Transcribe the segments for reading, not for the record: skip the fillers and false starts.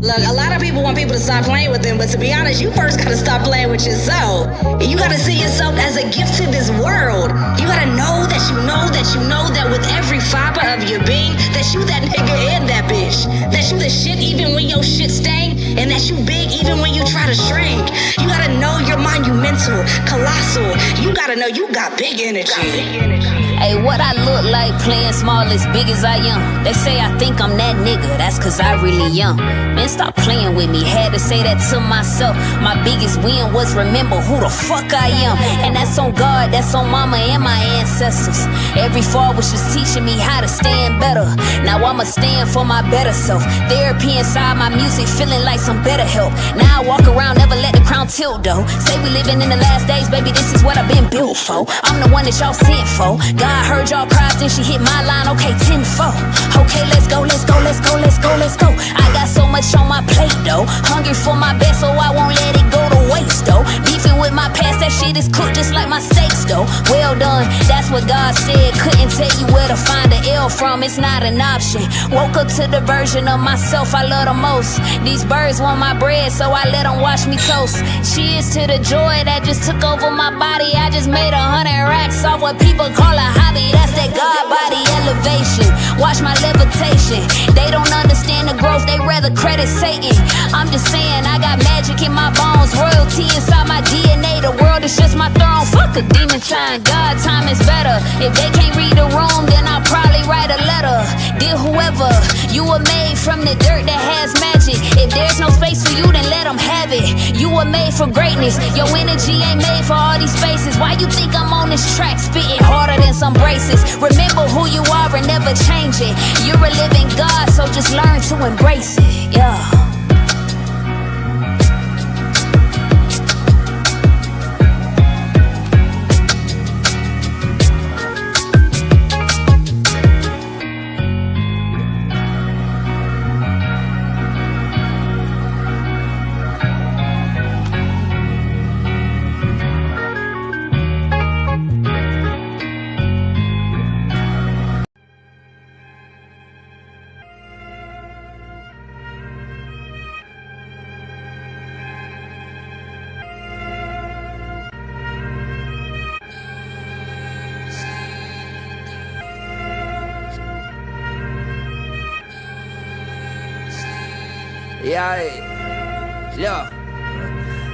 Look, a lot of people want people to stop playing with them, but to be honest, you first gotta stop playing with yourself. You gotta see yourself as a gift to this world. You gotta know that you know that you know that with every fiber of your being, that you that nigga and that bitch. That you the shit even when your shit stank, and that you big even when you try to shrink. You gotta know you're monumental, colossal. You gotta know you got big energy. Hey, what I look like playing small as big as I am. They say I think I'm that nigga, that's cause I really am. Man, stop playing with me, had to say that to myself. My biggest win was remember who the fuck I am. And that's on God, that's on mama and my ancestors. Every fall was just teaching me how to stand better. Now I'ma stand for my better self. Therapy inside my music, feeling like some better help. Now I walk around, never let the crown tilt though. Say we living in the last days, baby, this is what I've been built for. I'm the one that y'all sent for. God heard y'all cries, then she hit my line, okay, 10-4. Okay, let's go, let's go, let's go, let's go, let's go. I got so much on my plate though. Hungry for my best, so I won't let it go to waste though. Beefing with my past, that shit is cooked just like my steaks though. Well done, that's what God said. Couldn't tell you where to find the L from, it's not an option. Woke up to the version of myself I love the most. These birds want my bread, so I let them watch me toast. Cheers to the joy that just took over my body. I just made 100 racks off what people call a hobby. That's that God body elevation. Watch my levitation. They don't understand the growth, they rather credit Satan. I'm just saying I got magic in my bones, royalty inside my DNA. The world is just my throne. Fuck a demon time, God time is better. If they can't read the room, then I'll probably write a letter. Dear whoever, you were made from the dirt that has magic. If there's no space for you, then let them have it. You were made for greatness. Your energy ain't made for all these spaces. Why you think I'm on this track spitting harder than some braces? Remember who you are and never change it. You're a living God, so just learn to embrace it. Yeah. Yeah,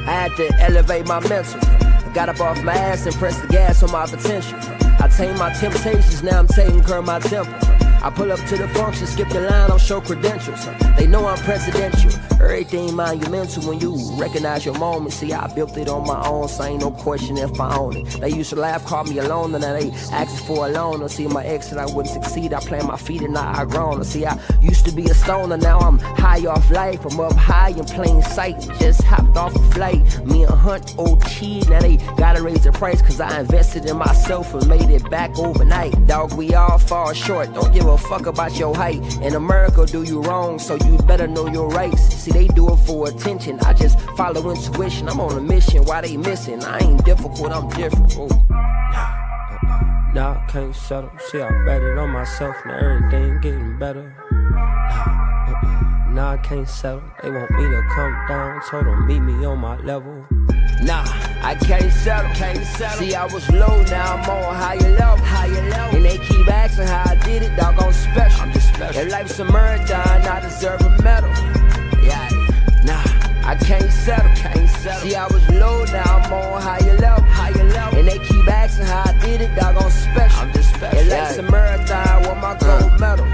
I had to elevate my mental. I got up off my ass and pressed the gas on my potential. I tamed my temptations, now I'm taking care of my temper. I pull up to the function, skip the line, don't show credentials. They know I'm presidential. Everything monumental when you recognize your moment. See, I built it on my own, so ain't no question if I own it. They used to laugh, call me alone, and now they asking for a loan. See, my ex and I wouldn't succeed. I plant my feet and now I grown. See, I used to be a stoner, now I'm high off life. I'm up high in plain sight, just hopped off a flight. Me and Hunt, old kid, now they gotta raise the price, cause I invested in myself and made it back overnight. Dog, we all fall short, don't give a fuck about your height. In America, do you wrong, so you better know your rights. See, they do it for attention, I just follow intuition. I'm on a mission, why they missing? I ain't difficult, I'm different. Nah, I can't settle. See, I bet it on myself, now everything getting better. Nah, I can't settle. They want me to come down, told them meet me on my level. Nah, I can't settle. See, I was low, now I'm on higher level. And they keep asking how I did it, dog, I'm special. If life's a marathon, I deserve a medal. Yeah, nah, I can't settle. See, I was low, now I'm on higher level. And they keep asking how I did it, dog, I'm special. If life's a marathon, want my gold medal.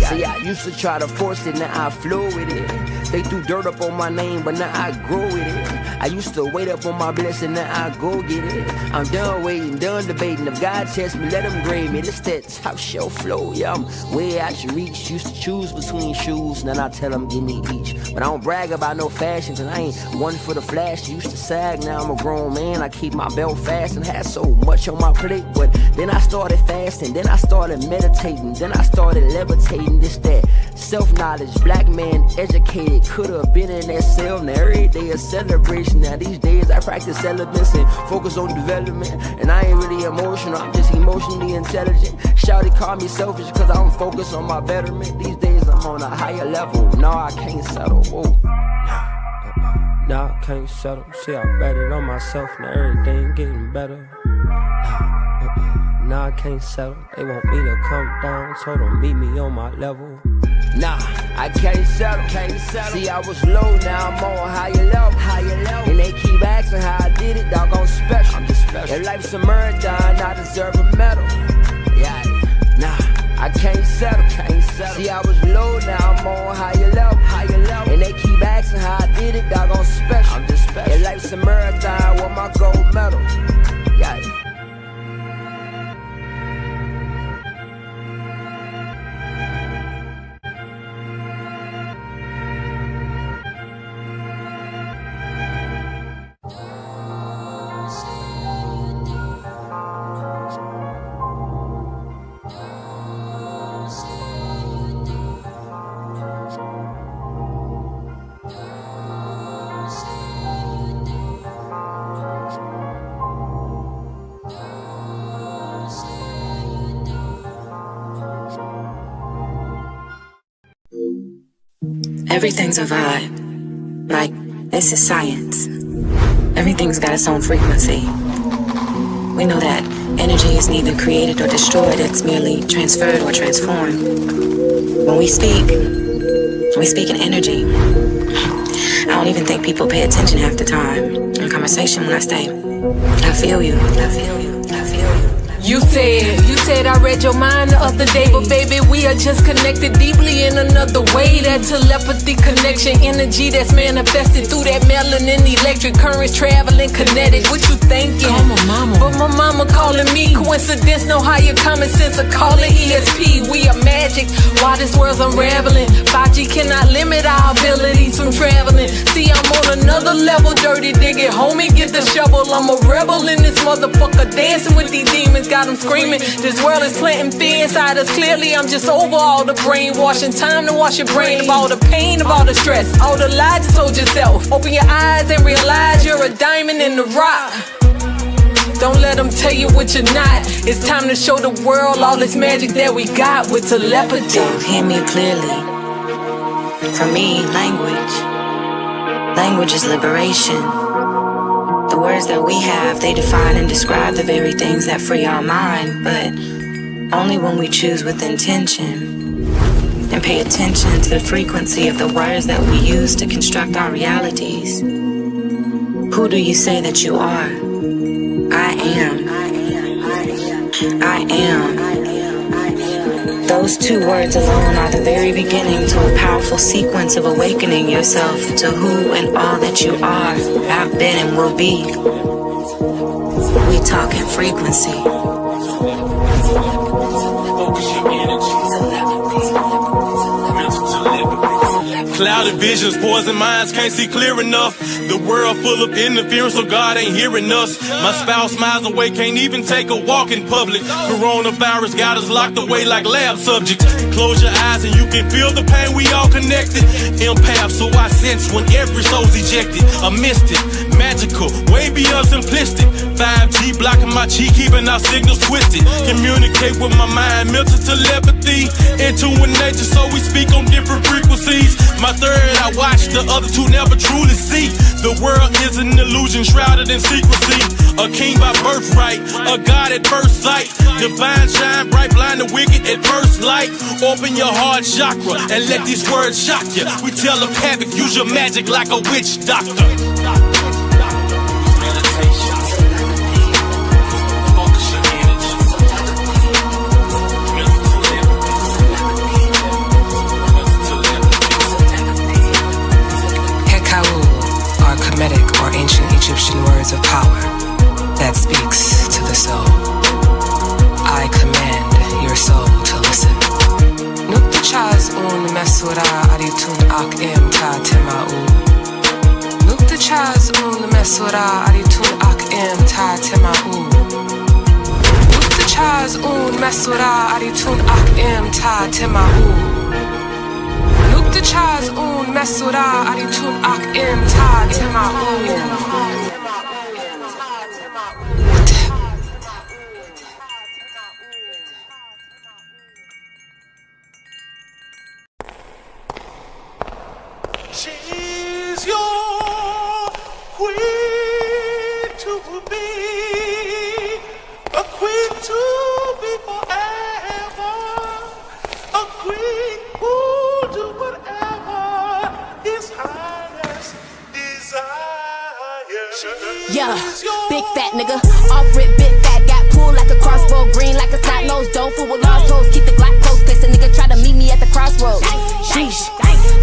See, I used to try to force it, now I flow with it. They threw dirt up on my name, but now I grow with it. I used to wait up on my blessing, now I go get it. I'm done waiting, done debating. If God tests me, let him grade me. This that top shelf flow, yeah, I'm way out your reach. Used to choose between shoes, now I tell them give me each. But I don't brag about no fashion, cause I ain't one for the flash. Used to sag, now I'm a grown man. I keep my belt fast and had so much on my plate. But then I started fasting, then I started meditating, then I started levitating. This that self-knowledge, black man educated, could've been in that cell. Now every day a celebration. Now these days I practice elements and focus on development. And I ain't really emotional, I'm just emotionally intelligent. Shawty call me selfish cause I don't focus on my betterment. These days I'm I'm on a higher level. No, I can't settle. Whoa. Nah, I can't settle. See, I bet it on myself. Now everything getting better. Nah, I can't settle. They want me to come down. Told them meet me on my level. Nah, I can't settle. See, I was low, now I'm on higher level. And they keep asking how I did it, dog, I'm special. If life's a marathon, I deserve a medal. Yeah, nah, I can't settle. See, I was low, now I'm on higher level. And they keep asking how I did it, dog, I'm special. If life's a marathon, want my gold medal. Yeah. Everything's a vibe. Like, this is science. Everything's got its own frequency. We know that energy is neither created or destroyed, it's merely transferred or transformed. When we speak in energy. I don't even think people pay attention half the time in conversation when I say, I feel you. You said I read your mind the other day, but baby, we are just connected deeply in another way. That telepathy connection, energy that's manifested through that melanin, electric currents traveling kinetic. What you thinking? Call my mama. But my mama calling me. Coincidence, no higher common sense. I call it ESP. We are magic. While this world's unraveling, 5G cannot limit our abilities from traveling. See, I'm on another level, dirty digging. Homie, get the shovel. I'm a rebel in this motherfucker, dancing with these demons. Got them screaming. This world is planting fear inside us. Clearly, I'm just over all the brainwashing. Time to wash your brain of all the pain, of all the stress, all the lies you told yourself. Open your eyes and realize you're a diamond in the rock. Don't let them tell you what you're not. It's time to show the world all this magic that we got with telepathy. So hear me clearly. For me, language is liberation. The words that we have, they define and describe the very things that free our mind, but only when we choose with intention and pay attention to the frequency of the words that we use to construct our realities. Who do you say that you are? I am. Those two words alone are the very beginning to a powerful sequence of awakening yourself to who and all that you are, have been, and will be. We talk in frequency. Clouded visions, poison minds, can't see clear enough. The world full of interference, so God ain't hearing us. My spouse miles away, can't even take a walk in public. Coronavirus got us locked away like lab subjects. Close your eyes and you can feel the pain, we all connected. Empath, so I sense when every soul's ejected. A mystic, magical, way beyond simplistic. 5G blocking my chi, keeping our signals twisted. Communicate with my mind, mental telepathy. Into a nature, so we speak on different frequencies. My third, I watch, the other two never truly see. The world is an illusion shrouded in secrecy. A king by birthright, a god at first sight. Divine shine bright, blind the wicked at first light. Open your heart chakra and let these words shock you. We tell them havoc, use your magic like a witch doctor. Kemetic or ancient Egyptian words of power that speaks to the soul. I command your soul to listen. Nukta chaz un mesura aritun ak em ta tema'u. Nukta chaz un mesura aritun ak em ta tema'u. Nukta chaz un mesura aritun ak em ta tema'u. The chaz un mesura aritun ak im ta tema'u. She's your queen to be, a queen to be forever, a queen who'll do whatever His Highness desires. Yeah, big fat nigga, off rip, big fat, got pulled like a crossbow, green like a snot nose, don't fool with lost toes, keep the Glock close, place a nigga try to meet me at the crossroads. Sheesh,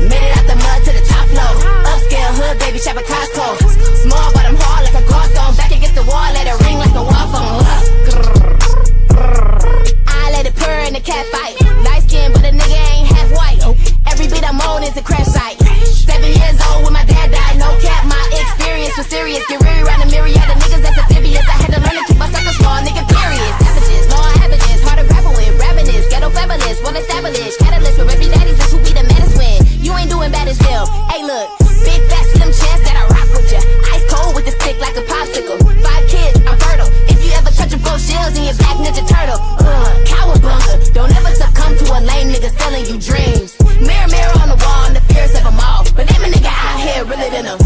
made it out the mud to the top floor, upscale hood, baby, shop a Costco, small but I'm hard like a gallstone, back against the wall, let it ring like a wall phone. I let it purr in the cat fight, light skin but a nigga ain't half white, every beat I'm on is a crash site, 7 years old when my dad died, no cap, my experience was serious, get reary around the myriad of niggas that's amphibious, I had to learn to keep myself a small nigga period, savages, law averages, hard to grapple with, ravenous, ghetto fabulous, well established, catalyst with every daddies, that's who be the maddest when, you ain't doing bad as them, hey look, big fat slim chest that I rock with ya, ice cold with the stick like a popsicle, 5 kids, I'm fertile, if you ever touch a bro shells in your back, Ninja Turtle, cowabunga, don't ever succumb to a lame nigga selling you dreams, mirror, mirror on the wall, I'm the fierce of them all, but them a nigga out here realer than them.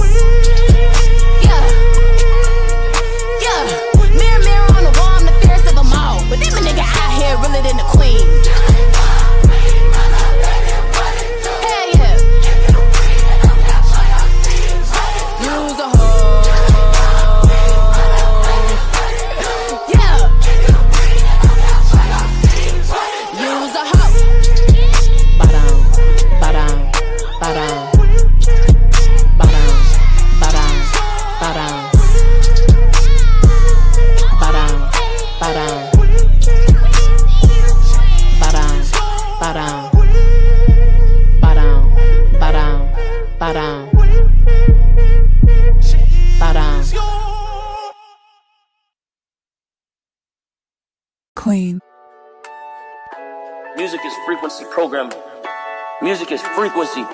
Mirror, mirror on the wall, I'm the fierce of them all, but them a nigga out here realer than the queen. Hell yeah. Use a hoe. Yeah. Use a hoe. Ba-dum, ba-dum, ba-dum. Ba-dum, ba-dum, ba-dum. Ba-dum, ba-dum. Ba-dum, ba-dum. Ba-dum, ba-dum, ba-dum. Ba-dum. Clean. Music is frequency programming. Music is frequency.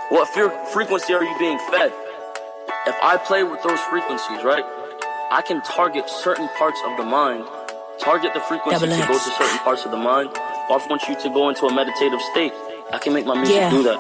What frequency are you being fed? If I play with those frequencies, right, I can target certain parts of the mind, target the frequency to go to certain parts of the mind. Or if I want you to go into a meditative state, I can make my music do that.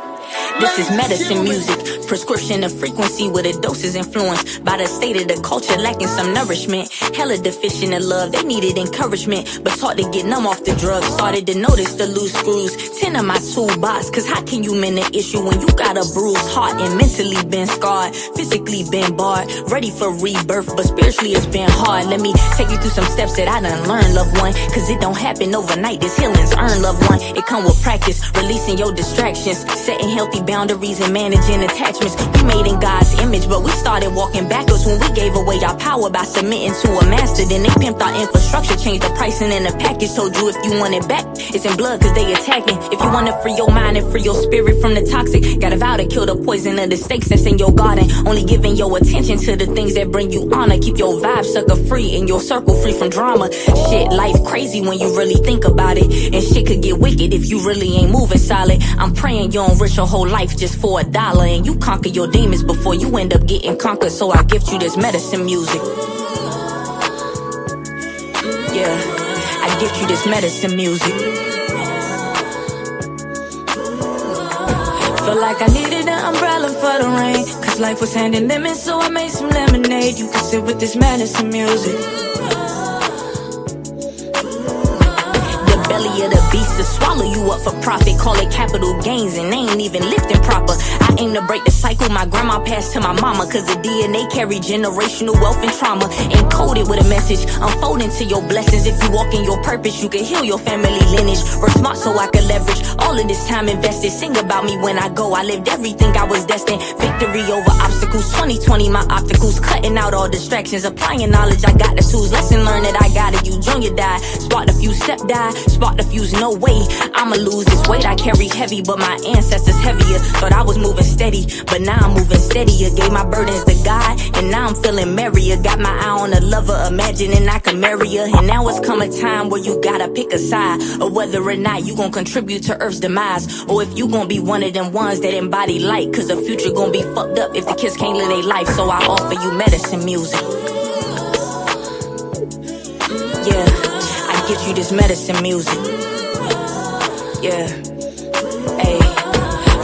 This is medicine music, prescription of frequency with a doses influenced by the state of the culture lacking some nourishment. Hella deficient in love, they needed encouragement, but taught to get numb off the drugs. Started to notice the loose screws, 10 of my toolbox, cause how can you mend an issue when you got a bruised heart and mentally been scarred, physically been barred, ready for rebirth, but spiritually it's been hard. Let me take you through some steps that I done learned, loved one, cause it don't happen overnight, this healing's earned, loved one. It come with practice, releasing your distractions, setting healthy boundaries and managing attachments. We made in God's image, but we started walking backwards when we gave away our power by submitting to a master. Then they pimped our infrastructure, changed the pricing in the package. Told you if you want it back, it's in blood cause they attacking. If you want to free your mind and free your spirit from the toxic, gotta vow to kill the poison of the snakes that's in your garden. Only giving your attention to the things that bring you honor. Keep your vibe sucker free and your circle free from drama. Shit, life crazy when you really think about it, and shit could get wicked if you really ain't moving solid. I'm praying you don't risk your whole life just for $1, and you conquer your demons before you end up getting conquered. So I gift you this medicine music. Yeah, I gift you this medicine music. Felt like I needed an umbrella for the rain, cause life was handing lemons, so I made some lemonade. You can sit with this medicine music. Belly of the beast to swallow you up for profit. Call it capital gains and they ain't even lifting proper. I aim to break the cycle my grandma passed to my mama, cause the DNA carry generational wealth and trauma. Encoded with a message, unfolding to your blessings. If you walk in your purpose, you can heal your family lineage. Work smart so I can leverage all of this time invested. Sing about me when I go, I lived everything I was destined. Victory over obstacles, 2020 my opticals. Cutting out all distractions, applying knowledge, I got the tools. Lesson learned that I got it, you junior die. Spark the fuse, step die. Spark the fuse, no way, I'ma lose this weight I carry heavy, but my ancestors heavier. Thought I was moving steady, but now I'm moving steadier. Gave my burdens to God, and now I'm feeling merrier. Got my eye on a lover, imagining I can marry her. And now it's come a time where you gotta pick a side, or whether or not you gon' contribute to Earth's demise, or if you gon' be one of them ones that embody light. Cause the future gon' be fucked up if the kids can't live their life. So I offer you medicine music. Yeah, I get you this medicine music. Yeah, ayy.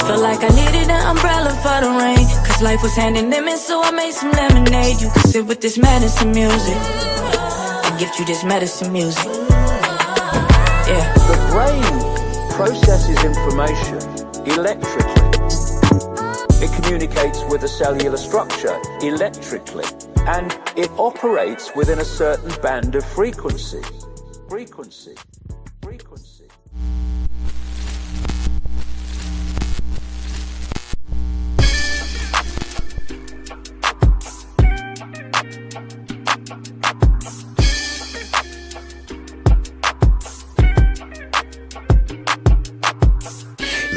Feel like I needed an umbrella for the rain. Cause life was handing lemons, so I made some lemonade. You can sit with this medicine music. I gift you this medicine music. Yeah. The brain processes information electrically. It communicates with a cellular structure electrically. And it operates within a certain band of frequency. Frequency.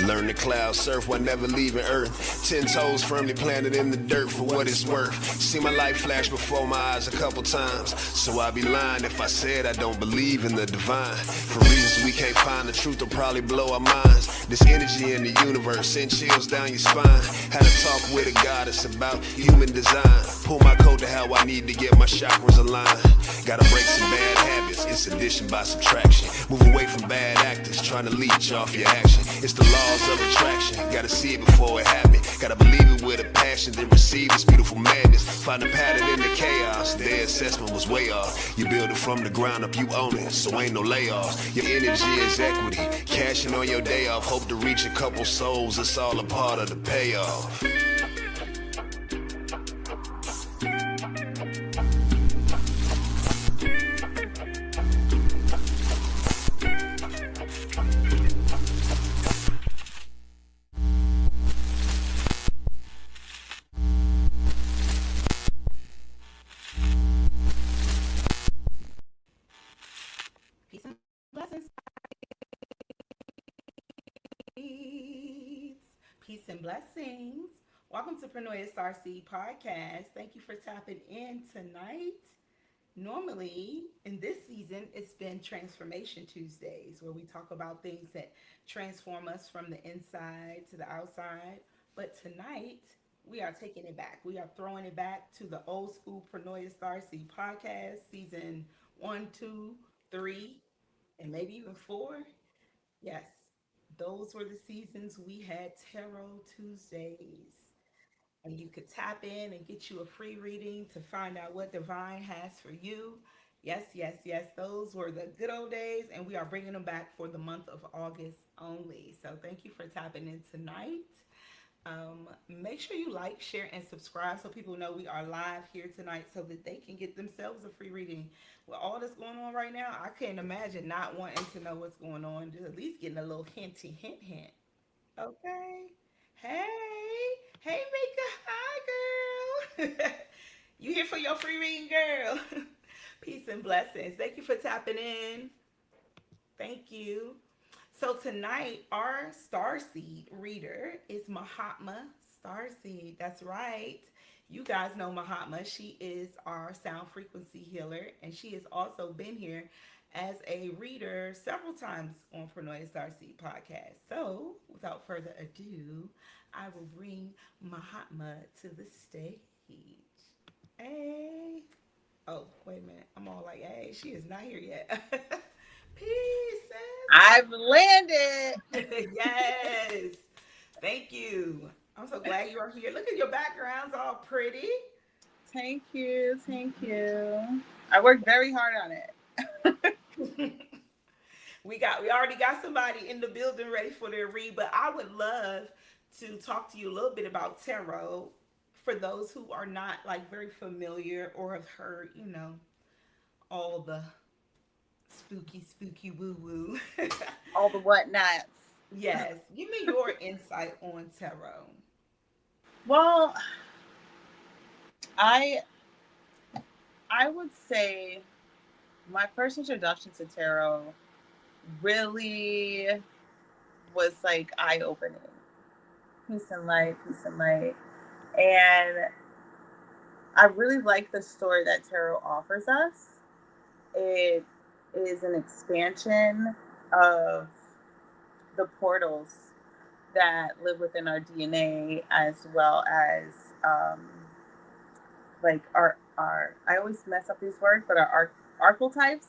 Learn to cloud surf while never leaving Earth. 10 toes firmly planted in the dirt for what it's worth. See my life flash before my eyes a couple times. So I'd be lying if I said I don't believe in the divine. For reasons we can't find, the truth will probably blow our minds. This energy in the universe send chills down your spine. Had a talk with a goddess about human design. Pull my code to how I need to get my chakras aligned. Gotta break some bad habits, it's addition by subtraction. Move away from bad actors, trying to leech off your action. It's the laws of attraction, gotta see it before it happens. Gotta believe it with a passion, then receive this beautiful madness. Find a pattern in the chaos, their assessment was way off. You build it from the ground up, you own it, so ain't no layoffs. Your energy is equity, cashing on your day off. Hope to reach a couple souls, it's all a part of the payoff. Peace and blessings. Welcome to Pronoia Starseed Podcast. Thank you for tapping in tonight. Normally, in this season, it's been Transformation Tuesdays, where we talk about things that transform us from the inside to the outside. But tonight, we are taking it back. We are throwing it back to the old school Pronoia Starseed Podcast, season 1, 2, 3, and maybe even 4. Yes, those were the seasons we had Tarot Tuesdays. And you could tap in and get you a free reading to find out what divine has for you. Yes, yes, yes. Those were the good old days, and we are bringing them back for the month of August only. So thank you for tapping in tonight. Make sure you like, share, and subscribe so people know we are live here tonight so that they can get themselves a free reading. With all that's going on right now, I can't imagine not wanting to know what's going on. Just at least getting a little hint. Okay. Hey, Mika. Hi, girl. You here for your free reading, girl? Peace and blessings. Thank you for tapping in. Thank you. So tonight, our Starseed reader is Mahatma Starseed. That's right. You guys know Mahatma. She is our sound frequency healer, and she has also been here as a reader several times on Pronoia Starseed Podcast. So, without further ado, I will bring Mahatma to the stage. Hey. Oh, wait a minute. I'm all like, hey, she is not here yet. Peace. I've landed. Yes. Thank you. I'm so glad you are here. Look at your backgrounds, all pretty. Thank you. I worked very hard on it. We already got somebody in the building ready for their read, but I would love to talk to you a little bit about tarot for those who are not like very familiar or have heard, all the spooky woo-woo. All the whatnots. Yes. Give me your insight on tarot. Well, I would say my first introduction to tarot really was like eye-opening. Peace and light. And I really like the story that tarot offers us. It is an expansion of the portals that live within our DNA, as well as like our I always mess up these words, but our archetypes.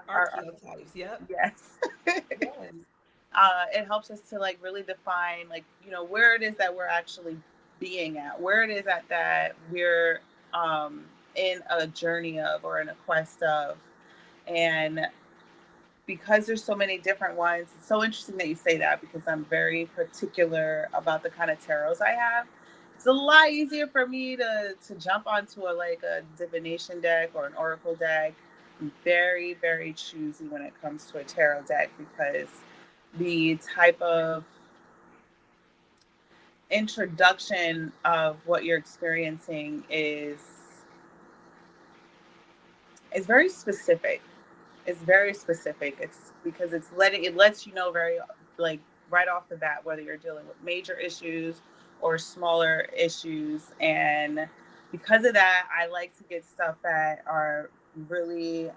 Archetypes, yep. Yes. Yes. it helps us to like really define like, you know, where it is that we're actually being at, where it is at that we're in a journey of or in a quest of. And because there's so many different ones, it's so interesting that you say that because I'm very particular about the kind of tarots I have. It's a lot easier for me to jump onto a like a divination deck or an oracle deck. I'm very, very choosy when it comes to a tarot deck because the type of introduction of what you're experiencing is very specific. It's very specific. It's because it lets you know very like right off the bat whether you're dealing with major issues or smaller issues. And because of that, I like to get stuff that are really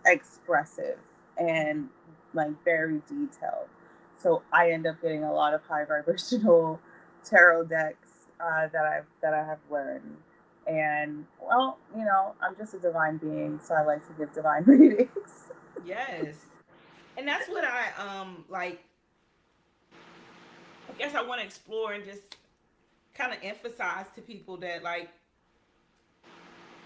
expressive and like very detailed. So I end up getting a lot of high vibrational tarot decks that I have learned. And well, you know, I'm just a divine being, so I like to give divine readings. Yes. And that's what I like I guess I want to explore and just kind of emphasize to people that like,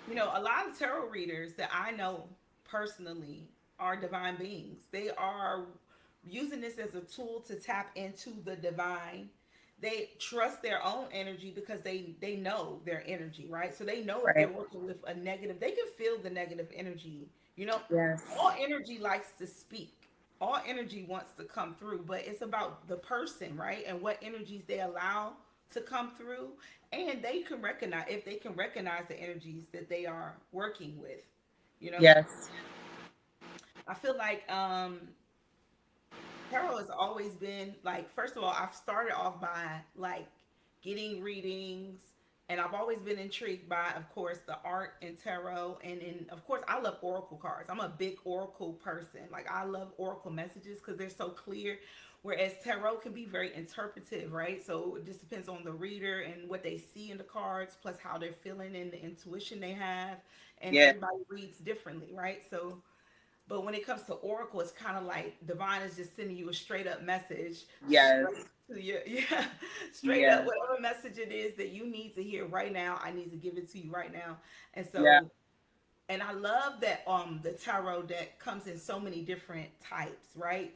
you know, a lot of tarot readers that I know personally are divine beings. They are using this as a tool to tap into the divine. They trust their own energy because they know their energy, right? So they know if they're Right. working with a negative, they can feel the negative energy. You know, Yes. all energy likes to speak. All energy wants to come through, but it's about the person, right? And what energies they allow to come through, and they can recognize if they can recognize the energies that they are working with. You know, Yes. I feel like tarot has always been like, first of all, I've started off by like getting readings, and I've always been intrigued by, of course, the art in tarot. And in, of course, I love oracle cards. I'm a big oracle person. Like, I love oracle messages because they're so clear. Whereas tarot can be very interpretive, right? So it just depends on the reader and what they see in the cards, plus how they're feeling and the intuition they have. And Yeah. everybody reads differently, right? So but when it comes to Oracle, it's kind of like divine is just sending you a straight up message, Yes. straight to your yeah, straight up Yes. whatever message it is that you need to hear right now. I need to give it to you right now. And Yeah. so, and I love that the tarot deck comes in so many different types, right?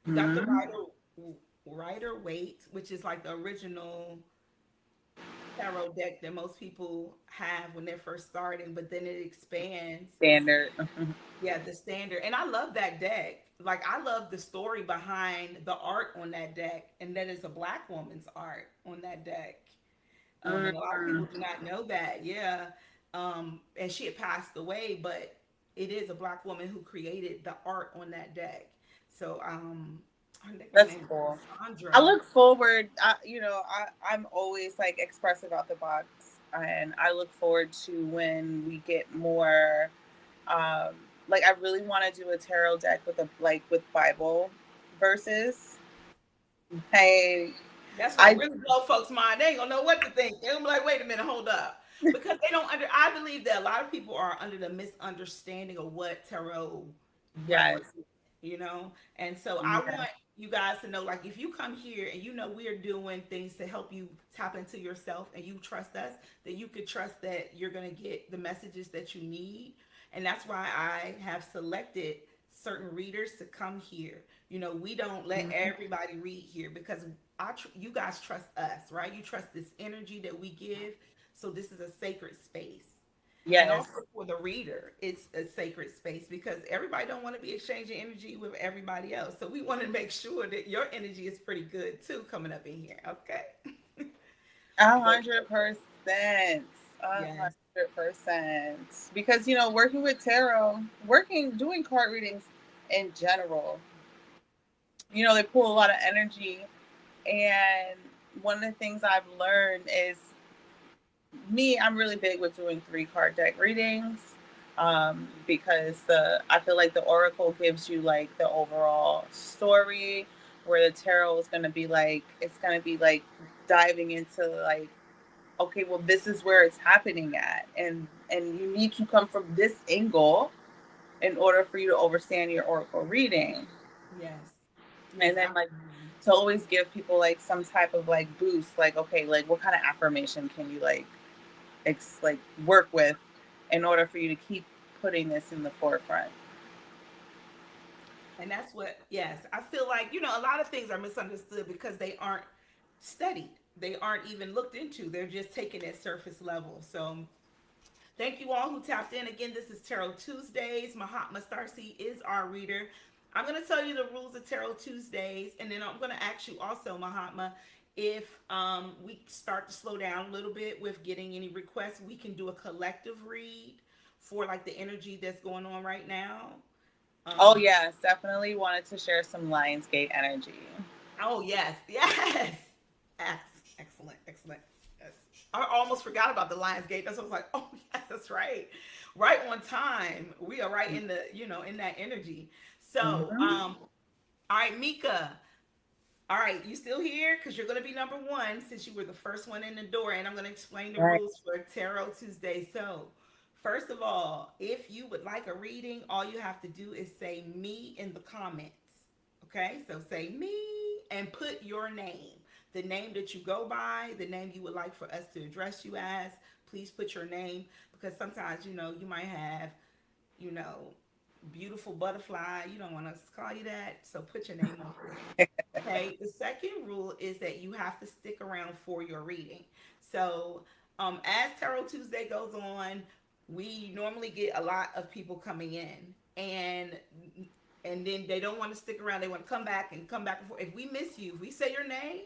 You got the Hmm. rider Waite, which is like the original tarot deck that most people have when they're first starting, but then it expands. Standard. Yeah, the standard. And I love that deck. Like, I love the story behind the art on that deck, and that is a black woman's art on that deck. And a lot of people Mhm. do not know that. Yeah. And she had passed away, but it is a black woman who created the art on that deck. So, I think her That's name is cool. I Cassandra. look forward. I'm always like expressive out the box, and I look forward to when we get more. Um, like I really want to do a tarot deck with with Bible verses. Hey, That's gonna I really blow folks' mind. They ain't gonna know what to think. They're gonna be like, wait a minute, hold up. Because they don't I believe that a lot of people are under the misunderstanding of what tarot yes, represents, you know? And so I yes, want you guys to know, like, if you come here and you know we're doing things to help you tap into yourself and you trust us, that you could trust that you're gonna get the messages that you need. And that's why I have selected certain readers to come here. You know, we don't let everybody read here because you guys trust us, right? You trust this energy that we give. So this is a sacred space. And yes. also for the reader, it's a sacred space because everybody don't want to be exchanging energy with everybody else. So we want to make sure that your energy is pretty good too coming up in here. Okay. 100%. a Yes. 100%. Because working with tarot, doing card readings in general, they pull a lot of energy. And one of the things I've learned is I'm really big with doing 3 card deck readings, because I feel like the oracle gives you like the overall story, where the tarot is going to be like, it's going to be like diving into like, okay, well, this is where it's happening at, and you need to come from this angle in order for you to understand your oracle reading. Yes. And then like to always give people like some type of like boost, like, okay, like what kind of affirmation can you like like work with in order for you to keep putting this in the forefront? And that's what, yes, I feel like, a lot of things are misunderstood because they aren't studied. They aren't even looked into. They're just taken at surface level. So thank you all who tapped in. Again, this is Tarot Tuesdays. Mahatma Starseed is our reader. I'm going to tell you the rules of Tarot Tuesdays, and then I'm going to ask you also, Mahatma, if we start to slow down a little bit with getting any requests, we can do a collective read for like the energy that's going on right now. Oh yes, definitely wanted to share some Lionsgate energy. Oh yes, yes, excellent, excellent. Yes, I almost forgot about the Lionsgate. That's what I was like, oh yes, that's right on time. We are right in the in that energy. So, all right, Mika. All right, you still here? Because you're going to be number one since you were the first one in the door, and I'm going to explain the rules for Tarot Tuesday. So, first of all, if you would like a reading, all you have to do is say me in the comments. Okay, so say me and put your name, the name that you go by, the name you would like for us to address you as. Please put your name because sometimes, you might have, you know, beautiful butterfly. You don't want us to call you that. So put your name on it. Okay. The second rule is that you have to stick around for your reading. So as Tarot Tuesday goes on, we normally get a lot of people coming in and then they don't want to stick around. They want to come back and come back and forth. If we miss you, if we say your name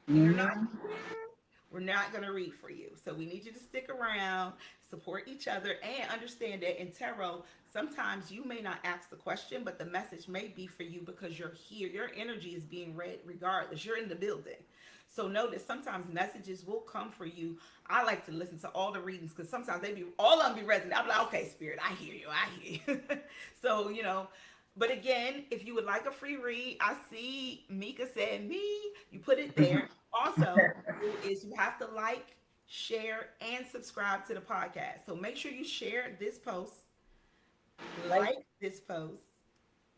and you're not here, we're not going to read for you. So we need you to stick around, support each other, and understand that in tarot, sometimes you may not ask the question, but the message may be for you because you're here. Your energy is being read regardless. You're in the building. So notice sometimes messages will come for you. I like to listen to all the readings because sometimes all of them be resonant. I'm like, okay, spirit, I hear you. So, but again, if you would like a free read, I see Mika said me. You put it there. Also, is you have to like, share, and subscribe to the podcast. So make sure you share this post, like this post,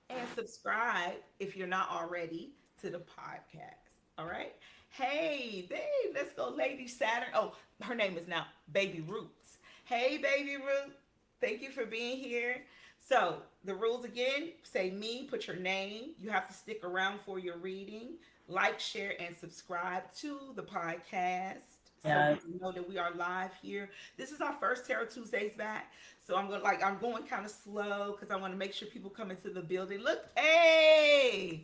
and subscribe if you're not already to the podcast. All right. Hey, babe, let's go, Lady Saturn. Oh, her name is now Baby Roots. Hey, Baby Root. Thank you for being here. So the rules again, say me, put your name. You have to stick around for your reading. Like, share, and subscribe to the podcast. So you know that we are live here. This is our first Tarot Tuesdays back. So I'm going kind of slow because I want to make sure people come into the building. Look, hey.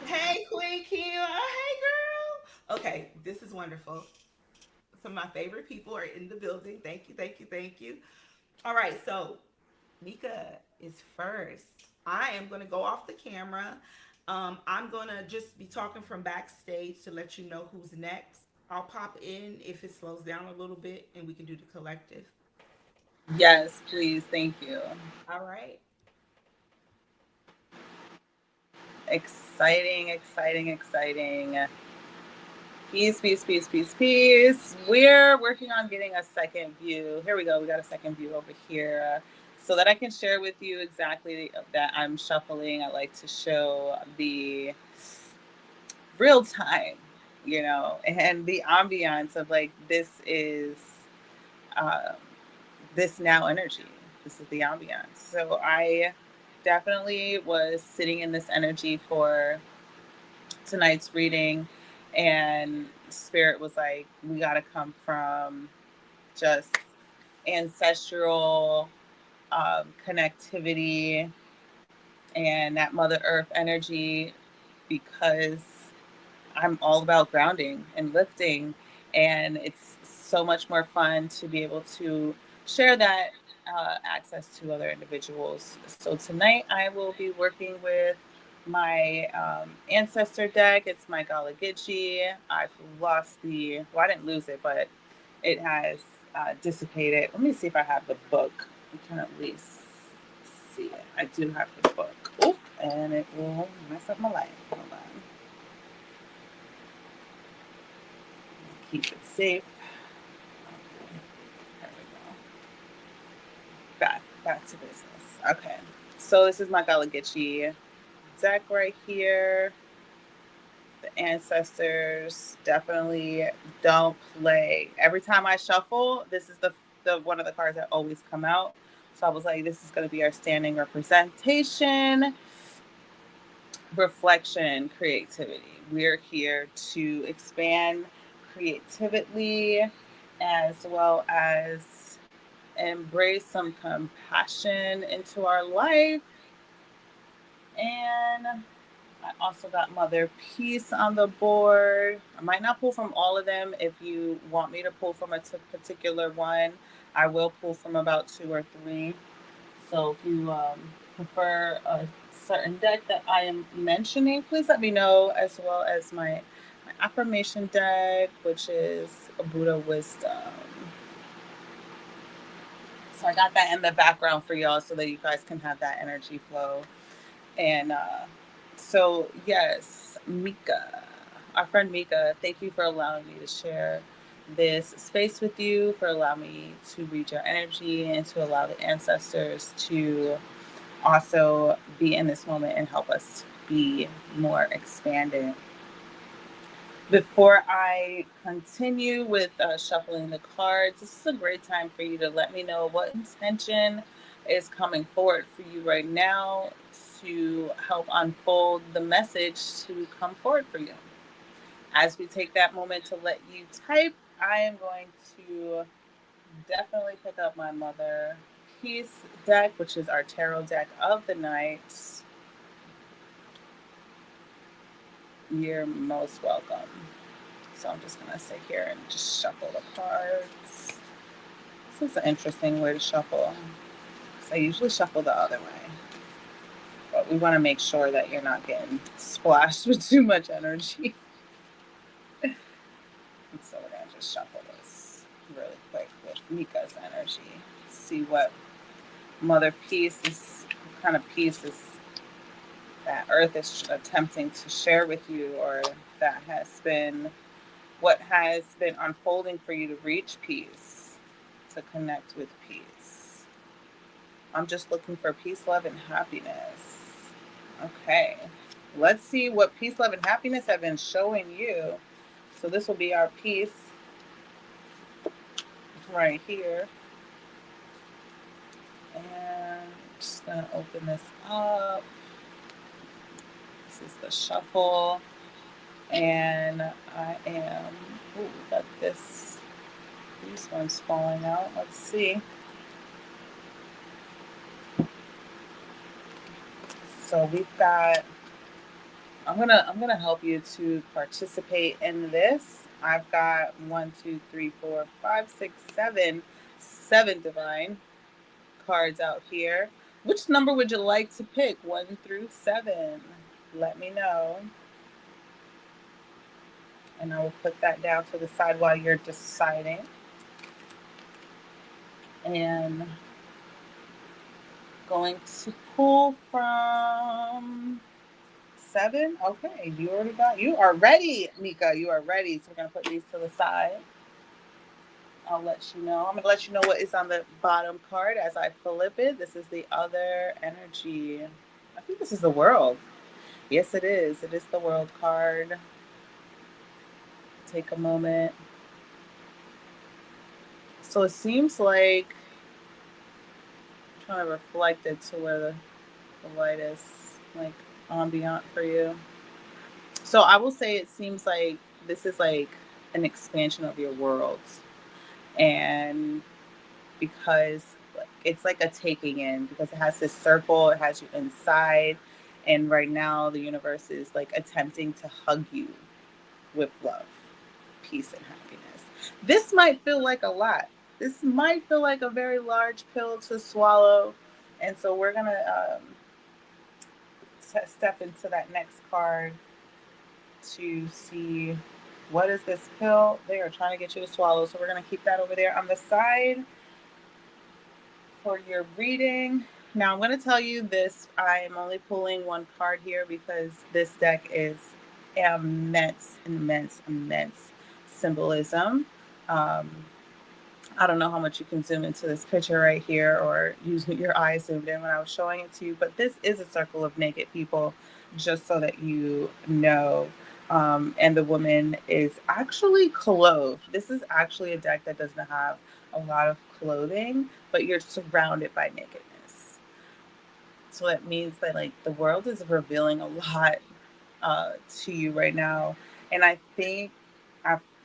Hey, Queen Kia. Hey, girl. Okay, this is wonderful. Some of my favorite people are in the building. Thank you, thank you, thank you. All right, so Mika is first. I am going to go off the camera. I'm going to just be talking from backstage to let you know who's next. I'll pop in if it slows down a little bit and we can do the collective. Yes, please. Thank you. All right. Exciting, exciting, exciting. Peace, peace, peace, peace, peace. We're working on getting a second view. Here we go. We got a second view over here so that I can share with you exactly that I'm shuffling. I like to show the real time, and the ambiance of like, this is this now energy. This is the ambiance. So I definitely was sitting in this energy for tonight's reading, and Spirit was like, we got to come from just ancestral connectivity and that Mother Earth energy, because I'm all about grounding and lifting, and it's so much more fun to be able to share that access to other individuals. So tonight I will be working with my ancestor deck. It's my Gala Gitchi. I've lost I didn't lose it, but it has dissipated. Let me see if I have the book. I can at least see it. I do have the book. Oop, and it will mess up my life. Hold on. Keep it safe. There we go. Back to business. Okay. So this is my Gala Gitchi deck right here. The ancestors definitely don't play. Every time I shuffle, this is the one of the cards that always come out. So I was like, this is going to be our standing representation. Reflection, creativity. We're here to expand creatively as well as embrace some compassion into our life. And I also got Mother Peace on the board. I might not pull from all of them. If you want me to pull from a particular one, I will pull from about 2 or 3. So if you prefer a certain deck that I am mentioning, please let me know, as well as my affirmation deck, which is a Buddha Wisdom. So I got that in the background for y'all so that you guys can have that energy flow. And so, yes, Mika, our friend Mika, thank you for allowing me to share this space with you, for allowing me to read your energy and to allow the ancestors to also be in this moment and help us be more expanded. Before I continue with shuffling the cards, this is a great time for you to let me know what intention is coming forward for you right now to help unfold the message to come forward for you. As we take that moment to let you type, I am going to definitely pick up my Mother Peace deck, which is our tarot deck of the night. You're most welcome. So I'm just going to sit here and just shuffle the cards. This is an interesting way to shuffle. So I usually shuffle the other way. But we want to make sure that you're not getting splashed with too much energy. And so we're going to just shuffle this really quick with Mika's energy. See what Mother Peace is, what kind of peace is that Earth is attempting to share with you, or that has been what has been unfolding for you to reach peace, to connect with peace. I'm just looking for peace, love, and happiness. Okay, let's see what peace, love, and happiness have been showing you. So this will be our peace right here. And I'm just gonna open this up. This is the shuffle. And I am, got these ones falling out. Let's see. So we've got, I'm gonna help you to participate in this. I've got 1, 2, 3, 4, 5, 6, 7 divine cards out here. Which number would you like to pick? 1 through 7. Let me know. And I will put that down to the side while you're deciding. And going to pull from 7. Okay, you are ready, Mika. You are ready. So we're going to put these to the side. I'll let you know. I'm going to let you know what is on the bottom card as I flip it. This is the other energy. I think this is the world. Yes, it is. It is the world card. Take a moment. So it seems like I'm trying to reflect it to where the light is like ambient for you. So I will say it seems like this is like an expansion of your world. And because it's like a taking in, because it has this circle, it has you inside. And right now the universe is like attempting to hug you with love, peace, and happiness. This might feel like a lot. This might feel like a very large pill to swallow. And so we're going to step into that next card to see what is this pill they are trying to get you to swallow. So we're going to keep that over there on the side for your reading. Now I'm going to tell you this. I am only pulling one card here because this deck is immense symbolism. I don't know how much you can zoom into this picture right here or use your eyes zoomed in when I was showing it to you, but this is a circle of naked people just so that you know. And the woman is actually clothed. This is actually a deck that doesn't have a lot of clothing, but you're surrounded by nakedness. So that means that like the world is revealing a lot to you right now, and I think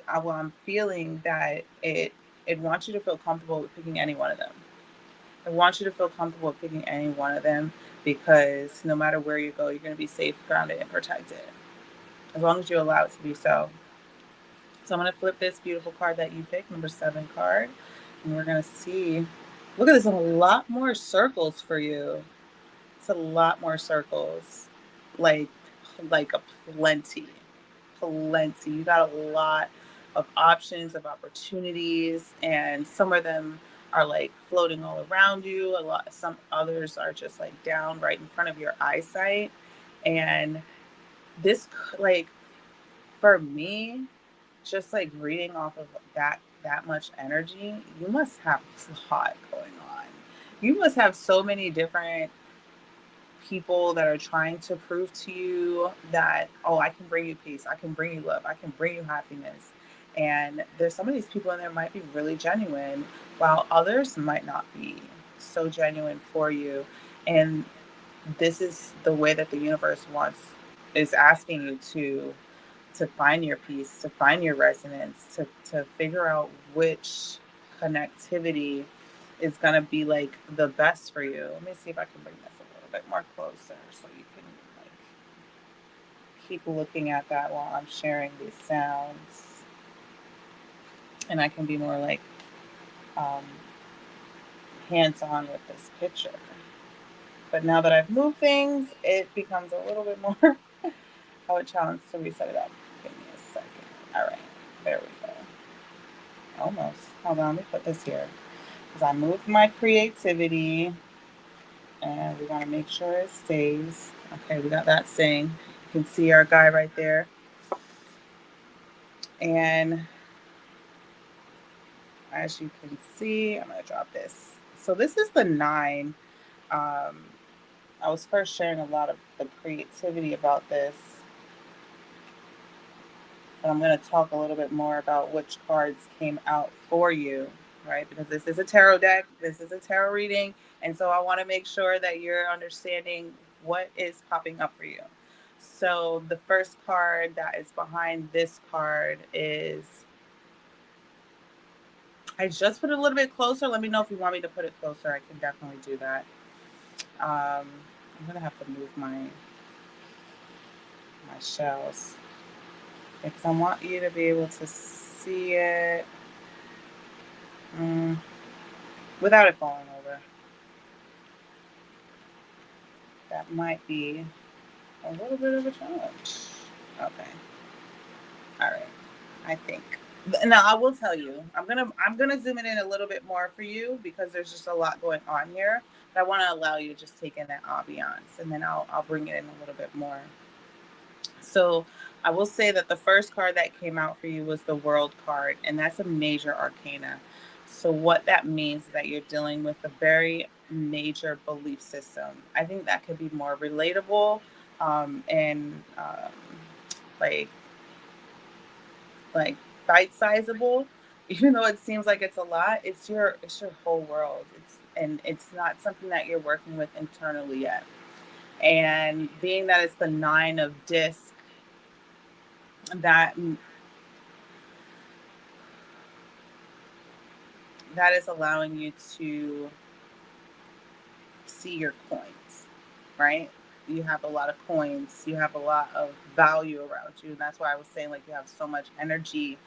I'm feeling that it wants you to feel comfortable with picking any one of them. I want you to feel comfortable with picking any one of them because no matter where you go, you're going to be safe, grounded, and protected as long as you allow it to be so. So I'm going to flip this beautiful card that you picked, number 7 card, and we're going to see. Look at this, a lot more circles for you. It's a lot more circles, like a plenty. You got a lot of options, of opportunities, and some of them are like floating all around you. Some others are just like down right in front of your eyesight. And this, like, for me, just like reading off of that much energy, you must have a lot going on. You must have so many different people that are trying to prove to you that, oh, I can bring you peace, I can bring you love, I can bring you happiness. And there's some of these people in there might be really genuine, while others might not be so genuine for you. And this is the way that the universe is asking you to find your peace, to find your resonance, to figure out which connectivity is going to be like the best for you. Let me see if I can bring this a little bit more closer so you can like keep looking at that while I'm sharing these sounds, and I can be more like um, hands-on with this picture. But now that I've moved things, it becomes a little bit more of a challenge to reset it up. Give me a second. All right, there we go. Almost. Hold on, let me put this here. Because I moved my creativity, and we want to make sure it stays. Okay, we got that staying. You can see our guy right there. And as you can see, I'm going to drop this. So this is the 9. I was first sharing a lot of the creativity about this. But I'm going to talk a little bit more about which cards came out for you, right? Because this is a tarot deck, this is a tarot reading, and so I want to make sure that you're understanding what is popping up for you. So the first card that is behind this card is, I just put it a little bit closer. Let me know if you want me to put it closer. I can definitely do that. I'm going to have to move my shells because I want you to be able to see it without it falling over. That might be a little bit of a challenge. Okay. All right. I think. Now I will tell you, I'm gonna zoom it in a little bit more for you because there's just a lot going on here. But I want to allow you to just take in that ambiance, and then I'll bring it in a little bit more. So I will say that the first card that came out for you was the World card, and that's a major arcana. So what that means is that you're dealing with a very major belief system. I think that could be more relatable and like bite-sizable. Even though it seems like it's a lot, it's your whole world. It's not something that you're working with internally yet. And being that it's the 9 of disc, that is allowing you to see your coins, right? You have a lot of coins, you have a lot of value around you, and that's why I was saying like you have so much energy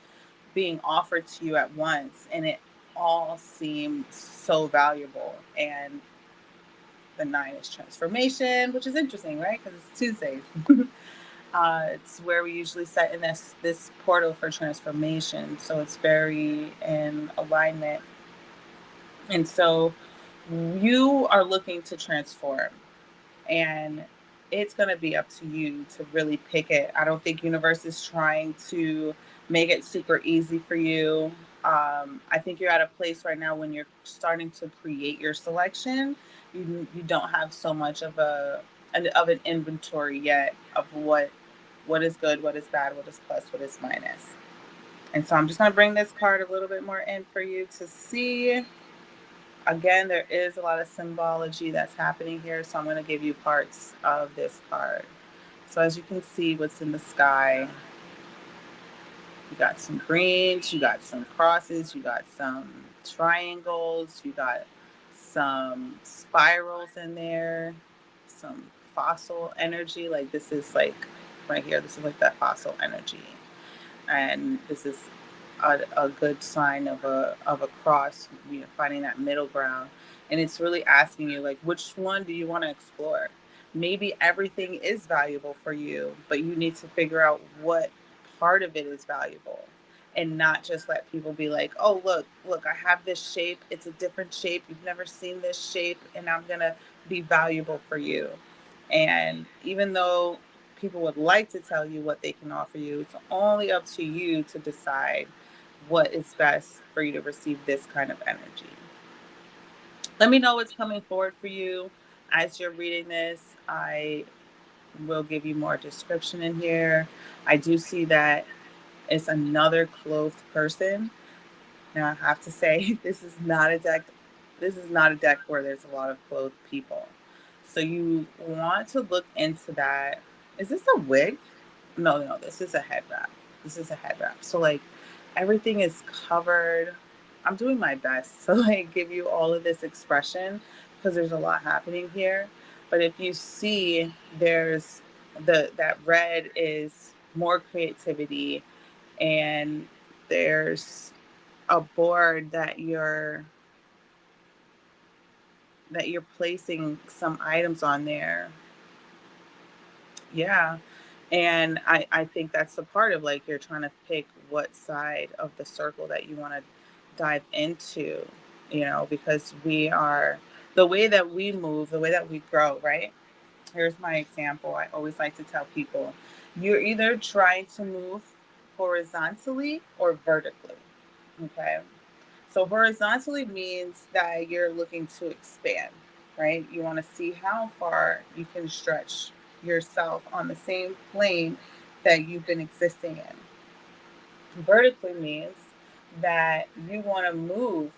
being offered to you at once, and it all seems so valuable. And the 9 is transformation, which is interesting, right? Because it's Tuesday. It's where we usually set in this portal for transformation, so it's very in alignment. And so you are looking to transform, and it's going to be up to you to really pick it. I don't think universe is trying to make it super easy for you. I think you're at a place right now when you're starting to create your selection. You don't have so much of a of an inventory yet of what is good, what is bad, what is plus, what is minus. And so I'm just going to bring this card a little bit more in for you to see. Again, there is a lot of symbology that's happening here, so I'm going to give you parts of this card. So as you can see, what's in the sky, you got some greens, you got some crosses, you got some triangles, you got some spirals in there, some fossil energy. Like this is like right here, this is like that fossil energy. And this is a good sign of a cross, finding that middle ground. And it's really asking you, like, which one do you want to explore? Maybe everything is valuable for you, but you need to figure out what part of it is valuable, and not just let people be like, oh, look, I have this shape. It's a different shape. You've never seen this shape, and I'm going to be valuable for you. And even though people would like to tell you what they can offer you, it's only up to you to decide what is best for you to receive this kind of energy. Let me know what's coming forward for you as you're reading this. I will give you more description in here. I do see that it's another clothed person. Now I have to say, this is not a deck. This is not a deck where there's a lot of clothed people. So you want to look into that. Is this a wig? No, this is a head wrap. This is a head wrap. So like everything is covered. I'm doing my best to like give you all of this expression because there's a lot happening here. But if you see, there's that red is more creativity, and there's a board that you're placing some items on there. Yeah. And I think that's the part of like, you're trying to pick what side of the circle that you want to dive into, because the way that we move, the way that we grow, right? Here's my example. I always like to tell people, you're either trying to move horizontally or vertically. Okay. So horizontally means that you're looking to expand, right? You want to see how far you can stretch yourself on the same plane that you've been existing in. Vertically means that you want to move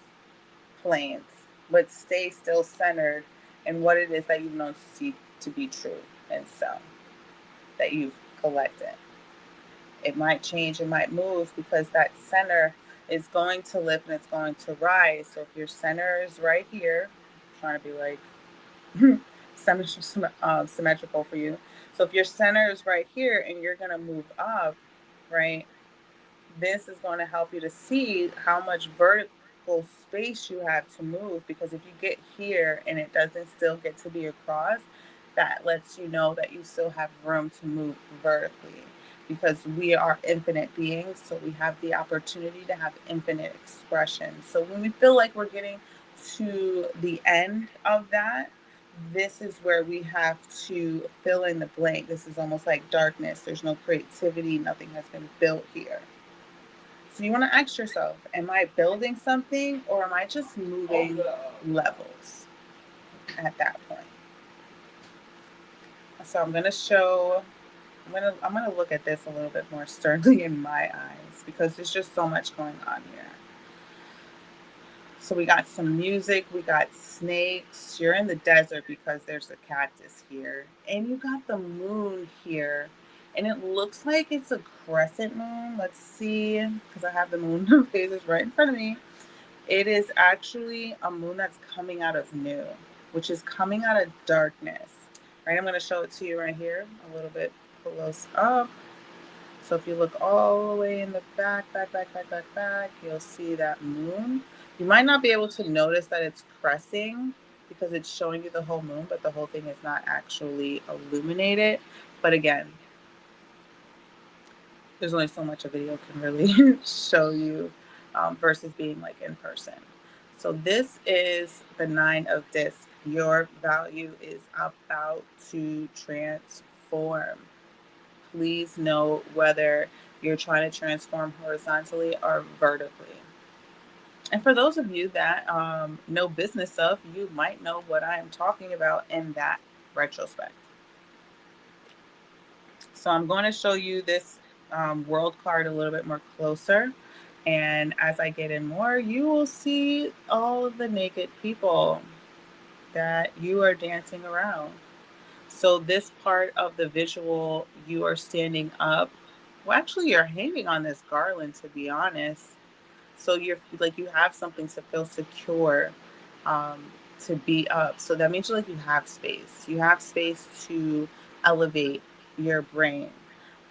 planes, but stay still centered in what it is that you've known to see to be true and so that you've collected. It might change, it might move, because that center is going to lift and it's going to rise. So if your center is right here, I'm trying to be like symmetrical for you. So if your center is right here and you're going to move up, right, this is going to help you to see how much vertical space you have to move, because if you get here and it doesn't still get to be across, that lets you know that you still have room to move vertically, because we are infinite beings, so we have the opportunity to have infinite expression. So when we feel like we're getting to the end of that, this is where we have to fill in the blank. This is almost like darkness. There's no creativity. Nothing has been built here. So you want to ask yourself, am I building something, or am I just moving levels at that point? So I'm going to look at this a little bit more sternly in my eyes, because there's just so much going on here. So we got some music, we got snakes. You're in the desert because there's a cactus here. And you got the moon here. And it looks like it's a crescent moon. Let's see, because I have the moon phases right in front of me. It is actually a moon that's coming out of new, which is coming out of darkness. Right, I'm going to show it to you right here, a little bit close up. So if you look all the way in the back, you'll see that moon. You might not be able to notice that it's cresting because it's showing you the whole moon, but the whole thing is not actually illuminated. But again, there's only so much a video can really show you versus being like in person. So this is the 9 of discs. Your value is about to transform. Please know whether you're trying to transform horizontally or vertically. And for those of you that know business stuff, you might know what I am talking about in that retrospect. So I'm going to show you this world card a little bit more closer. And as I get in more, you will see all of the naked people that you are dancing around. So this part of the visual, you are standing up. Well, actually, you're hanging on this garland, to be honest. So you're like, you have something to feel secure, to be up. So that means you have space. You have space to elevate your brain.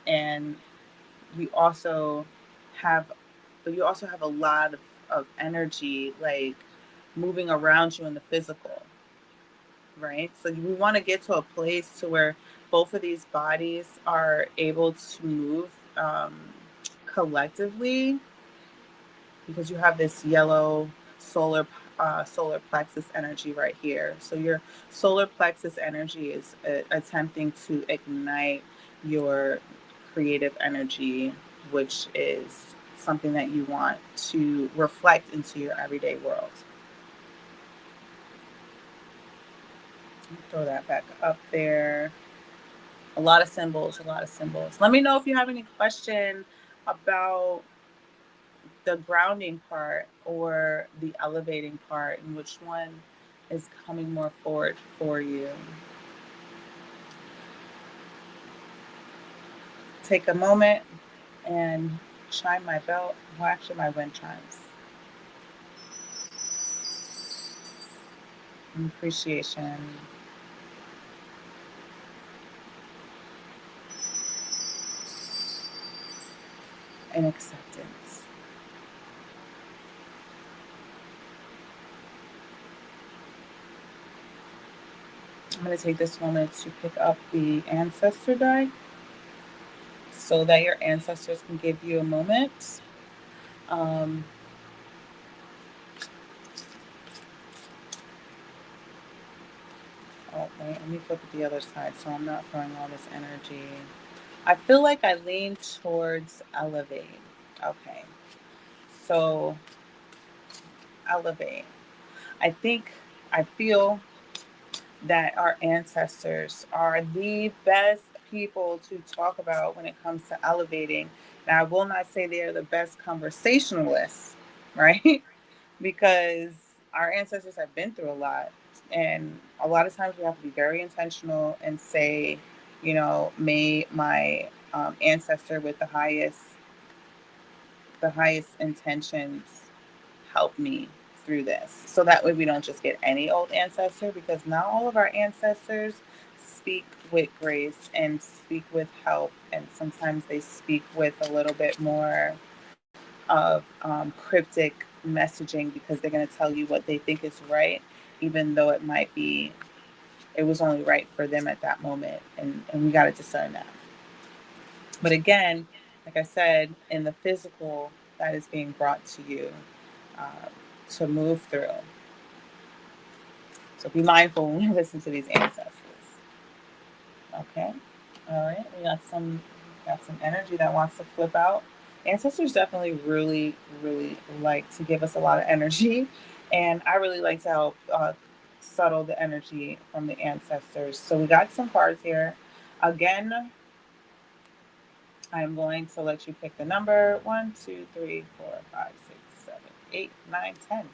And you also have, a lot of energy, like moving around you in the physical, right? So we want to get to a place to where both of these bodies are able to move collectively, because you have this yellow solar plexus energy right here. So your solar plexus energy is attempting to ignite your creative energy, which is something that you want to reflect into your everyday world. Throw that back up there. A lot of symbols. Let me know if you have any question about the grounding part or the elevating part, and which one is coming more forward for you. Take a moment and chime my bell. Well, actually, my wind chimes. Appreciation. And acceptance. I'm going to take this moment to pick up the ancestor die so that your ancestors can give you a moment. Oh, wait, let me flip it the other side so I'm not throwing all this energy. I feel like I lean towards elevate. Okay. So, elevate. I feel that our ancestors are the best people to talk about when it comes to elevating. Now, I will not say they're the best conversationalists, right? Because our ancestors have been through a lot. And a lot of times we have to be very intentional and say, may my ancestor with the highest intentions help me through this. So that way we don't just get any old ancestor, because not all of our ancestors speak with grace and speak with help. And sometimes they speak with a little bit more of cryptic messaging, because they're going to tell you what they think is right, even though it was only right for them at that moment. And we got to discern that. But again, like I said, in the physical, that is being brought to you to move through. So be mindful when you listen to these ancestors. Okay. All right. We got some energy that wants to flip out. Ancestors definitely really, really like to give us a lot of energy. And I really like to help settle the energy from the ancestors. So we got some cards here. Again, I'm going to let you pick the number 1, 2, 3, 4, 5, 6, 7, 8, 9, 10.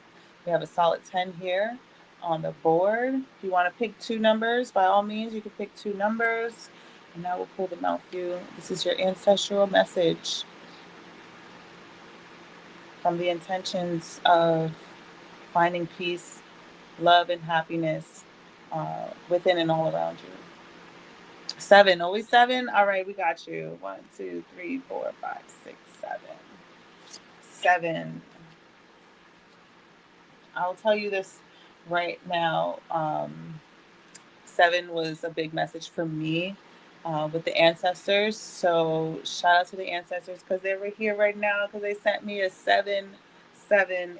We have a solid 10 here on the board. If you want to pick 2 numbers, by all means, you can pick 2 numbers. And I will pull them out for you. This is your ancestral message from the intentions of finding peace, love, and happiness within and all around you. 7, always 7. All right, we got you. 1, 2, 3, 4, 5, 6, 7. 7. I'll tell you this right now. 7 was a big message for me with the ancestors. So shout out to the ancestors, because they were here right now, because they sent me a 7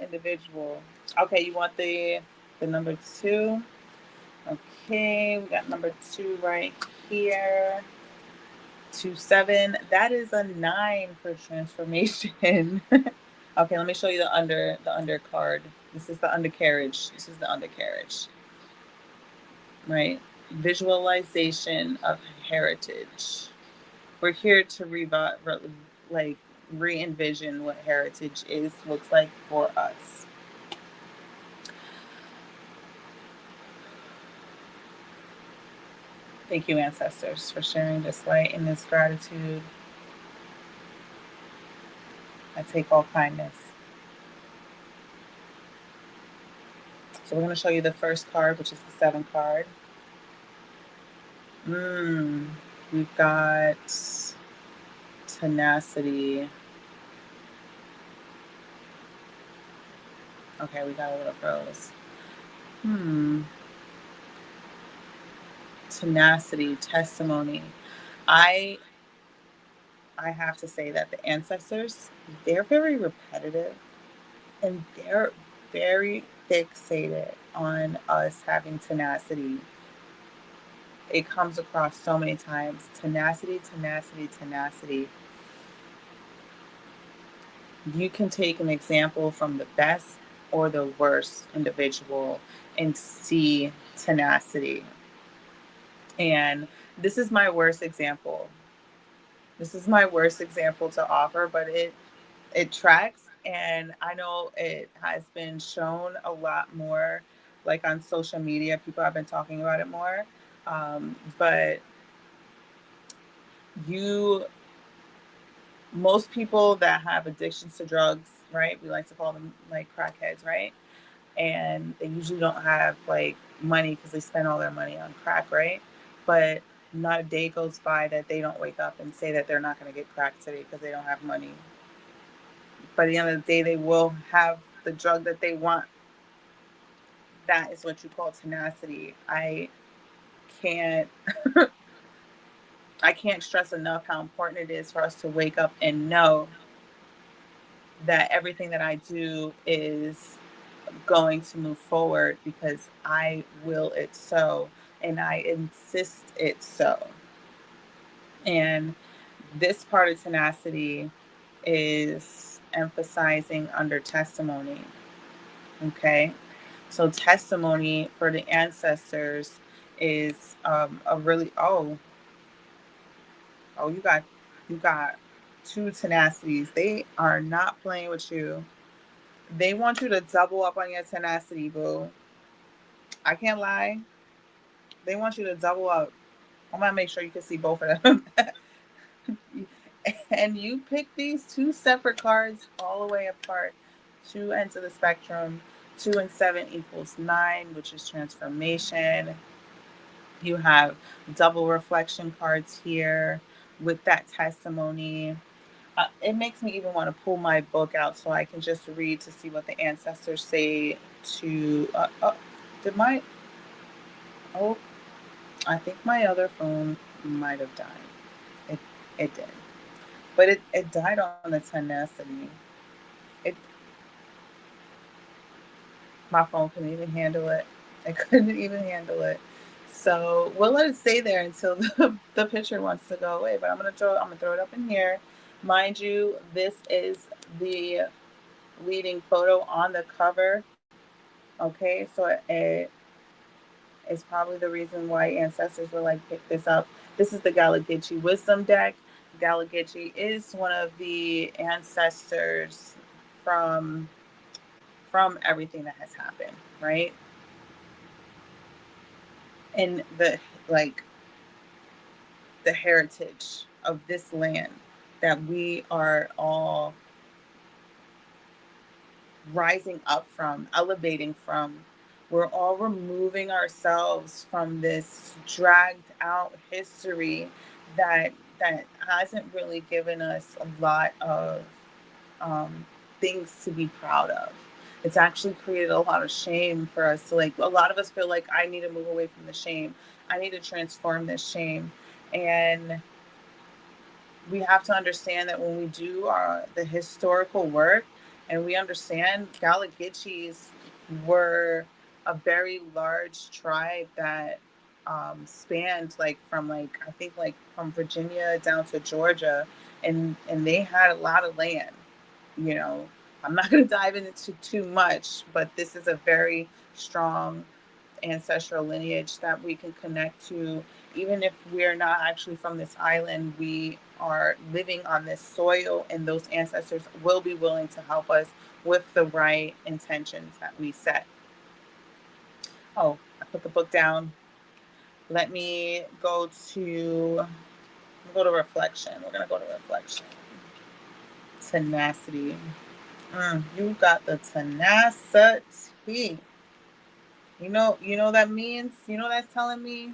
individual. Okay, you want the number 2? Okay, we got number 2 right here. 2, 7. That is a 9 for transformation. Okay, let me show you the under card. This is the undercarriage. Right? Visualization of heritage. We're here to re-envision what heritage looks like for us. Thank you, ancestors, for sharing this light and this gratitude. I take all kindness. So we're going to show you the first card, which is the 7 card. We've got tenacity. Okay, we got a little froze. Tenacity, testimony. I have to say that the ancestors, they're very repetitive and they're very fixated on us having tenacity. It comes across so many times. Tenacity, tenacity, tenacity. You can take an example from the best or the worst individual and see tenacity. And this is my worst example. This is my worst example to offer, but it tracks. And I know it has been shown a lot more, like on social media. People have been talking about it more. But most people that have addictions to drugs, right? We like to call them like crackheads, right? And they usually don't have like money because they spend all their money on crack, right? But not a day goes by that they don't wake up and say that they're not going to get crack today because they don't have money. By the end of the day, they will have the drug that they want. That is what you call tenacity. I can't stress enough how important it is for us to wake up and know that everything that I do is going to move forward because I will it so, and I insist it so. And this part of tenacity is emphasizing under testimony. Okay, so testimony for the ancestors is a really you got 2 tenacities. They are not playing with you. They want you to double up on your tenacity, boo. I can't lie. They want you to double up. I'm gonna make sure you can see both of them. And you pick these 2 separate cards all the way apart. 2 ends of the spectrum. 2 and 7 equals 9, which is transformation. You have double reflection cards here with that testimony. It makes me even want to pull my book out so I can just read to see what the ancestors say to... I think my other phone might have died. It did. But it died on the tenacity. My phone couldn't even handle it. It couldn't even handle it. So we'll let it stay there until the picture wants to go away. But I'm gonna throw it up in here. Mind you, this is the leading photo on the cover. Okay, so it is probably the reason why ancestors were like, pick this up. This is the Gallagher Wisdom deck. Gallagher is one of the ancestors from everything that has happened, right? And the heritage of this land that we are all rising up from, elevating from. We're all removing ourselves from this dragged out history that hasn't really given us a lot of things to be proud of. It's actually created a lot of shame for us. So a lot of us feel like I need to move away from the shame. I need to transform this shame. And we have to understand that when we do the historical work, and we understand Gallagher were a very large tribe that spanned from Virginia down to Georgia, and they had a lot of land. I'm not going to dive into too much, but this is a very strong ancestral lineage that we can connect to. Even if we're not actually from this island, we are living on this soil, and those ancestors will be willing to help us with the right intentions that we set. Oh, I put the book down. Let me go to reflection. We're gonna go to reflection. Tenacity. You got the tenacity. You know that means, that's telling me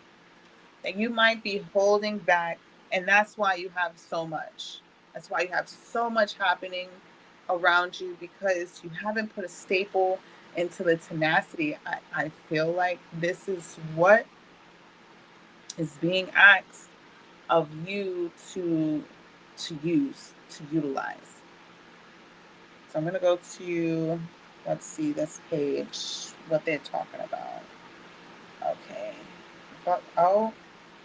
that you might be holding back, and that's why you have so much. That's why you have so much happening around you, because you haven't put a staple into the tenacity. I feel like this is what is being asked of you to utilize. So I'm going to go to, let's see this page, what they're talking about. Okay. Oh,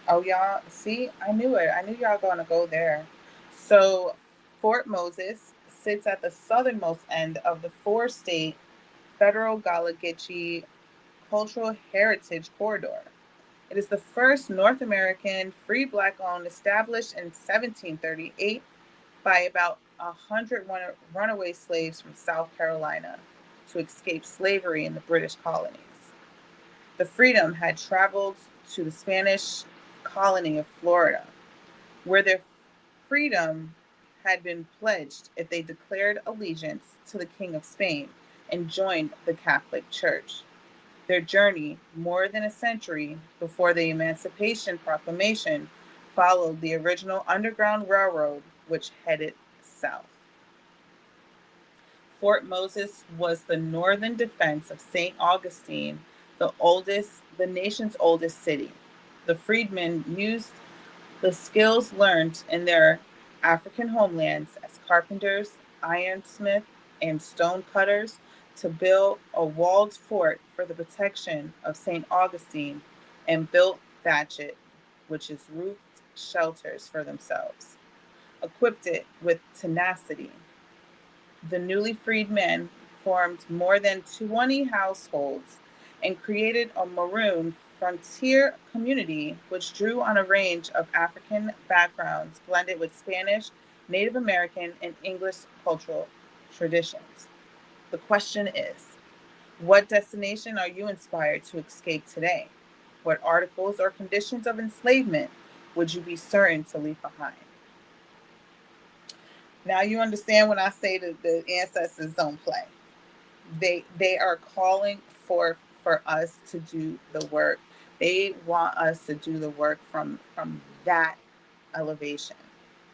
y'all, see, I knew it. I knew y'all going to go there. So Fort Moses sits at the southernmost end of the four-state Federal Gullah Geechee Cultural Heritage Corridor. It is the first North American free Black-owned, established in 1738 by about 100 runaway slaves from South Carolina to escape slavery in the British colonies. The Freedom had traveled to the Spanish colony of Florida, where their freedom had been pledged if they declared allegiance to the King of Spain and joined the Catholic Church. Their journey, more than a century before the Emancipation Proclamation, followed the original Underground Railroad, which headed south. Fort Moses was the northern defense of St. Augustine, the nation's oldest city. The freedmen used the skills learned in their African homelands as carpenters, ironsmiths, and stone cutters to build a walled fort for the protection of St. Augustine, and built thatchet, which is roofed shelters for themselves. Equipped it with tenacity, the newly freed men formed more than 20 households and created a maroon frontier community which drew on a range of African backgrounds blended with Spanish, Native American, and English cultural traditions. The question is, what destination are you inspired to escape today? What articles or conditions of enslavement would you be certain to leave behind? Now you understand when I say that the ancestors don't play. They are calling for us to do the work. They want us to do the work from that elevation.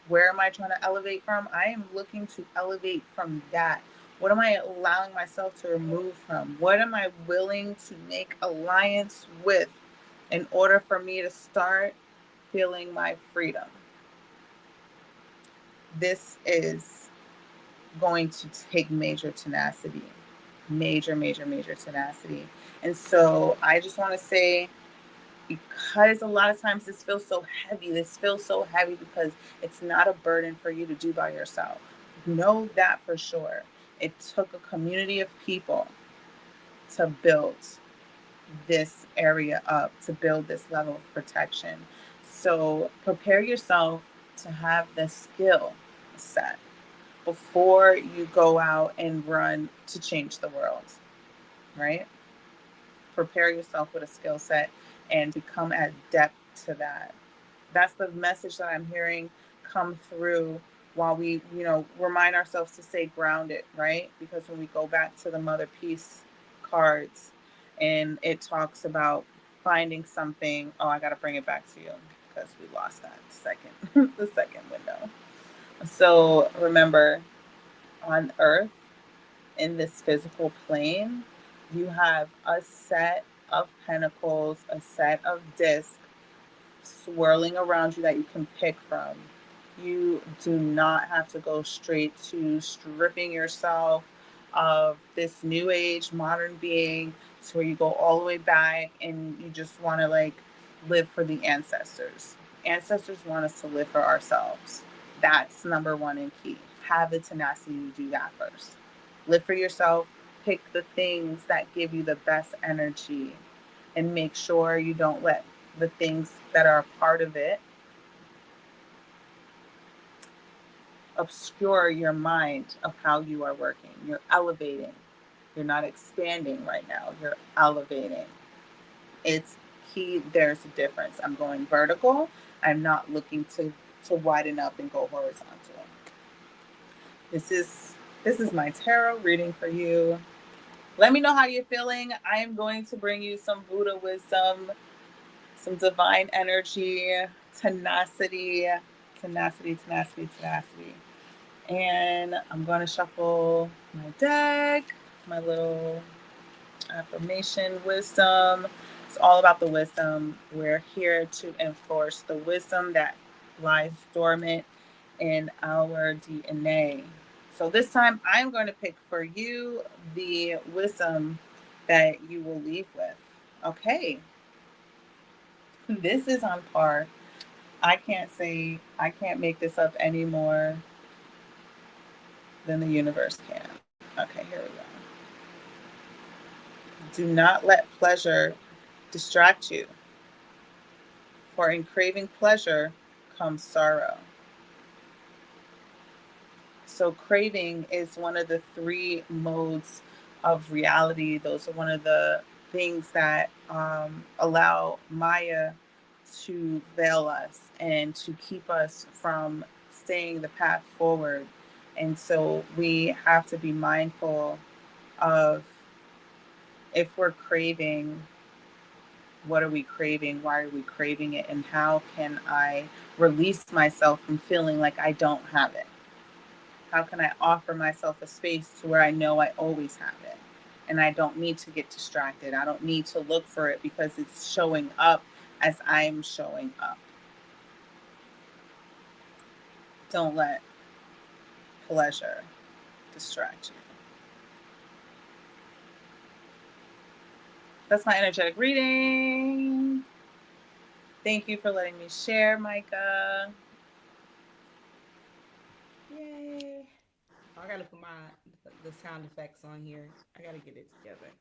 Where am I trying to elevate from? I am looking to elevate from that. What am I allowing myself to remove from? What am I willing to make alliance with in order for me to start feeling my freedom? This is going to take major tenacity. Major tenacity. And so I just want to say, because a lot of times this feels so heavy because it's not a burden for you to do by yourself. Know that for sure. It took a community of people to build this area up, to build this level of protection. So prepare yourself to have the skill set before you go out and run to change the world, right? Prepare yourself with a skill set and become adept to that. That's the message that I'm hearing come through while we, remind ourselves to stay grounded, right? Because when we go back to the Mother Peace cards and it talks about finding something, I got to bring it back to you because we lost that the second window. So remember, on Earth, in this physical plane, you have a set of pentacles, a set of discs swirling around you that you can pick from. You do not have to go straight to stripping yourself of this new age modern being to where you go all the way back and you just want to live for the ancestors. Ancestors want us to live for ourselves. That's number one and key. Have the tenacity to do that first. Live for yourself. Pick the things that give you the best energy. and make sure you don't let the things that are a part of it obscure your mind of how you are working. You're elevating. You're not expanding right now. You're elevating. It's key. There's a difference. I'm going vertical. I'm not looking to widen up and go horizontal. This is my tarot reading for you. Let me know how you're feeling. I am going to bring you some Buddha wisdom, some divine energy, tenacity. And I'm going to shuffle my deck, my little affirmation wisdom. It's all about the wisdom. We're here to enforce the wisdom that lies dormant in our DNA. So this time I'm going to pick for you the wisdom that you will leave with. Okay. This is on par. I can't make this up anymore than the universe can. Okay, here we go. Do not let pleasure distract you, for in craving pleasure comes sorrow. So craving is one of the three modes of reality. Those are one of the things that allow Maya to veil us and to keep us from staying the path forward. And so we have to be mindful of, if we're craving, what are we craving? Why are we craving it? And how can I release myself from feeling like I don't have it? How can I offer myself a space to where I know I always have it? And I don't need to get distracted. I don't need to look for it because it's showing up as I'm showing up. Don't let pleasure distract you. That's my energetic reading. Thank you for letting me share, Micah. Yay. I gotta put the sound effects on here. I gotta get it together.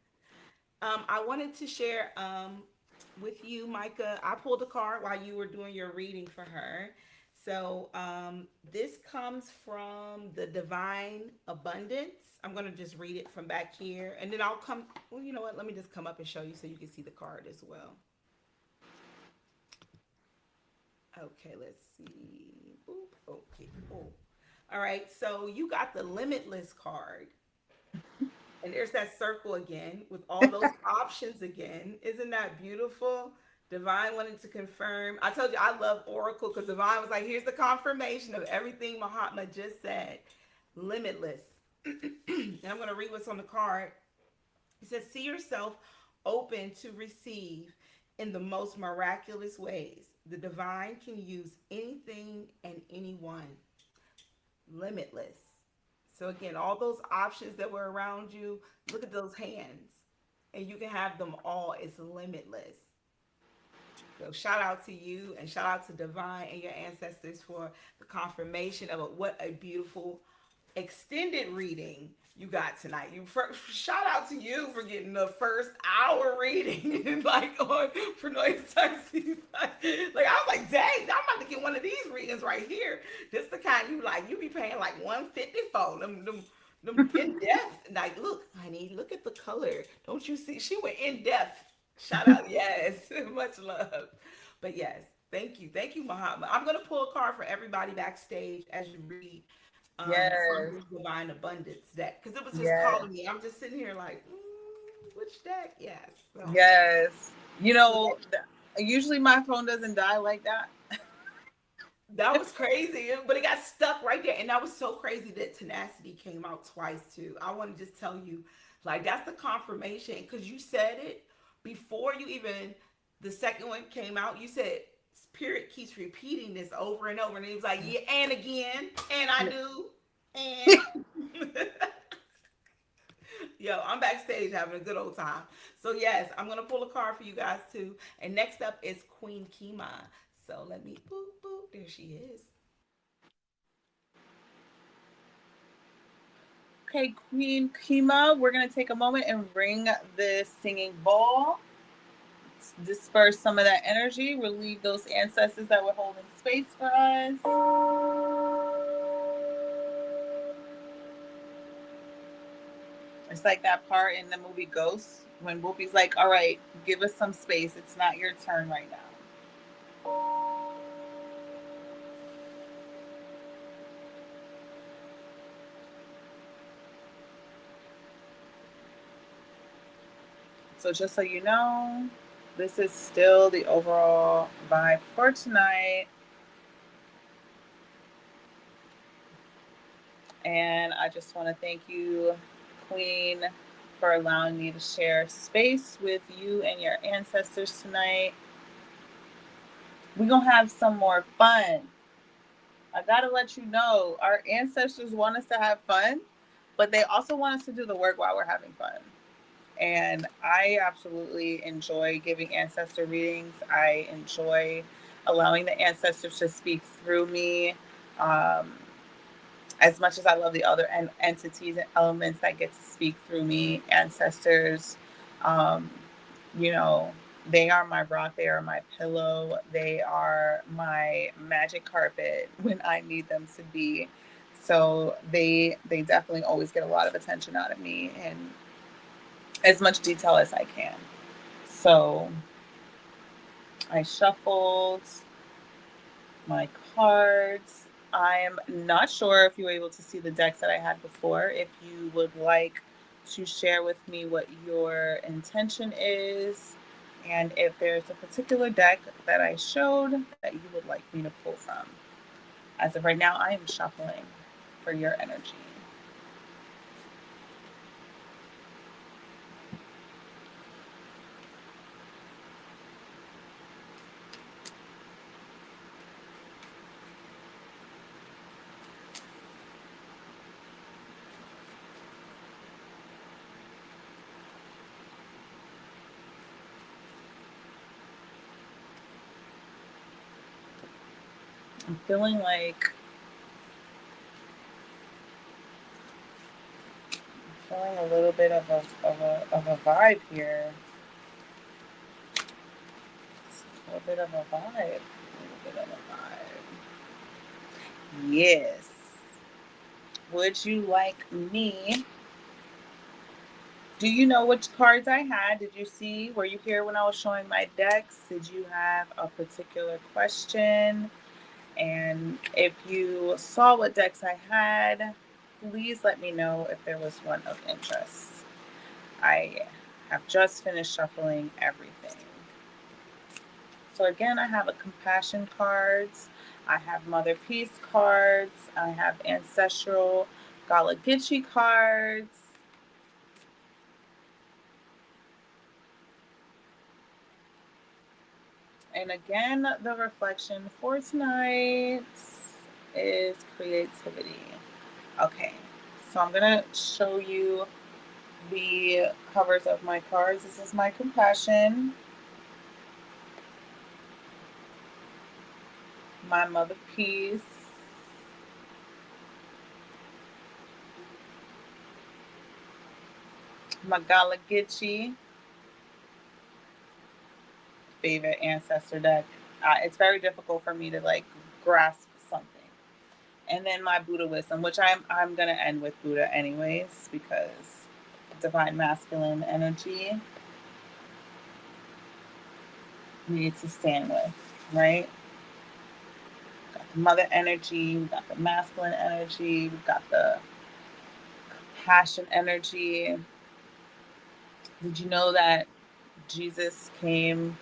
I wanted to share with you, Micah. I pulled a card while you were doing your reading for her. So this comes from the Divine Abundance. I'm gonna just read it from back here, and then I'll come. Well, you know what? Let me just come up and show you so you can see the card as well. Okay, let's see. Boop. Okay. Oh. All right. So you got the Limitless card. And there's that circle again with all those options again. Isn't that beautiful? Divine wanted to confirm. I told you I love Oracle because Divine was like, here's the confirmation of everything Mahatma just said. Limitless. And I'm going to read what's on the card. It says, see yourself open to receive in the most miraculous ways. The divine can use anything and anyone. Limitless. So again, all those options that were around you, look at those hands. And you can have them all. It's limitless. So shout out to you and shout out to Divine and your ancestors for the confirmation of what a beautiful extended reading you got tonight. Shout out to you for getting the first hour reading like on Pronoia Starseed. Like I was like, dang, I'm about to get one of these readings right here. This the kind you be paying like $150 for them in depth. Like, look, honey, look at the color. Don't you see? She went in depth. Shout out, yes, much love. But yes, thank you, Mahatma. I'm gonna pull a card for everybody backstage as you read. Yes. Divine Abundance deck, because it was just calling me. I'm just sitting here like, which deck? Yes. So. Yes. You know, usually my phone doesn't die like that. That was crazy, but it got stuck right there. And that was so crazy that Tenacity came out twice too. I want to just tell you, like, that's the confirmation, because you said it before you even, the second one came out, you said, Spirit keeps repeating this over and over. And he was like, yeah, and again, and I do, and yo, I'm backstage having a good old time. So yes, I'm gonna pull a card for you guys too. And next up is Queen Kima. So let me boop boop. There she is. Okay, Queen Kima, we're gonna take a moment and ring the singing bowl. disperse some of that energy, relieve those ancestors that were holding space for us. It's like that part in the movie Ghost when Whoopi's like, all right, give us some space. It's not your turn right now. So just so you know, this is still the overall vibe for tonight. And I just want to thank you, Queen, for allowing me to share space with you and your ancestors tonight. We're going to have some more fun. I got to let you know, our ancestors want us to have fun, but they also want us to do the work while we're having fun. And I absolutely enjoy giving ancestor readings. I enjoy allowing the ancestors to speak through me. As much as I love the other entities and elements that get to speak through me, ancestors, you know, they are my rock, they are my pillow, they are my magic carpet when I need them to be. So they definitely always get a lot of attention out of me and as much detail as I can. So I shuffled my cards. I'm not sure if you were able to see the decks that I had before. If you would like to share with me what your intention is, and if there's a particular deck that I showed that you would like me to pull from. As of right now, I am shuffling for your energy. I'm feeling a little bit of a vibe here. A little bit of a vibe. Yes. Would you like me? Do you know which cards I had? Did you see? Were you here when I was showing my decks? Did you have a particular question? And if you saw what decks I had, please let me know if there was one of interest. I have just finished shuffling everything. So again, I have a compassion cards. I have Mother Peace cards. I have Ancestral Gala Gitchi cards. And again, the reflection for tonight is creativity. Okay, so I'm going to show you the covers of my cards. This is my compassion, my Mother Peace, my Gala Gitchi, favorite ancestor deck. It's very difficult for me to grasp something. And then my Buddha wisdom, which I'm gonna end with Buddha anyways because divine masculine energy we need to stand with, right? We've got the mother energy, we've got the masculine energy, we've got the compassion energy. Did you know that Jesus came,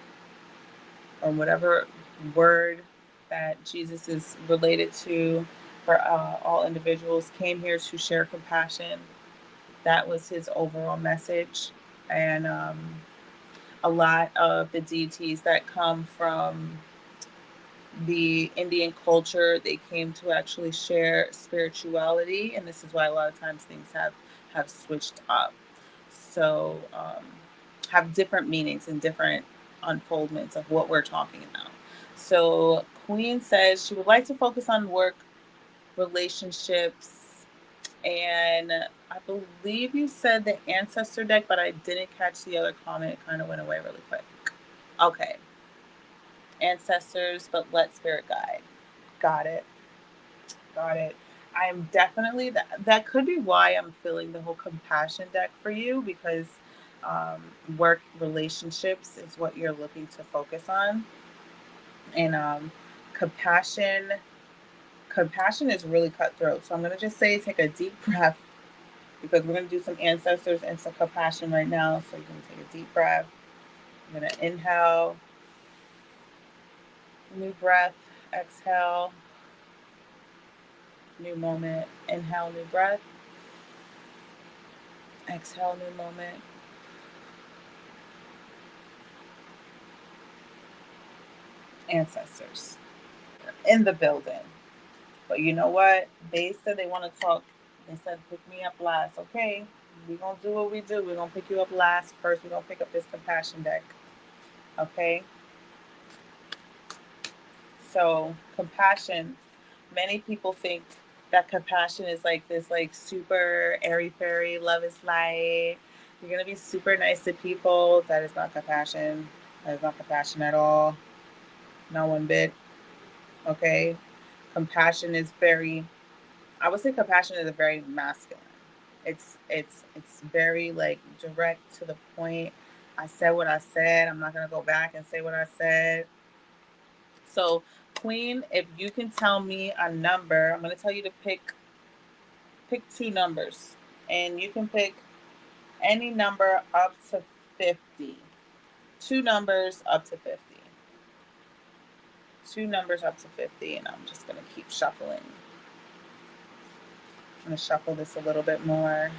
or whatever word that Jesus is related to for all individuals, came here to share compassion? That was his overall message. And a lot of the deities that come from the Indian culture, they came to actually share spirituality. And this is why a lot of times things have switched up. So have different meanings and different unfoldments of what we're talking about. So Queen says she would like to focus on work, relationships, and I believe you said the ancestor deck, but I didn't catch the other comment. It kind of went away really quick. Okay. Ancestors, but let spirit guide. Got it. Got it. I'm definitely that could be why I'm feeling the whole compassion deck for you, because work relationships is what you're looking to focus on. And compassion is really cutthroat. So I'm going to just say take a deep breath, because we're going to do some ancestors and some compassion right now. So you're going to take a deep breath. I'm going to inhale, new breath, exhale, new moment, inhale, new breath, exhale, new moment. Ancestors in the building. But you know what? They said they want to talk. They said, pick me up last. Okay, we're going to do what we do. We're going to pick you up last. First, we're going to pick up this compassion deck. Okay? So, compassion. Many people think that compassion is like this, like super airy-fairy, love is light. You're going to be super nice to people. That is not compassion. That is not compassion at all. Not one bit. Okay? Compassion is very, I would say compassion is a very masculine. It's very like direct to the point. I said what I said. I'm not gonna go back and say what I said. So, Queen, if you can tell me a number, I'm gonna tell you to pick two numbers, and you can pick any number up to 50. Two numbers up to 50. Two numbers up to 50, and I'm just gonna keep shuffling. I'm going to shuffle this a little bit more.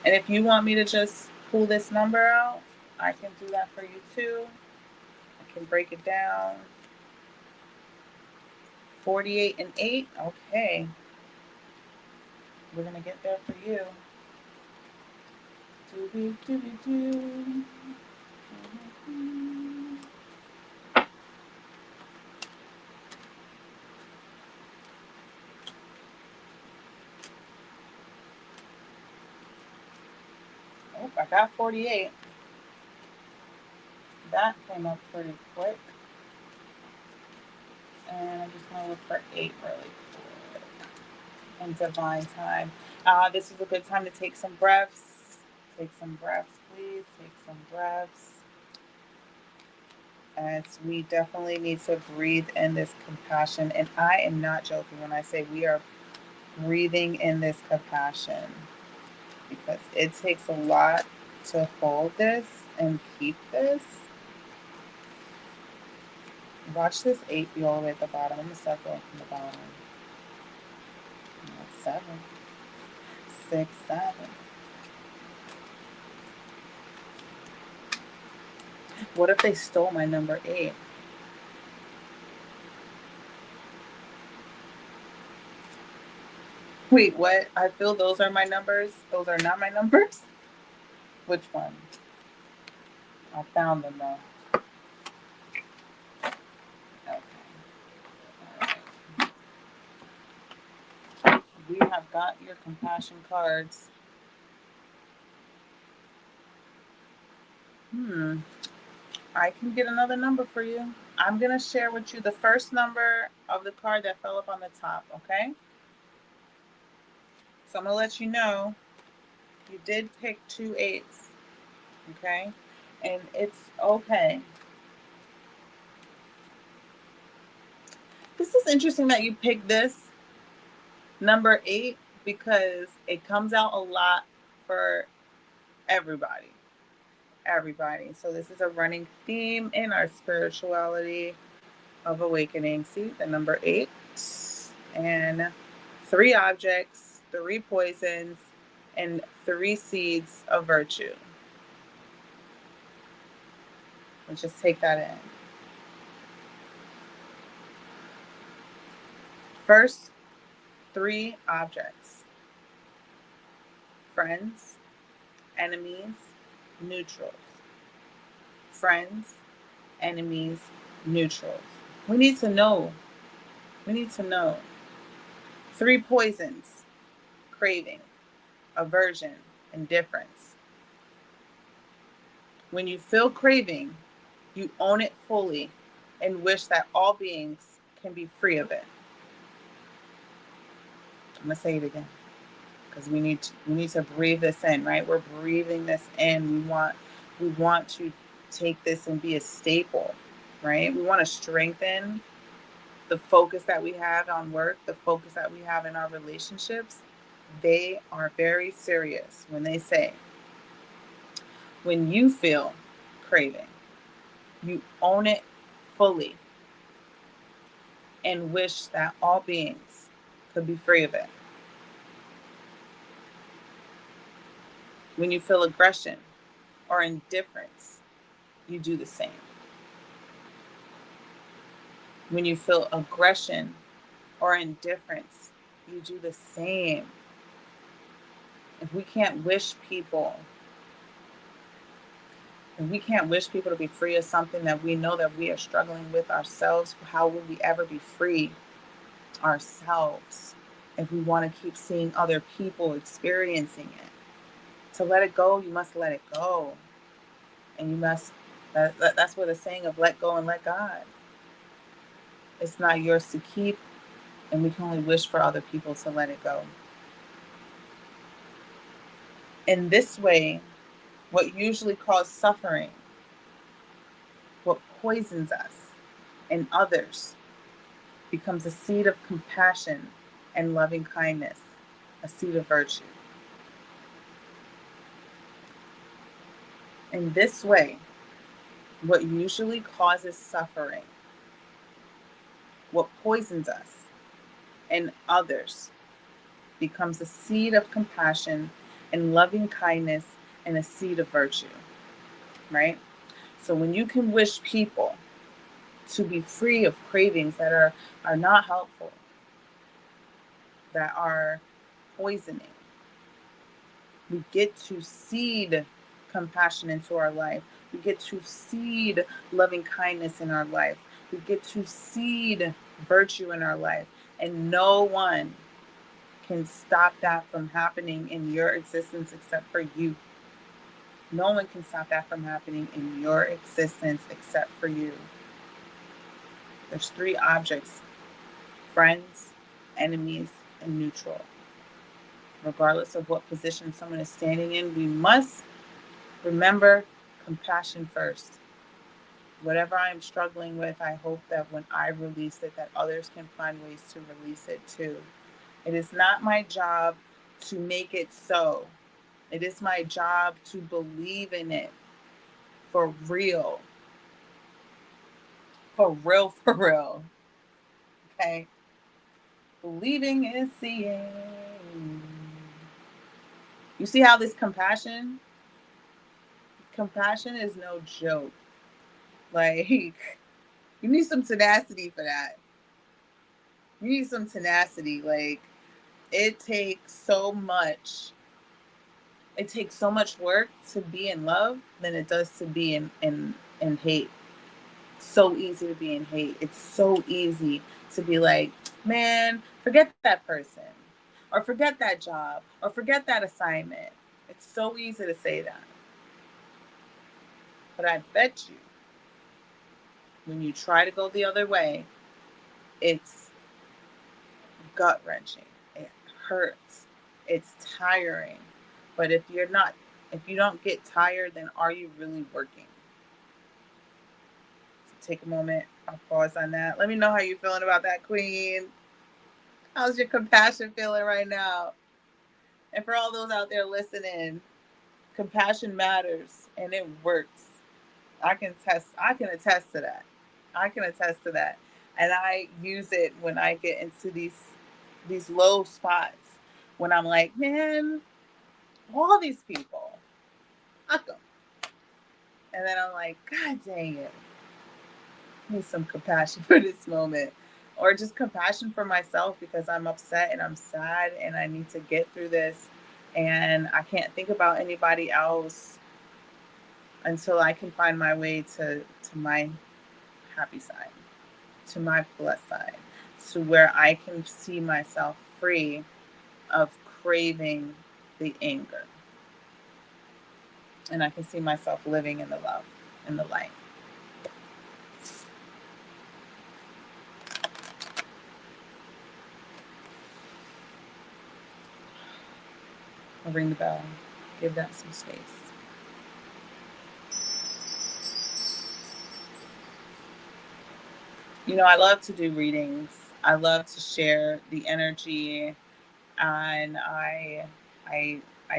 And if you want me to just pull this number out, I can do that for you too. I can break it down. 48 and 8. Okay. We're going to get there for you. Doo-doo-doo-doo-doo. Oh, I got 48. That came up pretty quick. And I'm just going to look for 8 really quick. And divine time. This is a good time to take some breaths. Take some breaths, please. Take some breaths. As we definitely need to breathe in this compassion. And I am not joking when I say we are breathing in this compassion, because it takes a lot to hold this and keep this. Watch this 8 be all the way at the bottom. I'm going to start going from the bottom. 7, 6, 7. What if they stole my number 8? Wait, what? I feel those are my numbers. Those are not my numbers? Which one? I found them though. Okay. We have got your compassion cards. I can get another number for you. I'm going to share with you the first number of the card that fell up on the top, okay? So I'm going to let you know you did pick 2 8s, okay? And it's okay. This is interesting that you picked this number 8, because it comes out a lot for everybody. Everybody. So this is a running theme in our spirituality of awakening. See the number 8 and 3 objects, 3 poisons, and 3 seeds of virtue. Let's just take that in. First 3 objects: friends, enemies, neutrals. Friends, enemies, neutrals. We need to know. 3 poisons: craving, aversion, indifference. When you feel craving, You own it fully and wish that all beings can be free of it. I'm going to say it again because we need to breathe this in, right? We're breathing this in. We want to take this and be a staple, right? We want to strengthen the focus that we have on work, the focus that we have in our relationships. They are very serious when they say, when you feel craving, you own it fully and wish that all beings could be free of it. When you feel aggression or indifference, you do the same. When you feel aggression or indifference, you do the same. If we can't wish people to be free of something that we know that we are struggling with ourselves, how will we ever be free ourselves if we want to keep seeing other people experiencing it? To let it go, you must let it go. And you must, that's where the saying of let go and let God. It's not yours to keep, and we can only wish for other people to let it go. In this way, what usually causes suffering, what poisons us and others, becomes a seed of compassion and loving kindness, a seed of virtue. In this way, what usually causes suffering, what poisons us and others, becomes a seed of compassion and loving kindness and a seed of virtue, right? So when you can wish people to be free of cravings that are not helpful, that are poisoning, we get to seed compassion into our life. We get to seed loving kindness in our life. We get to seed virtue in our life. And no one can stop that from happening in your existence except for you. No one can stop that from happening in your existence except for you. There's 3 objects: friends, enemies, and neutral. Regardless of what position someone is standing in, we must remember compassion first. Whatever I'm struggling with, I hope that when I release it, that others can find ways to release it too. It is not my job to make it so. It is my job to believe in it for real. For real, for real. Okay? Believing is seeing. You see how this compassion is no joke. Like, you need some tenacity for that. You need some tenacity. Like, it takes so much work to be in love than it does to be in hate. It's so easy to be in hate. It's so easy to be like, man, forget that person, or forget that job, or forget that assignment. It's so easy to say that. But I bet you, when you try to go the other way, it's gut-wrenching. It hurts. It's tiring. But if you don't get tired, then are you really working? So take a moment. I'll pause on that. Let me know how you're feeling about that, Queen. How's your compassion feeling right now? And for all those out there listening, compassion matters and it works. I can attest to that. And I use it when I get into these low spots, when I'm like, man, all these people, fuck them. And then I'm like, God dang it. I need some compassion for this moment. Or just compassion for myself because I'm upset and I'm sad and I need to get through this. And I can't think about anybody else until I can find my way to my happy side, to my plus side, to where I can see myself free of craving the anger. And I can see myself living in the love, in the light. I'll ring the bell. Give that some space. You know, I love to do readings. I love to share the energy, and I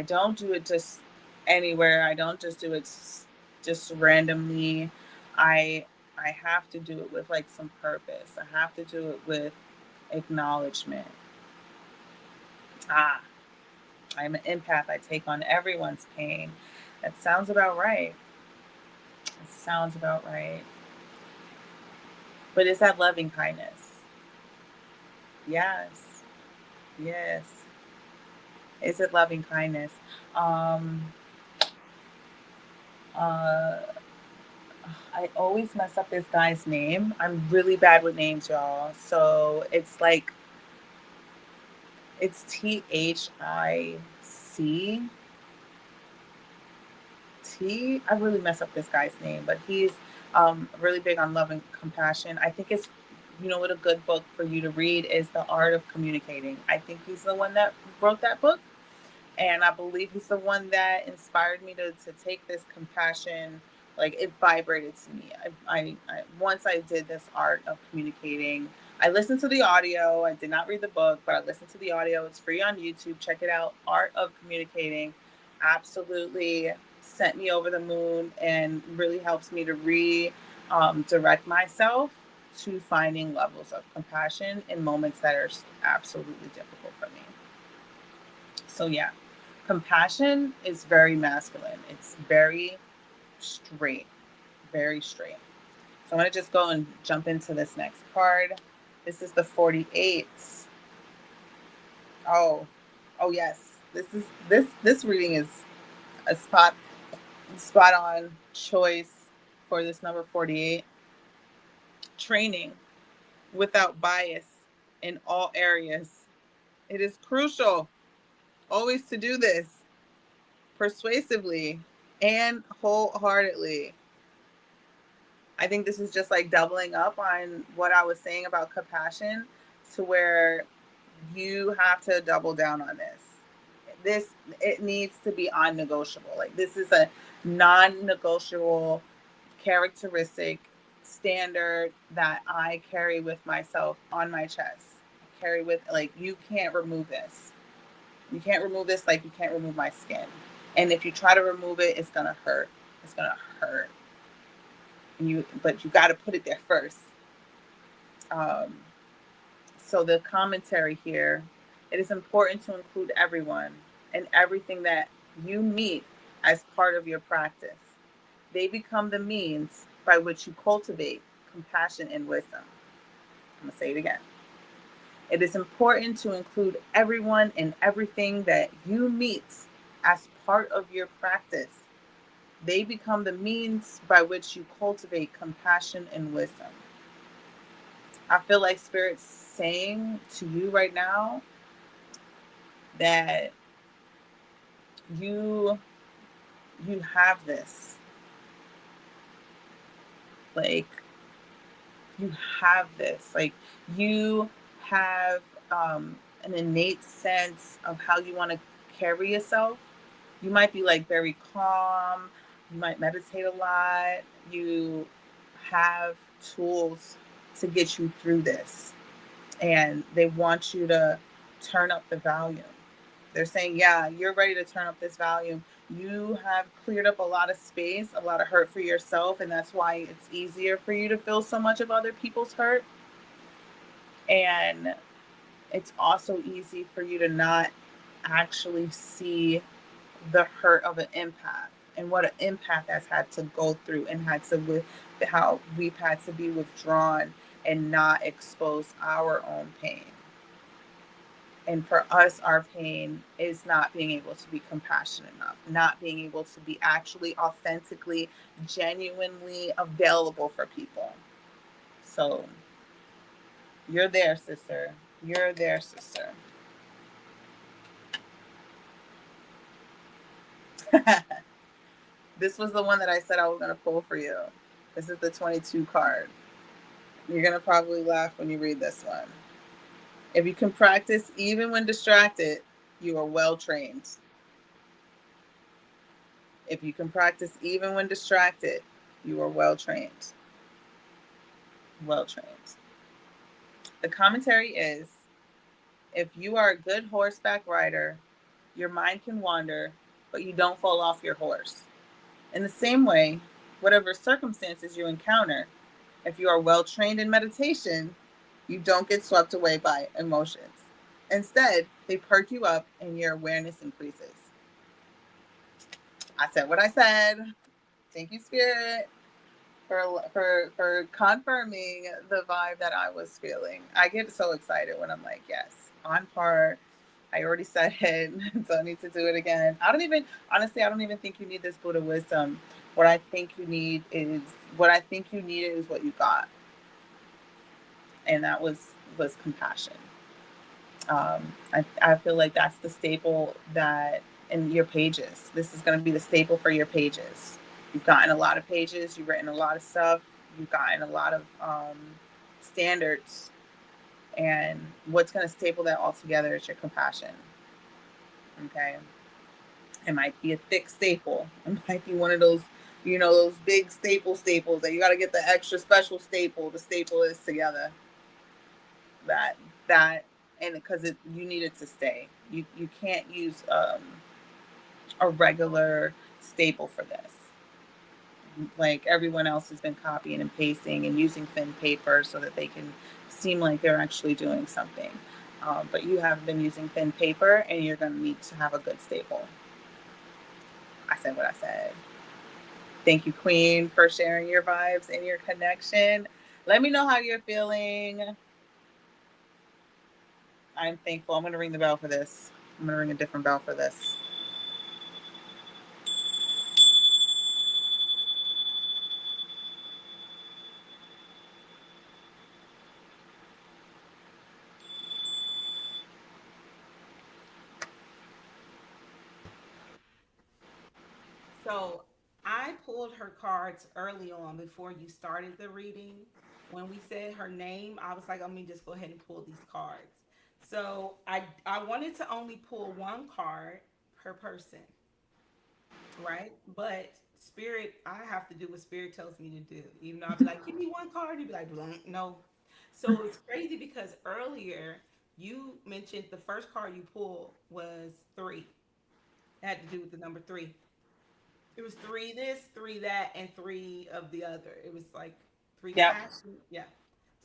don't do it just anywhere. I don't just do it just randomly. I I have to do it with like some purpose. I have to do it with acknowledgement. I'm an empath. I take on everyone's pain. That sounds about right. It sounds about right. But it's that loving kindness. Yes. Yes. Is it loving kindness? Uh, I always mess up this guy's name. I'm really bad with names, y'all. So it's like, it's THIC. I really mess up this guy's name, but he's really big on love and compassion. I think it's, you know what, a good book for you to read is The Art of Communicating. I think he's the one that wrote that book. And I believe he's the one that inspired me to take this compassion. Like, it vibrated to me. I once I did this art of communicating, I listened to the audio. I did not read the book, but I listened to the audio. It's free on YouTube. Check it out. Art of Communicating. Absolutely sent me over the moon and really helps me to direct myself to finding levels of compassion in moments that are absolutely difficult for me. So yeah, compassion is very masculine. It's very straight, very straight. So I'm going to just go and jump into this next card. This is the 48. Oh yes. This reading is a spot on choice for this number 48. Training without bias in all areas. It is crucial always to do this persuasively and wholeheartedly. I think this is just like doubling up on what I was saying about compassion, to where you have to double down on this. It needs to be non-negotiable. Like, this is a non-negotiable characteristic standard that I carry with myself on my chest. Carry with, like, you can't remove this. You can't remove this like you can't remove my skin. And if you try to remove it, it's gonna hurt. It's gonna hurt. But you got to put it there first. So the commentary here: it is important to include everyone and everything that you meet as part of your practice. They become the means by which you cultivate compassion and wisdom. I'm gonna say it again. It is important to include everyone and everything that you meet as part of your practice. They become the means by which you cultivate compassion and wisdom. I feel like Spirit's saying to you right now that you have this. Like, you have this. Like, you have an innate sense of how you want to carry yourself. You might be like very calm. You might meditate a lot. You have tools to get you through this. And they want you to turn up the volume. They're saying, yeah, you're ready to turn up this volume. You have cleared up a lot of space, a lot of hurt for yourself. And that's why it's easier for you to feel so much of other people's hurt. And it's also easy for you to not actually see the hurt of an empath and what an empath has had to go through and how we've had to be withdrawn and not expose our own pain. And for us, our pain is not being able to be compassionate enough, not being able to be actually authentically, genuinely available for people. So you're there, sister. You're there, sister. This was the one that I said I was going to pull for you. This is the 22 card. You're going to probably laugh when you read this one. If you can practice even when distracted, you are well trained. If you can practice even when distracted, you are well trained. Well trained. The commentary is, if you are a good horseback rider, your mind can wander, but you don't fall off your horse. In the same way, whatever circumstances you encounter, if you are well trained in meditation, you don't get swept away by emotions. Instead, they perk you up and your awareness increases. I said what I said. Thank you, Spirit, for confirming the vibe that I was feeling. I get so excited when I'm like, yes, on par. I already said it, so I need to do it again. I don't even think you need this Buddha wisdom. What I think you need is what you got. And that was compassion. I feel like that's the staple that in your pages. This is going to be the staple for your pages. You've gotten a lot of pages. You've written a lot of stuff. You've gotten a lot of standards. And what's going to staple that all together is your compassion. Okay. It might be a thick staple. It might be one of those, those big staples that you got to get the extra special staple to staple this together. And because you need it to stay. You can't use a regular staple for this. Like everyone else has been copying and pasting and using thin paper so that they can seem like they're actually doing something. But you have been using thin paper, and you're going to need to have a good staple. I said what I said. Thank you, Queen, for sharing your vibes and your connection. Let me know how you're feeling. I'm thankful. I'm going to ring the bell for this. I'm going to ring a different bell for this. So I pulled her cards early on before you started the reading. When we said her name, I was like, let me just go ahead and pull these cards. So I wanted to only pull one card per person, right? But Spirit, I have to do what Spirit tells me to do. Even though I'll be like, give me one card, you'd be like, no. So it's crazy because earlier you mentioned the first card you pulled was 3. It had to do with the number 3. It was 3 this, 3 that, and 3 of the other. It was like 3 passion. Yeah.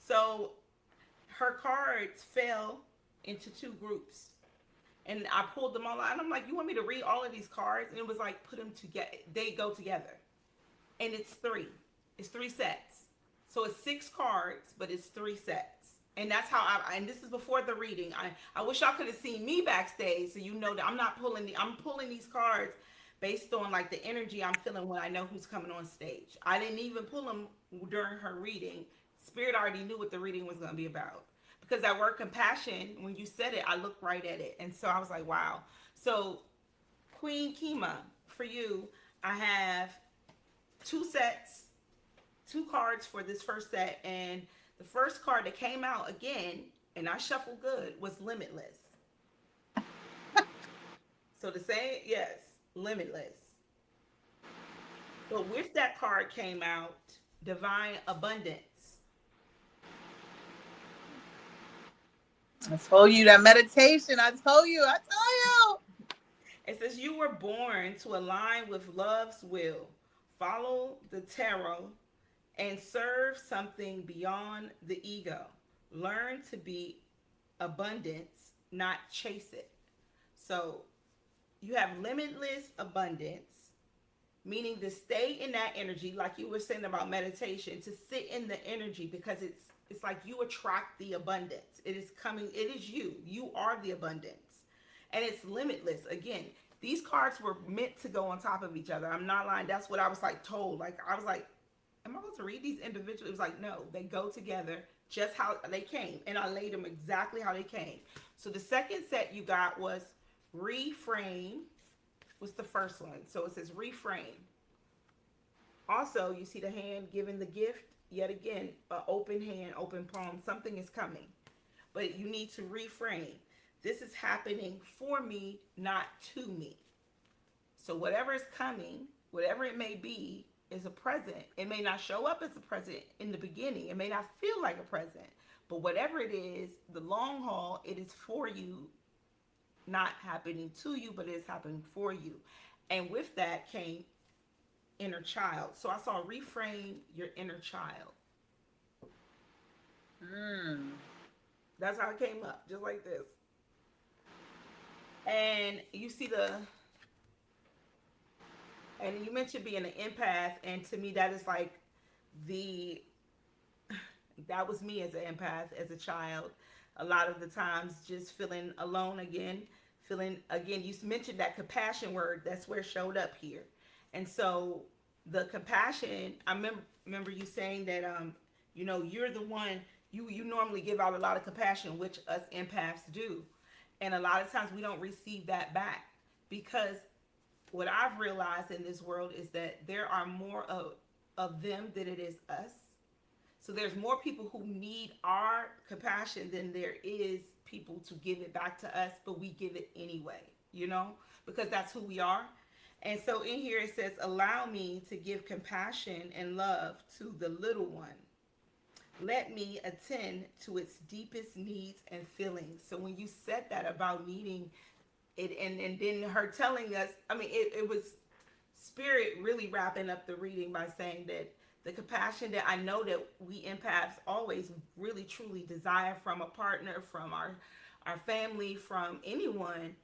So her cards fell into 2 groups. And I pulled them all out. And I'm like, you want me to read all of these cards? And it was like, put them together. They go together. And it's 3. It's 3 sets. So it's 6 cards, but it's 3 sets. And that's how and this is before the reading. I wish y'all could have seen me backstage so you know that I'm pulling these cards based on like the energy I'm feeling when I know who's coming on stage. I didn't even pull them during her reading. Spirit already knew what the reading was going to be about. Because that word compassion, when you said it, I looked right at it. And so I was like, wow. So Queen Kima, for you, I have 2 sets, 2 cards for this first set. And the first card that came out again, and I shuffled good, was Limitless. So to say, yes, Limitless. But with that card came out Divine Abundance. I told you that meditation. I told you. It says you were born to align with love's will, follow the tarot, and serve something beyond the ego. Learn to be abundance, not chase it. So you have limitless abundance, meaning to stay in that energy, like you were saying about meditation, to sit in the energy because it's like you attract the abundance. It is coming. It is you. You are the abundance. And it's limitless. Again, these cards were meant to go on top of each other. I'm not lying. That's what I was like told. Like I was like, am I supposed to read these individually? It was like, no, they go together just how they came. And I laid them exactly how they came. So the second set you got was Reframe was the first one. So it says reframe. Also, you see the hand giving the gift. Yet again, an open hand, open palm. Something is coming. But you need to reframe. This is happening for me, not to me. So whatever is coming, whatever it may be, is a present. It may not show up as a present in the beginning. It may not feel like a present. But whatever it is, the long haul, it is for you, not happening to you, but it is happening for you. And with that came inner child. So I saw reframe your inner child. That's how it came up, just like this. And you see and you mentioned being an empath, and to me that is like that was me as an empath as a child. A lot of the times just feeling alone again, you mentioned that compassion word, that's where it showed up here. And so the compassion, I remember you saying that you're the one, you normally give out a lot of compassion, which us empaths do. And a lot of times we don't receive that back, because what I've realized in this world is that there are more of them than it is us. So there's more people who need our compassion than there is people to give it back to us, but we give it anyway, because that's who we are. And so in here it says, allow me to give compassion and love to the little one. Let me attend to its deepest needs and feelings. So when you said that about needing it, and then her telling us, it was Spirit really wrapping up the reading by saying that the compassion that I know that we empaths always really truly desire from a partner, from our family, from anyone,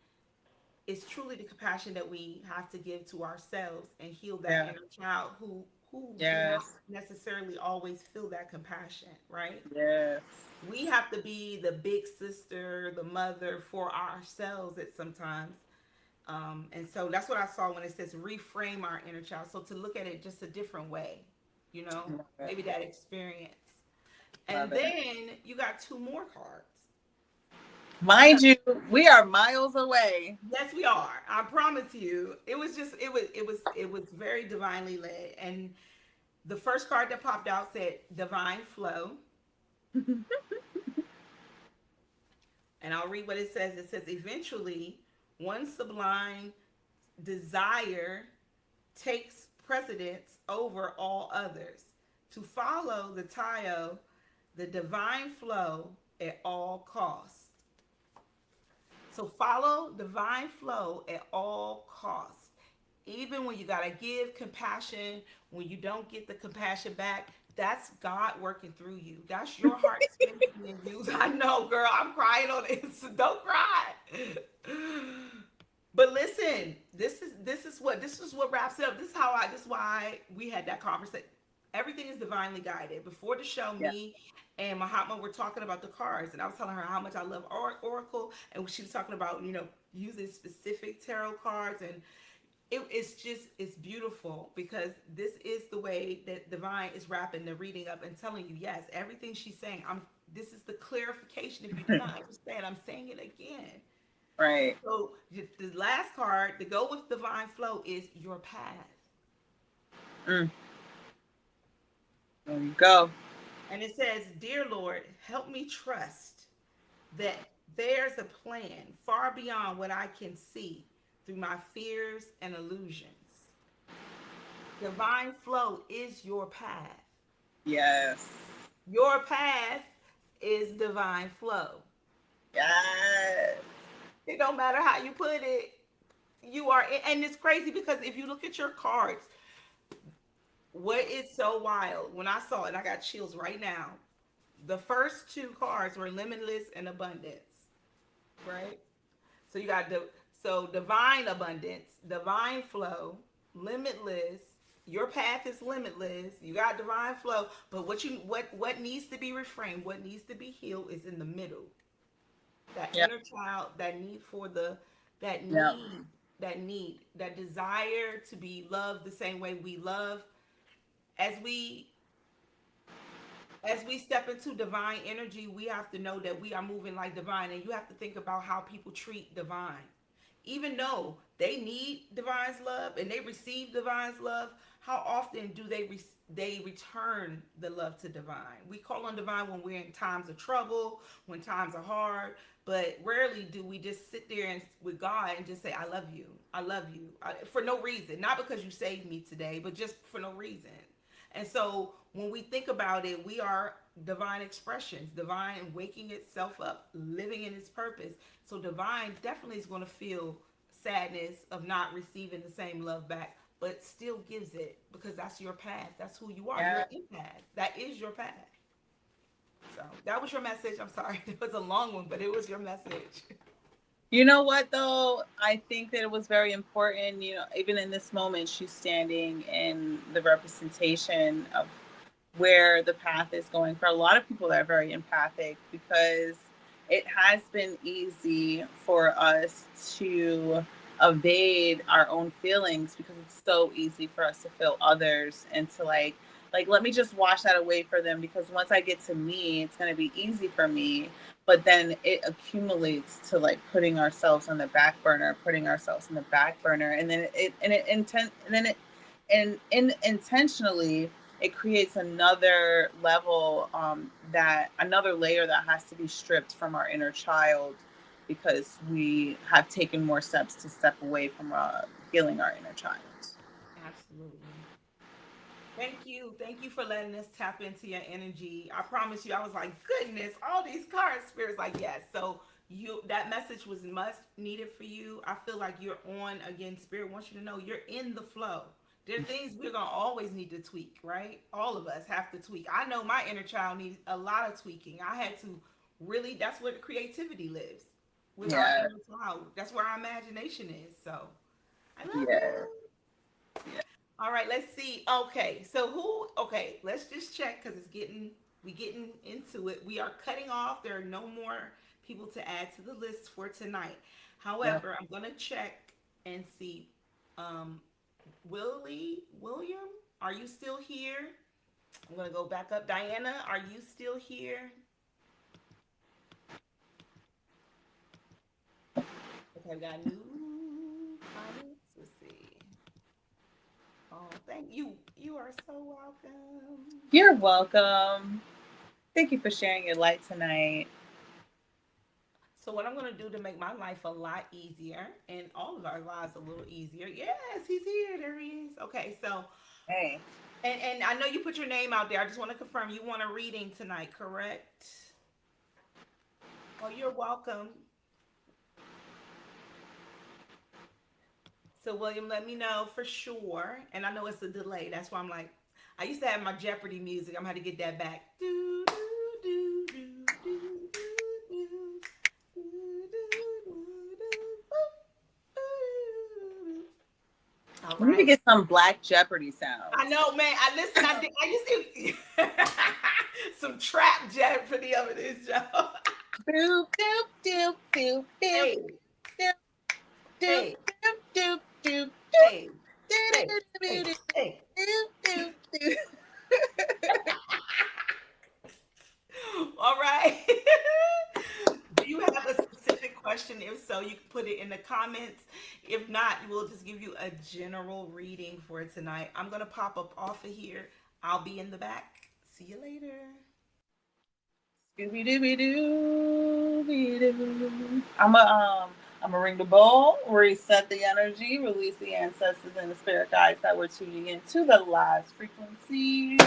is truly the compassion that we have to give to ourselves and heal that inner child who do not necessarily always feel that compassion, right? Yes. We have to be the big sister, the mother for ourselves at sometimes. And so that's what I saw when it says reframe our inner child. So to look at it just a different way, maybe that experience. And then you got two more cards. Mind you, we are miles away. Yes, we are. I promise you. It was very divinely led. And the first card that popped out said divine flow. And I'll read what it says. It says, eventually, one sublime desire takes precedence over all others. To follow the Tayo, the divine flow at all costs. So follow divine flow at all costs. Even when you got to give compassion, when you don't get the compassion back, that's God working through you. That's your heart being used. I know, girl, I'm crying on this. Don't cry. But listen, this is what wraps it up. This is why we had that conversation. Everything is divinely guided. Before the show, me and Mahatma were talking about the cards, and I was telling her how much I love Oracle, and she was talking about using specific tarot cards, and it's beautiful, because this is the way that divine is wrapping the reading up and telling you, yes, everything she's saying. This is the clarification. If you do not understand, I'm saying it again. Right. So the last card to go with divine flow is your path. There you go. And it says, dear Lord, help me trust that there's a plan far beyond what I can see through my fears and illusions. Divine flow is your path. Yes. Your path is divine flow. Yes. It don't matter how you put it. You are, and it's crazy because if you look at your cards, what is so wild, when I saw it, I got chills right now. The first two cards were limitless and abundance, right? So you got divine abundance, divine flow, limitless. Your path is limitless. You got divine flow, but what needs to be reframed, what needs to be healed is in the middle. That inner child, that need for that desire to be loved the same way we love. As we step into divine energy, we have to know that we are moving like divine, and you have to think about how people treat divine. even though they need divine's love and they receive divine's love, how often do they return the love to divine? We call on divine when we're in times of trouble, when times are hard, but rarely do we just sit there and with God and just say, I love you, I love you, for no reason, not because you saved me today, but just for no reason. And so when we think about it, we are divine expressions, divine waking itself up, living in its purpose. So divine definitely is going to feel sadness of not receiving the same love back, but still gives it because that's your path. That's who you are. Yeah. You're in path. That is your path. So that was your message. I'm sorry. It was a long one, but it was your message. You know what, though? I think that it was very important, even in this moment, she's standing in the representation of where the path is going for a lot of people that are very empathic, because it has been easy for us to evade our own feelings because it's so easy for us to feel others and to like let me just wash that away for them, because once I get to me, it's going to be easy for me. But then it accumulates to like putting ourselves on the back burner, and then intentionally it creates another level, another layer that has to be stripped from our inner child, because we have taken more steps to step away from healing our inner child. Absolutely. Thank you for letting us tap into your energy. I promise you, I was like, goodness, all these cards, Spirit's like, yes. So that message was much needed for you. I feel like you're on again. Spirit wants you to know you're in the flow. There are things we're gonna always need to tweak, right? All of us have to tweak. I know my inner child needs a lot of tweaking. I had to really. That's where the creativity lives. With our inner child. That's where our imagination is. So I love it. All right, let's see. Okay, so let's just check because we getting into it. We are cutting off. There are no more people to add to the list for tonight. However, I'm gonna check and see. William, are you still here? I'm gonna go back up. Diana, are you still here? Okay, we got new comments. Let's see. Oh, thank you. You are so welcome. You're welcome. Thank you for sharing your light tonight. So what I'm going to do to make my life a lot easier and all of our lives a little easier. Yes, he's here. There he is. Okay, so. Hey. And I know you put your name out there. I just want to confirm you want a reading tonight, correct? Oh, you're welcome. So, William, let me know for sure. And I know it's a delay. That's why I'm like, I used to have my Jeopardy music. I'm going to get that back. We need to get some Black Jeopardy sounds. I know, man. I used to some trap Jeopardy over this, Joe. Doop, doop, doop, doop, Hey. doop, doop, doop, doop, Hey. All right. Do you have a specific question? If so, you can put it in the comments. If not, we'll just give you a general reading for tonight. I'm going to pop up off of here. I'll be in the back. See you later. Scooby-Dooby-Doo. I'm gonna ring the bell, reset the energy, release the ancestors and the spirit guides that were tuning into the live frequency.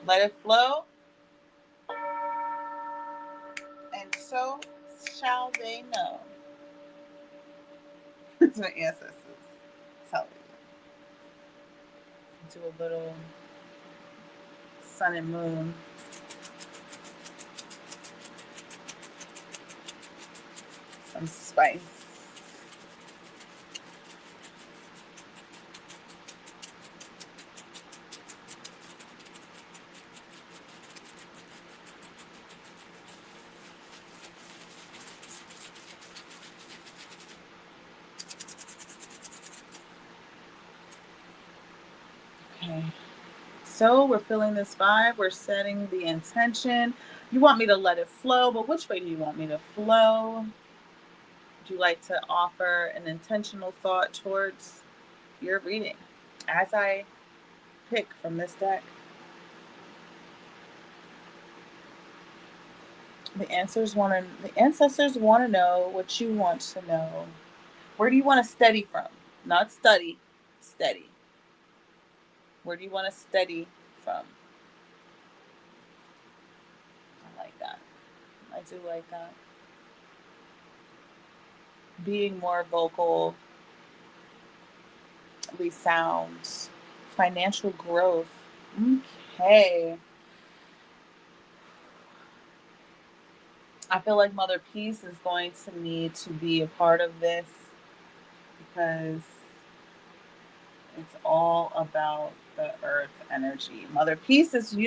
Let it flow. And so shall they know. That's what ancestors tell you. Do a little sun and moon. Some spice. Okay. So we're feeling this vibe. We're setting the intention. You want me to let it flow, but which way do you want me to flow? Would you like to offer an intentional thought towards your reading as I pick from this deck? The ancestors want to know what you want to know. Where do you want to study from? Not study, steady. Where do you want to study from? I like that. I do like that. Being more vocal, sounds, financial growth. Okay. I feel like Mother Peace is going to need to be a part of this because it's all about the earth energy. Mother Peace is, this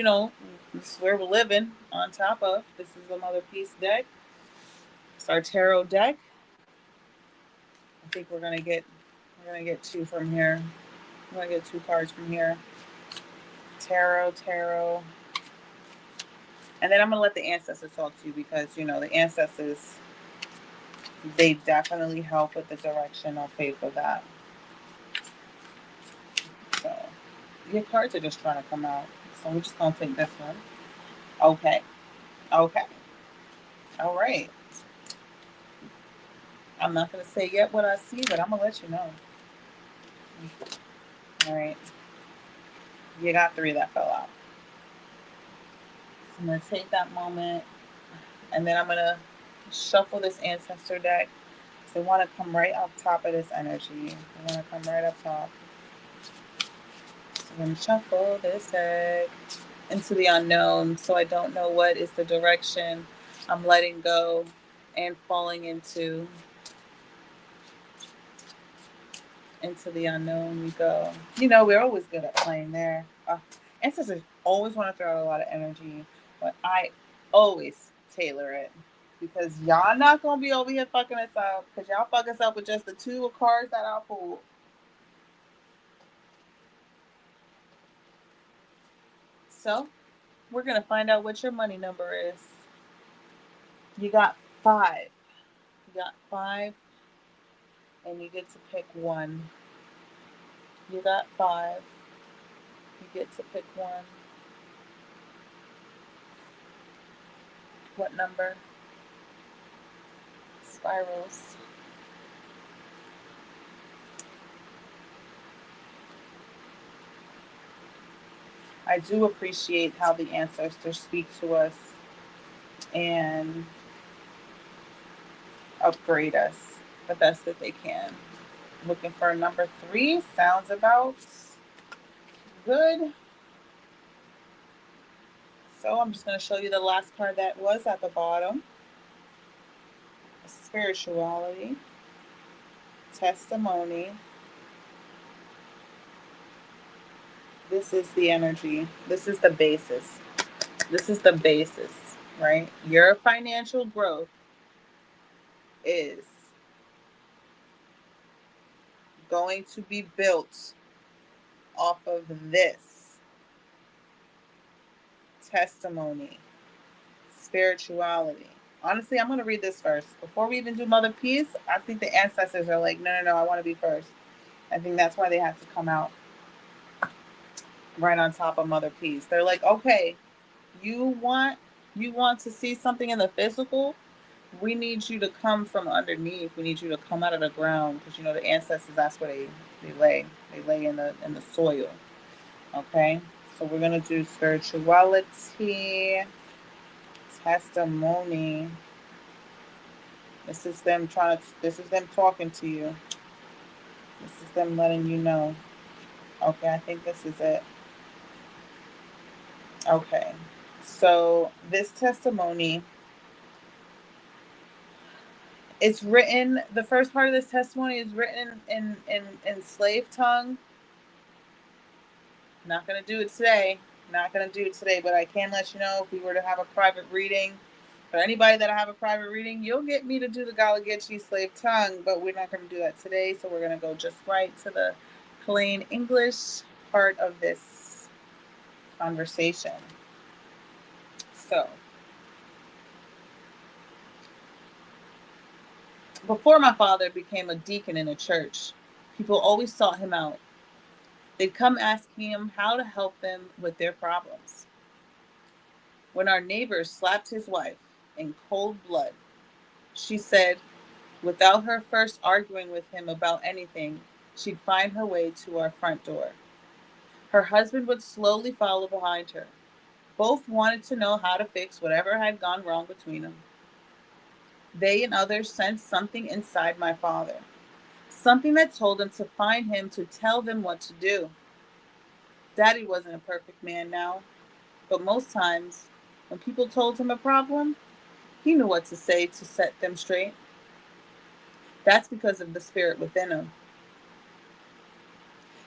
is where we're living on top of. This is the Mother Peace deck. It's our tarot deck. I think we're gonna get two from here. I'm gonna get 2 cards from here. Tarot. And then I'm gonna let the ancestors talk to you because the ancestors, they definitely help with the direction. I'll pay for that. So your cards are just trying to come out. So we're just gonna take this one. Okay. All right. I'm not gonna say yet what I see, but I'm gonna let you know. All right. You got 3 that fell out. So I'm gonna take that moment, and then I'm gonna shuffle this ancestor deck. They want to come right up top of this energy. They want to come right up top. So I'm going to shuffle this deck into the unknown. So I don't know what is the direction I'm letting go and falling into. Into the unknown we go. We're always good at playing there. Ancestors always want to throw out a lot of energy, but I always tailor it. Because y'all not going to be over here fucking us up. Because y'all fuck us up with just the 2 cards that I pulled. So, we're going to find out what your money number is. You got 5. You got 5. And you get to pick 1. You got 5. You get to pick 1. What number? Spirals. I do appreciate how the ancestors speak to us and upgrade us the best that they can. Looking for number 3. Sounds about good. So I'm just going to show you the last card that was at the bottom. Spirituality. Testimony. This is the energy. This is the basis. Right? Your financial growth is going to be built off of this testimony, spirituality. Honestly, I'm going to read this first. Before we even do Mother Peace, I think the ancestors are like, no, I want to be first. I think that's why they have to come out right on top of Mother Peace. They're like, okay, you want to see something in the physical? We need you to come from underneath. We need you to come out of the ground because the ancestors, that's where they lay. They lay in the soil. Okay? So we're gonna do spirituality, testimony. This is them talking to you. This is them letting you know. Okay, I think this is it. Okay. So this testimony, it's written, the first part of this testimony is written in slave tongue. Not going to do it today. But I can let you know if we were to have a private reading. For anybody that I have a private reading, you'll get me to do the Gullah Geechee slave tongue, but we're not going to do that today. So we're going to go just right to the plain English part of this conversation. So, before my father became a deacon in a church, people always sought him out. They'd come asking him how to help them with their problems. When our neighbor slapped his wife in cold blood, she said, without her first arguing with him about anything, she'd find her way to our front door. Her husband would slowly follow behind her. Both wanted to know how to fix whatever had gone wrong between them. They and others sensed something inside my father, something that told them to find him to tell them what to do. Daddy wasn't a perfect man now, but most times, when people told him a problem, he knew what to say to set them straight. That's because of the spirit within him.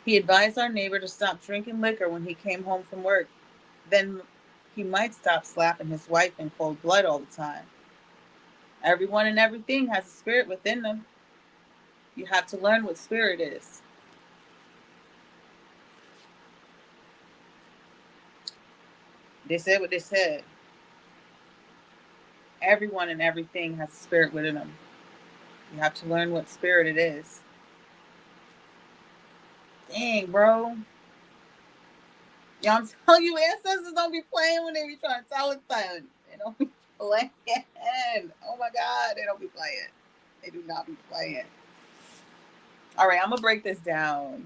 He advised our neighbor to stop drinking liquor when he came home from work. Then he might stop slapping his wife in cold blood all the time. Everyone and everything has a spirit within them. You have to learn what spirit is. They said what they said. Everyone and everything has a spirit within them. You have to learn what spirit it is. Dang, bro. Y'all, I'm telling you, ancestors don't be playing when they be trying to tell us something. They don't be playing. Oh my God, they don't be playing. They do not be playing. All right, I'm going to break this down.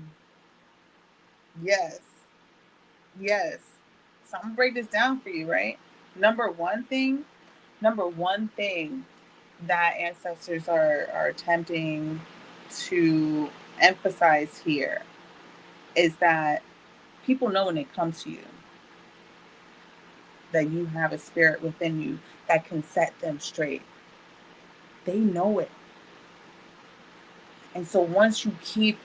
Yes. So I'm going to break this down for you, right? Number one thing that ancestors are attempting to emphasize here is that people know when they come to you that you have a spirit within you that can set them straight. They know it. And so once you keep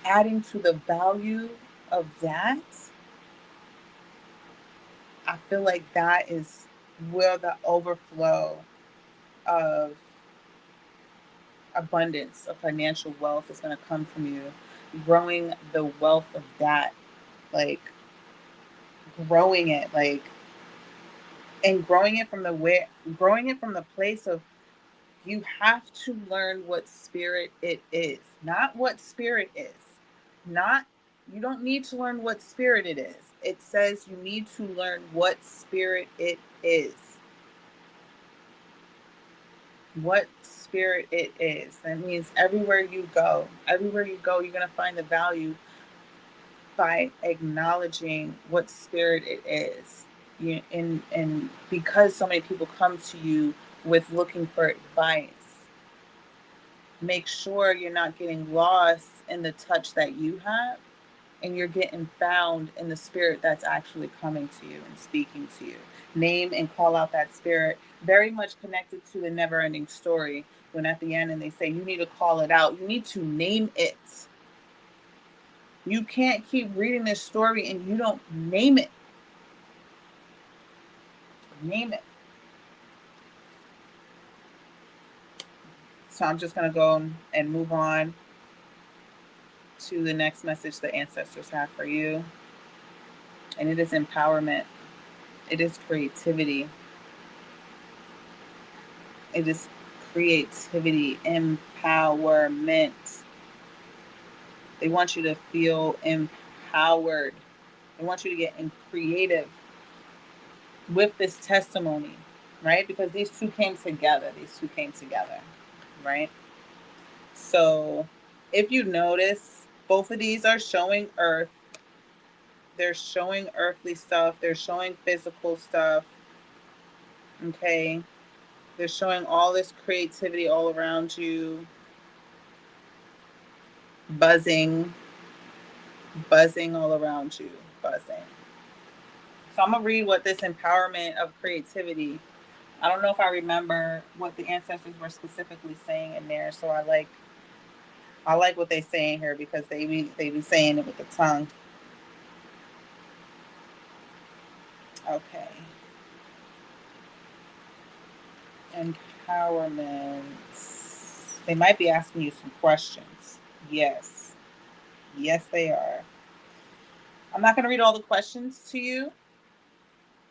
adding to the value of that, I feel like that is where the overflow of abundance, of financial wealth is going to come from you. Growing the wealth of that, like growing it, and growing it from the place of, you have to learn what spirit it is, not what spirit is. You don't need to learn what spirit it is. It says you need to learn what spirit it is. What spirit it is. That means everywhere you go, you're going to find the value by acknowledging what spirit it is. And because so many people come to you with looking for advice, make sure you're not getting lost in the touch that you have, and you're getting found in the spirit that's actually coming to you and speaking to you. Name and call out that spirit. Very much connected to the never-ending story, when at the end and they say you need to call it out, you need to name it. You can't keep reading this story and you don't name it. Name it. So I'm just going to go and move on to the next message the ancestors have for you. And it is empowerment. It is creativity. It is creativity, empowerment. They want you to feel empowered. They want you to get creative with this testimony, right? Because these two came together, right? So if you notice, both of these are showing earth. They're showing earthly stuff. They're showing physical stuff. Okay. They're showing all this creativity all around you. Buzzing all around you. Buzzing. So I'm going to read what this empowerment of creativity, I don't know if I remember what the ancestors were specifically saying in there. So I like what they say in here, because they be saying it with the tongue. Okay. Empowerment. They might be asking you some questions. Yes, they are. I'm not going to read all the questions to you,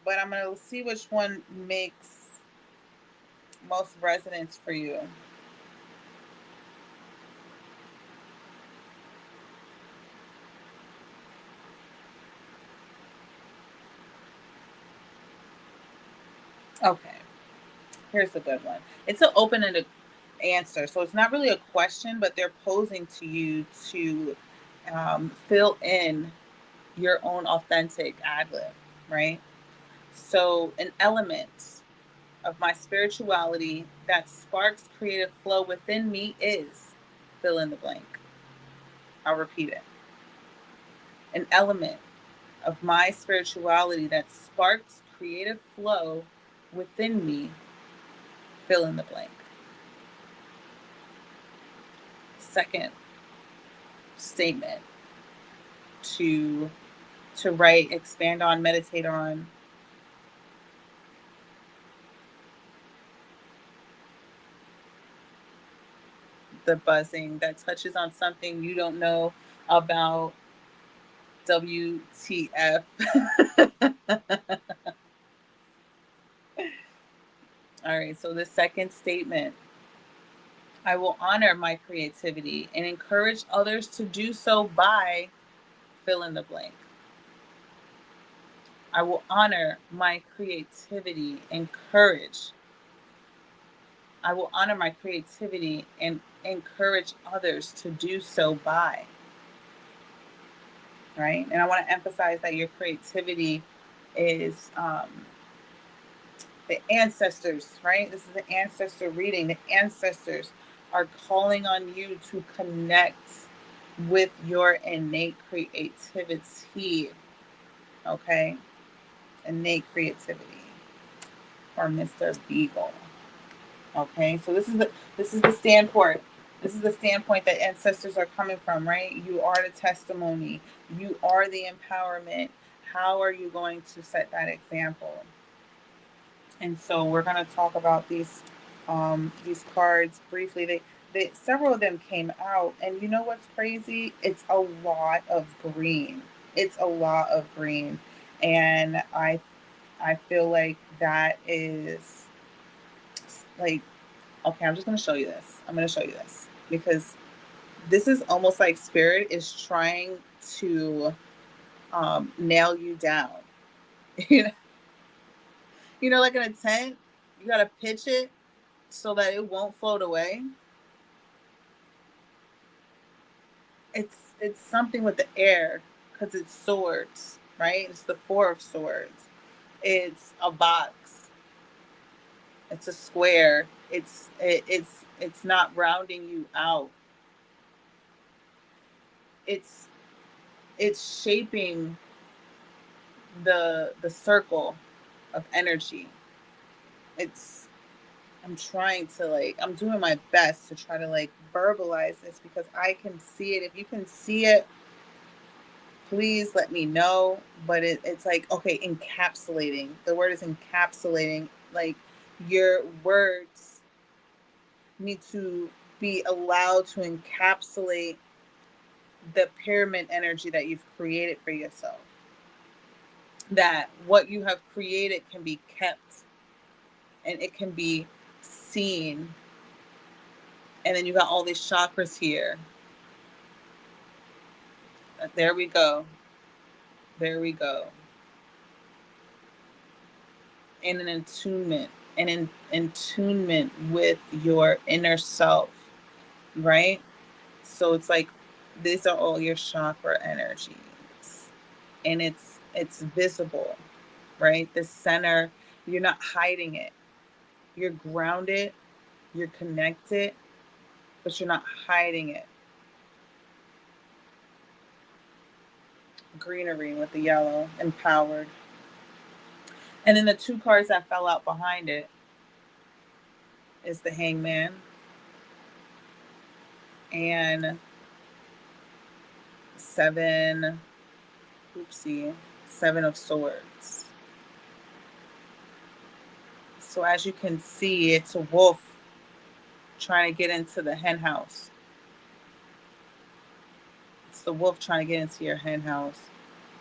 but I'm going to see which one makes most resonance for you. Okay, here's a good one. It's an open-ended answer, so it's not really a question, but they're posing to you to fill in your own authentic ad-lib, right? So an element of my spirituality that sparks creative flow within me is fill in the blank. I'll repeat it. An element of my spirituality that sparks creative flow within me, fill in the blank. Second statement to write, expand on, meditate on. The buzzing that touches on something you don't know about. WTF. All right, so the second statement. I will honor my creativity and encourage others to do so by fill in the blank. I will honor my creativity, I will honor my creativity and encourage others to do so by. Right? And I want to emphasize that your creativity is the ancestors, right? This is the ancestor reading. The ancestors are calling on you to connect with your innate creativity. Okay? Innate creativity. Or Mr. Beagle. Okay? So this is the standpoint. This is the standpoint that ancestors are coming from, right? You are the testimony. You are the empowerment. How are you going to set that example? And so we're going to talk about these cards briefly. They several of them came out, and you know what's crazy? It's a lot of green. It's a lot of green, and I feel like that is like, okay. I'm just going to show you this. I'm going to show you this because this is almost like spirit is trying to nail you down. You know, like in a tent, you got to pitch it so that it won't float away. It's something with the air because it's swords, right? It's the Four of Swords. It's a box. It's a square. It's not rounding you out. It's shaping the circle of energy. I'm trying to I'm doing my best to try to verbalize this because I can see it. If you can see it, please let me know. But it's like, okay, encapsulating. The word is encapsulating. Like your words need to be allowed to encapsulate the pyramid energy that you've created for yourself. That what you have created can be kept and it can be seen. And then you got all these chakras here. There we go. There we go. And an attunement. And in attunement with your inner self. Right? So it's like these are all your chakra energies. And it's visible. Right? The center, you're not hiding it. You're grounded. You're connected. But you're not hiding it. Greenery with the yellow, empowered. And then the two cards that fell out behind it is the Hangman and Seven of Swords. So as you can see, it's a wolf trying to get into the hen house. It's the wolf trying to get into your hen house.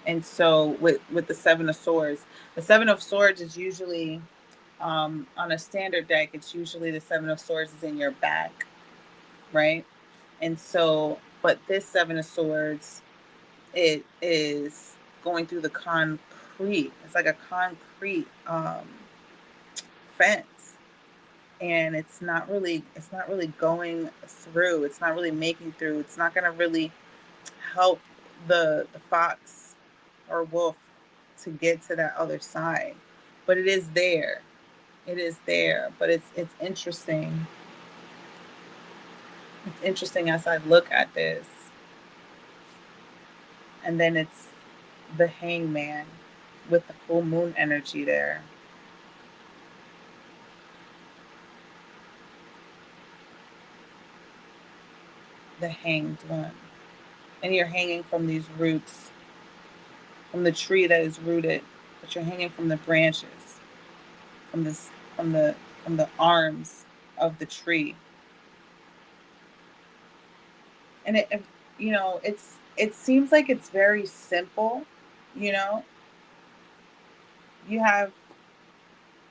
And so with the Seven of Swords, the Seven of Swords is usually on a standard deck. It's usually the Seven of Swords is in your back, right? And so, but this Seven of Swords, it is going through the concrete. It's like a concrete fence, and it's not really going through. It's not really making through. It's not going to really help the fox or wolf to get to that other side. But it is there. It is there. But it's interesting. It's interesting as I look at this. And then it's the hangman with the full moon energy there. The hanged one. And you're hanging from these roots, from the tree that is rooted, but you're hanging from the branches, from the arms of the tree. And it seems like it's very simple. You have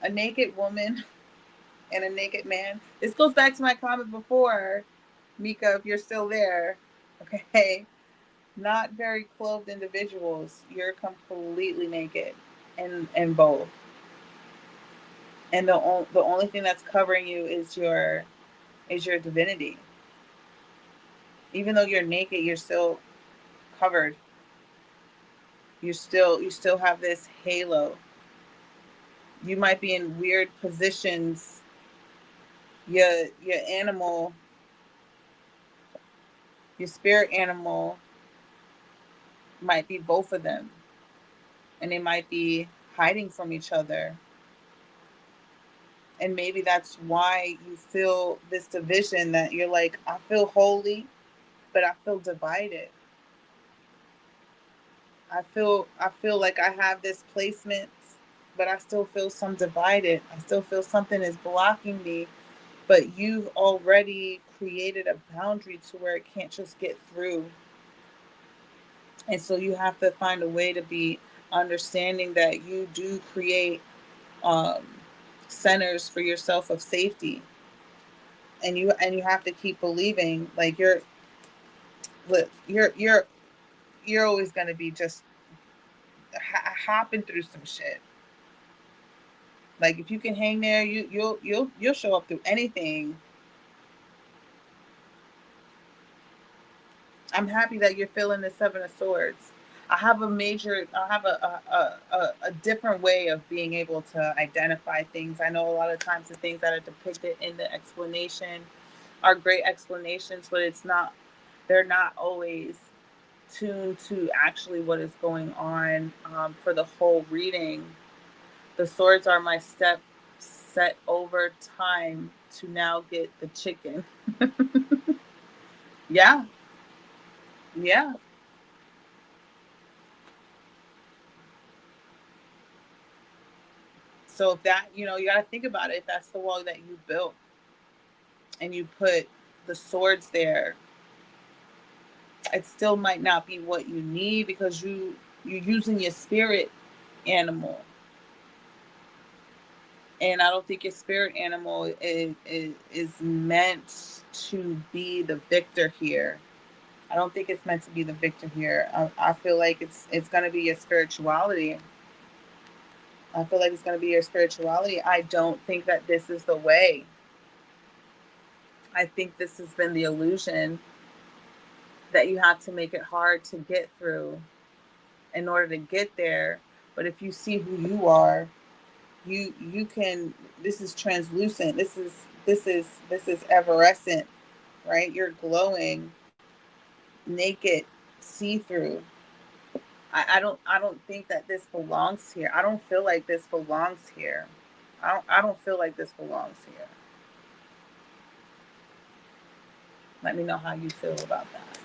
a naked woman and a naked man. This goes back to my comment before, Mika, if you're still there. Okay. Not very clothed individuals. You're completely naked in both. And the only thing that's covering you is your divinity. Even though you're naked, you're still covered. You still have this halo. You might be in weird positions. Your animal, your spirit animal might be both of them. And they might be hiding from each other. And maybe that's why you feel this division, that you're like, I feel holy, but I feel divided. I feel like I have this placement, but I still feel some divided. I still feel something is blocking me, but you've already created a boundary to where it can't just get through. And so you have to find a way to be understanding that you do create centers for yourself of safety. And you have to keep believing, like you're always going to be just hopping through some shit. Like if you can hang there, you'll show up through anything. I'm happy that you're feeling the Seven of Swords. I have a different way of being able to identify things. I know a lot of times the things that are depicted in the explanation are great explanations, but they're not always tuned to actually what is going on for the whole reading. The swords are my step set over time to now get the chicken. Yeah. Yeah. So if that, you got to think about it. If that's the wall that you built and you put the swords there, it still might not be what you need because you're using your spirit animal. And I don't think your spirit animal is meant to be the victor here. I don't think it's meant to be the victor here. I feel like it's going to be your spirituality. I feel like it's going to be your spirituality. I don't think that this is the way. I think this has been the illusion that you have to make it hard to get through in order to get there. But if you see who you are, you can. This is translucent. This is evanescent, right? You're glowing, naked, see-through. I don't think that this belongs here. I don't feel like this belongs here. I don't feel like this belongs here. Let me know how you feel about that.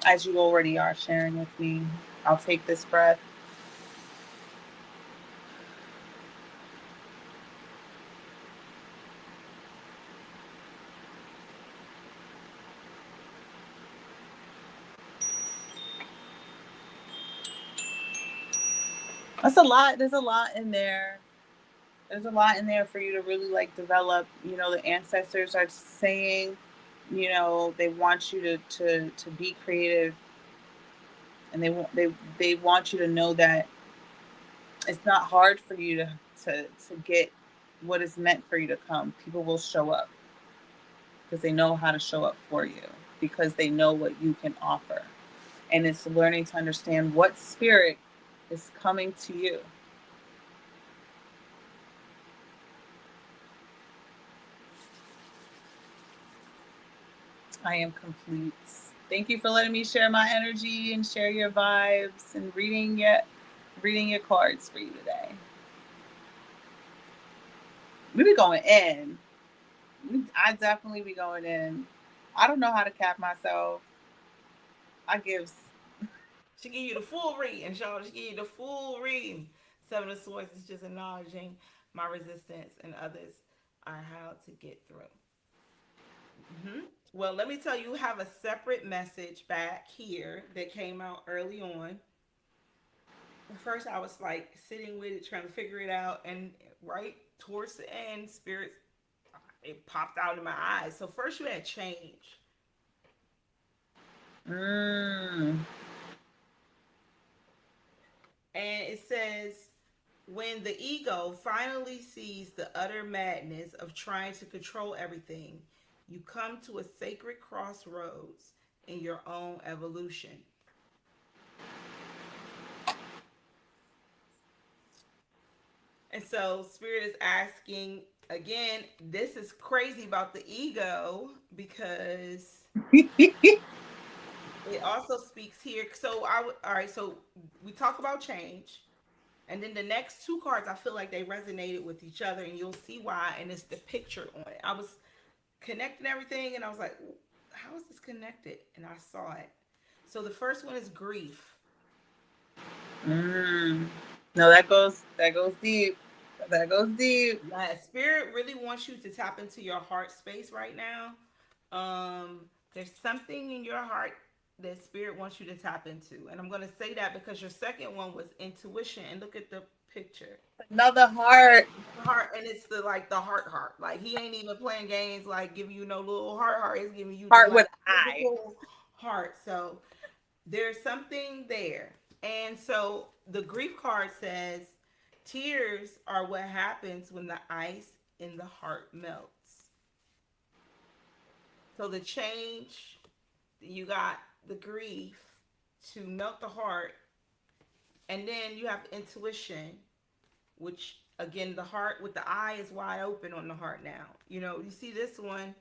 As you already are sharing with me, I'll take this breath. That's a lot. There's a lot in there. There's a lot in there for you to really like develop. You know, the ancestors are saying, you know, they want you to be creative, and they want you to know that it's not hard for you to get what is meant for you to come. People will show up because they know how to show up for you, because they know what you can offer. And it's learning to understand what spirit is coming to you. I am complete. Thank you for letting me share my energy and share your vibes and reading your cards for you today. We be going in. I definitely be going in. I don't know how to cap myself. I give. She give you the full reading, y'all. She give you the full reading. Seven of Swords is just acknowledging my resistance and others are how to get through. Well, let me tell you, have a separate message back here that came out early on. At first, I was like sitting with it, trying to figure it out, and right towards the end, spirits it popped out in my eyes. So first, you had change. And it says, when the ego finally sees the utter madness of trying to control everything, you come to a sacred crossroads in your own evolution. And so, Spirit is asking again, this is crazy about the ego because it also speaks here. So, all right, so we talk about change. And then the next two cards, I feel like they resonated with each other, and you'll see why. And it's the picture on it. I was connecting everything, and I was like, how is this connected? And I saw it. So the first one is grief. No, that goes deep. That goes deep. Yeah, Spirit really wants you to tap into your heart space right now. There's something in your heart that Spirit wants you to tap into. And I'm going to say that because your second one was intuition. And look at the picture. Another heart. Heart, and it's the like the heart. Like he ain't even playing games like giving you no little heart. He's giving you heart the, with like, eye. Heart. So there's something there. And so the grief card says tears are what happens when the ice in the heart melts. So the change, you got the grief to melt the heart, and then you have intuition, which again the heart with the eye is wide open on the heart now. You know, you see this one,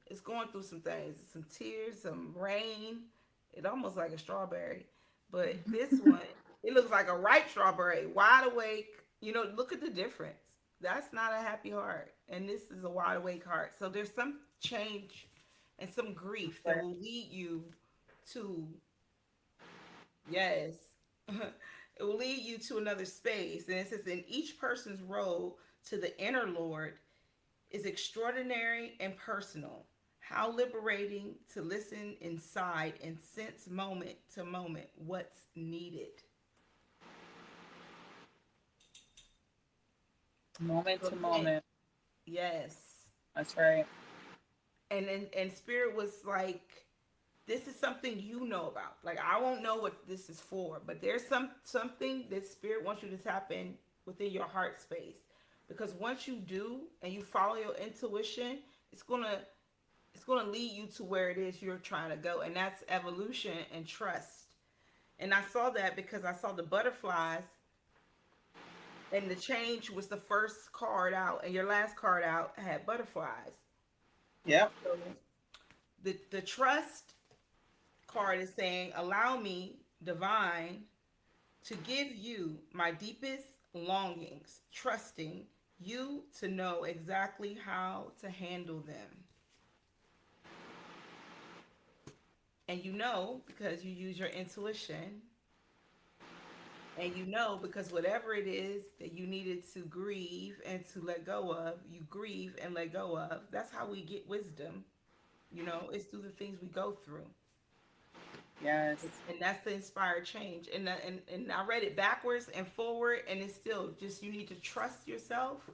it's going through some things, some tears, some rain. It almost like a strawberry, but this one, it looks like a ripe strawberry, wide awake. You know, look at the difference. That's not a happy heart, and this is a wide awake heart. So there's some change and some grief that will lead you to, yes, it will lead you to another space. And it says, in each person's road to the inner Lord is extraordinary and personal. How liberating to listen inside and sense moment to moment what's needed. Moment to moment. Yes. That's right. And Spirit was like, this is something you know about. Like I won't know what this is for, but there's something that Spirit wants you to tap in within your heart space. Because once you do and you follow your intuition, it's gonna lead you to where it is you're trying to go. And that's evolution and trust. And I saw that because I saw the butterflies, and the change was the first card out, and your last card out had butterflies. Yep. So the trust card is saying, allow me, divine, to give you my deepest longings, trusting you to know exactly how to handle them. And you know because you use your intuition. And you know because whatever it is that you needed to grieve and to let go of, you grieve and let go of. That's how we get wisdom. You know, it's through the things we go through. Yes. And that's the inspired change. And I read it backwards and forward, and it's still just you need to trust yourself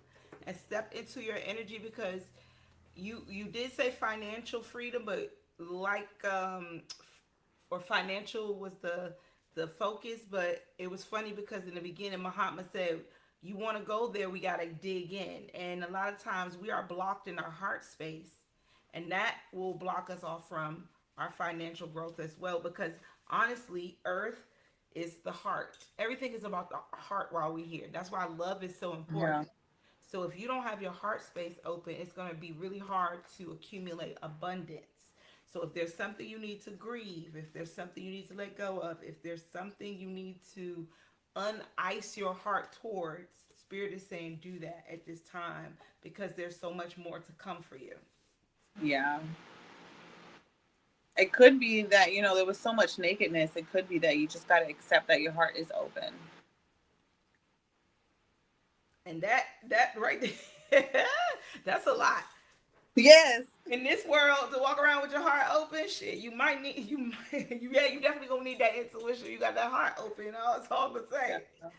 and step into your energy, because you did say financial freedom, but like or financial was the focus, but it was funny because in the beginning Mahatma said you want to go there, we got to dig in, and a lot of times we are blocked in our heart space, and that will block us off from our financial growth as well, because honestly earth is the heart. Everything is about the heart while we're here. That's why love is so Yeah. important. So if you don't have your heart space open, it's going to be really hard to accumulate abundance. So if there's something you need to grieve, if there's something you need to let go of, if there's something you need to unice your heart towards, Spirit is saying do that at this time, because there's so much more to come for you. Yeah. It could be that, there was so much nakedness. It could be that you just got to accept that your heart is open. And that right there, that's a lot. Yes. In this world, to walk around with your heart open, shit, you definitely gonna need that intuition. You got that heart open. It's all to say. Yeah.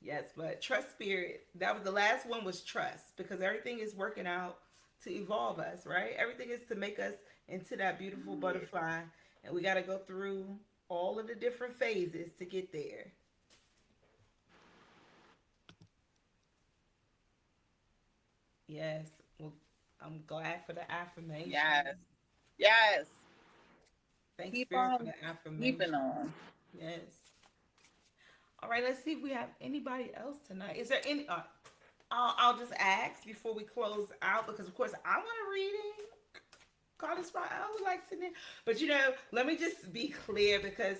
Yes, but trust spirit. That was the last one, was trust, because everything is working out to evolve us, right? Everything is to make us into that beautiful butterfly, and we got to go through all of the different phases to get there. Yes. Well, I'm glad for the affirmation. Yes. Yes. Thanks, Keep Spirit, for on the affirmation. keeping on. Yes. All right, let's see if we have anybody else tonight. Is there any? I'll just ask before we close out, because of course I want a reading. Call this spot. I would like to know, but let me just be clear, because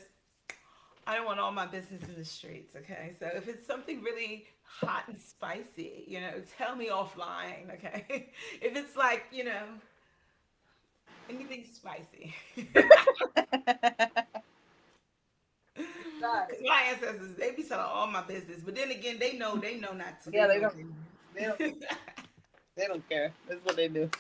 I don't want all my business in the streets. Okay, so if it's something really hot and spicy, tell me offline. Okay, if it's like anything spicy. Because my ancestors, they be telling all my business, but then again, they know not to. Yeah, they don't. They don't care. That's what they do.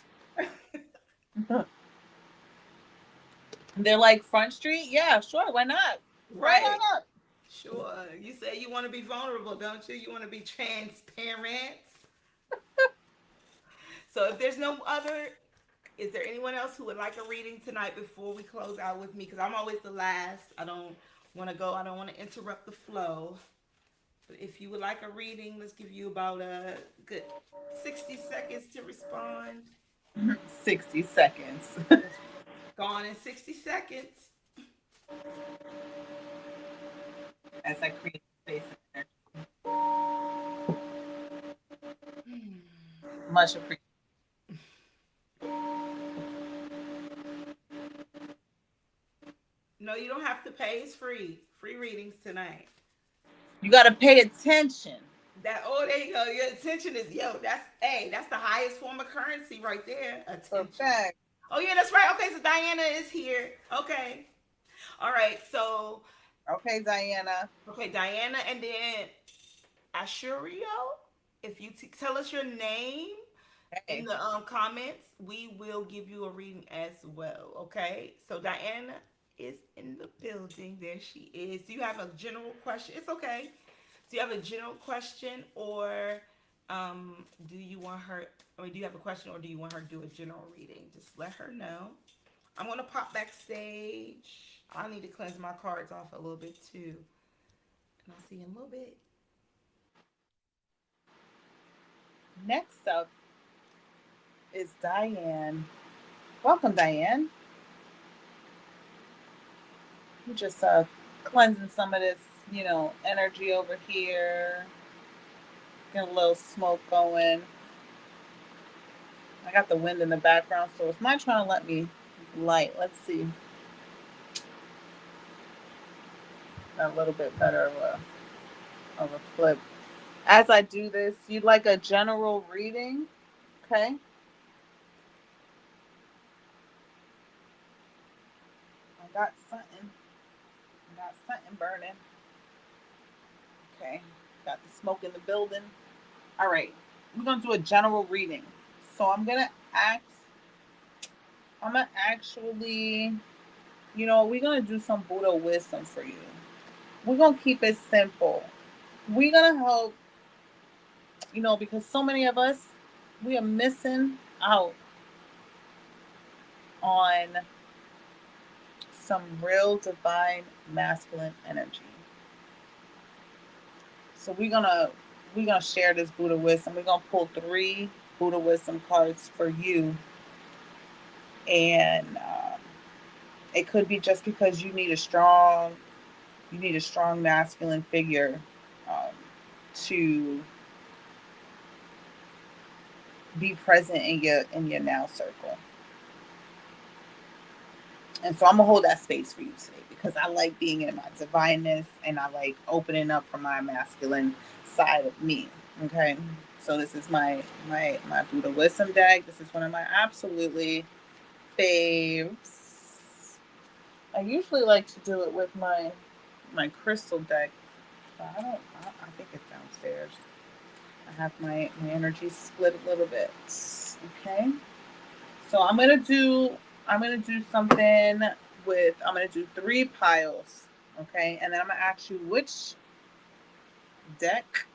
They're like, Front Street? Yeah, sure. Why not? Right. Why not? Sure. You say you want to be vulnerable, don't you? You want to be transparent. So if there's no other, is there anyone else who would like a reading tonight before we close out with me? Because I'm always the last. I don't want to go. I don't want to interrupt the flow. But if you would like a reading, let's give you about a good 60 seconds to respond. 60 seconds. Gone in 60 seconds. As I create space and energy. Much appreciated. No, you don't have to pay. It's free. Free readings tonight. You got to pay attention. There you go. Your attention is, that's the highest form of currency right there. Attention. Okay. Oh yeah, that's right. Okay, so Diana is here. Okay. All right. So. Okay, Diana. Okay, Diana, and then Ashurio. If you tell us your name in the comments, we will give you a reading as well. Okay. So Diana is in the building. There she is. Do you have a general question? It's okay. Do you have a general question, or do you want her? Do you have a question, or do you want her to do a general reading? Just let her know. I'm gonna pop backstage. I need to cleanse my cards off a little bit too, and I'll see you in a little bit. Next up is Diane. Welcome, Diane. We're just cleansing some of this, energy over here. Get a little smoke going. I got the wind in the background, so it's not trying to let me light. Let's see. A little bit better of a flip. As I do this, you'd like a general reading, okay? I got something burning. Okay, got the smoke in the building. All right, we're gonna do a general reading. So I'm gonna actually you know, we're going to do some Buddha wisdom for you. We're going to keep it simple. We're going to help, you know, because so many of us, we are missing out on some real divine masculine energy. So we're gonna share this Buddha wisdom. We're gonna pull 3 Buddha wisdom cards for you, and it could be just because you need a strong masculine figure to be present in your now circle. And so I'm gonna hold that space for you today because I like being in my divineness and I like opening up for my masculine side of me. Okay, so this is my Buddha wisdom deck. This is one of my absolutely faves. I usually like to do it with my crystal deck, but I think it's downstairs. I have my energy split a little bit. Okay, so I'm gonna do something with, I'm gonna do 3 piles. Okay, and then I'm gonna ask you which deck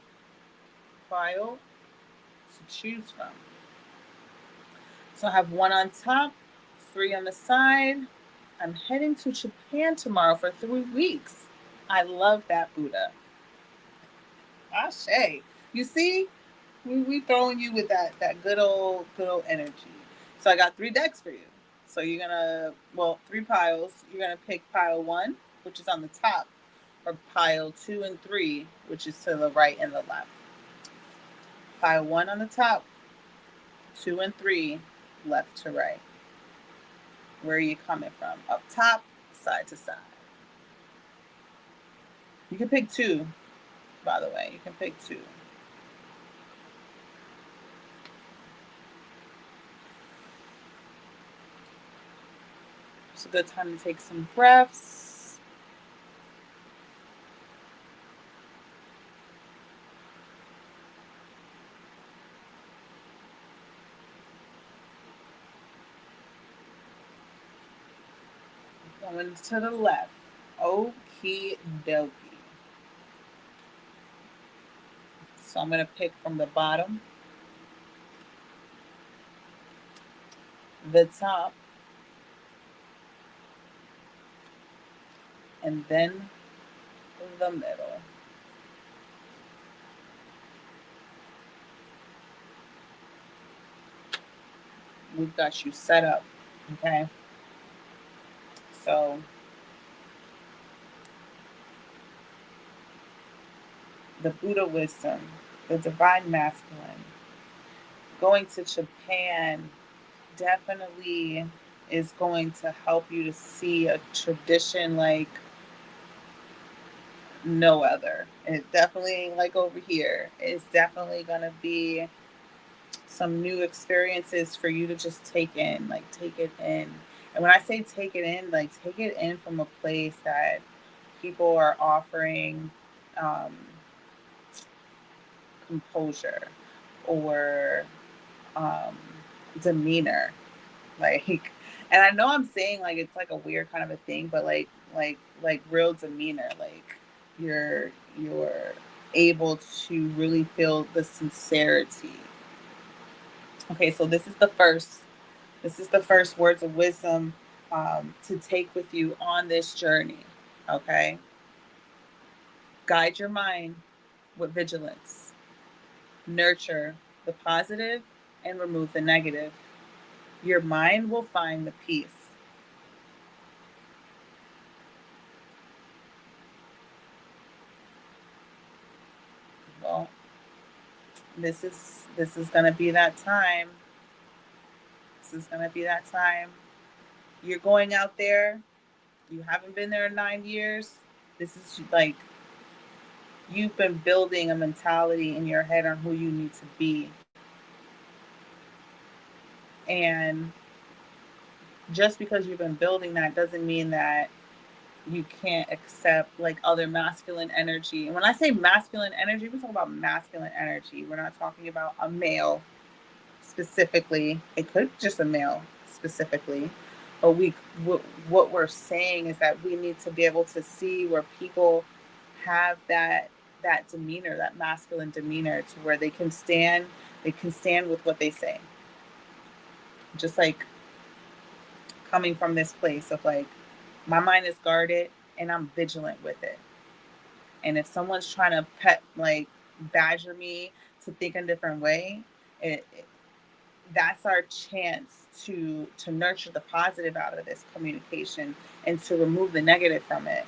pile to choose from. So I have 1 on top, 3 on the side. I'm heading to Japan tomorrow for 3 weeks. I love that, Buddha. Ashe. You see, we throwing you with that good old energy. So I got 3 decks for you. So you're gonna, 3 piles. You're gonna pick pile 1, which is on the top, or pile 2 and 3, which is to the right and the left. Pile 1 on the top, 2 and 3, left to right. Where are you coming from? Up top, side to side. You can pick 2, by the way. You can pick 2. It's a good time to take some breaths. Going to the left. Okie dokie. So I'm going to pick from the bottom, the top, and then the middle. We've got you set up, okay? So the Buddha wisdom, the divine masculine, going to Japan definitely is going to help you to see a tradition like no other. And it definitely ain't like over here. It's definitely going to be some new experiences for you to just take in, like take it in. And when I say take it in, like take it in from a place that people are offering composure or demeanor, like, and I know I'm saying like it's like a weird kind of a thing, but like real demeanor, like you're able to really feel the sincerity. Okay, so this is the first words of wisdom to take with you on this journey. Okay, guide your mind with vigilance. Nurture the positive and remove the negative. Your mind will find the peace. Well, this is gonna be that time. This is gonna be that time. You're going out there. You haven't been there in 9 years. This is like you've been building a mentality in your head on who you need to be. And just because you've been building that doesn't mean that you can't accept like other masculine energy. And when I say masculine energy, we're talking about masculine energy. We're not talking about a male specifically. It could be just a male specifically. But what we're saying is that we need to be able to see where people have that demeanor, that masculine demeanor, to where they can stand with what they say. Just like coming from this place of like, my mind is guarded and I'm vigilant with it. And if someone's trying to badger me to think a different way, that's our chance to nurture the positive out of this communication and to remove the negative from it.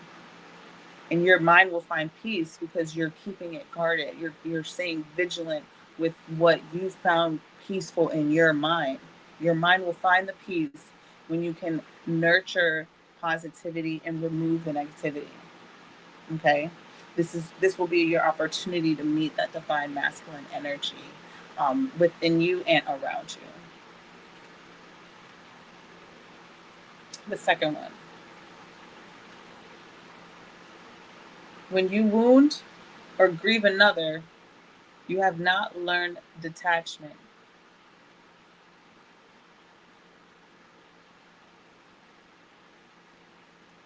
And your mind will find peace because you're keeping it guarded. You're staying vigilant with what you found peaceful in your mind. Your mind will find the peace when you can nurture positivity and remove the negativity. Okay? This will be your opportunity to meet that divine masculine energy within you and around you. The second one. When you wound or grieve another, you have not learned detachment.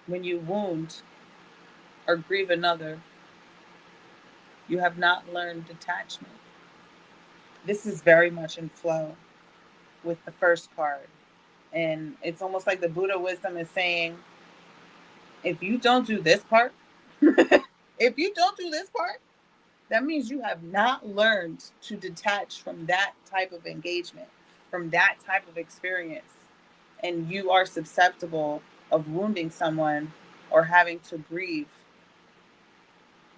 When you wound or grieve another, you have not learned detachment. This is very much in flow with the first card. And it's almost like the Buddha wisdom is saying, if you don't do this part, that means you have not learned to detach from that type of engagement, from that type of experience. And you are susceptible of wounding someone or having to grieve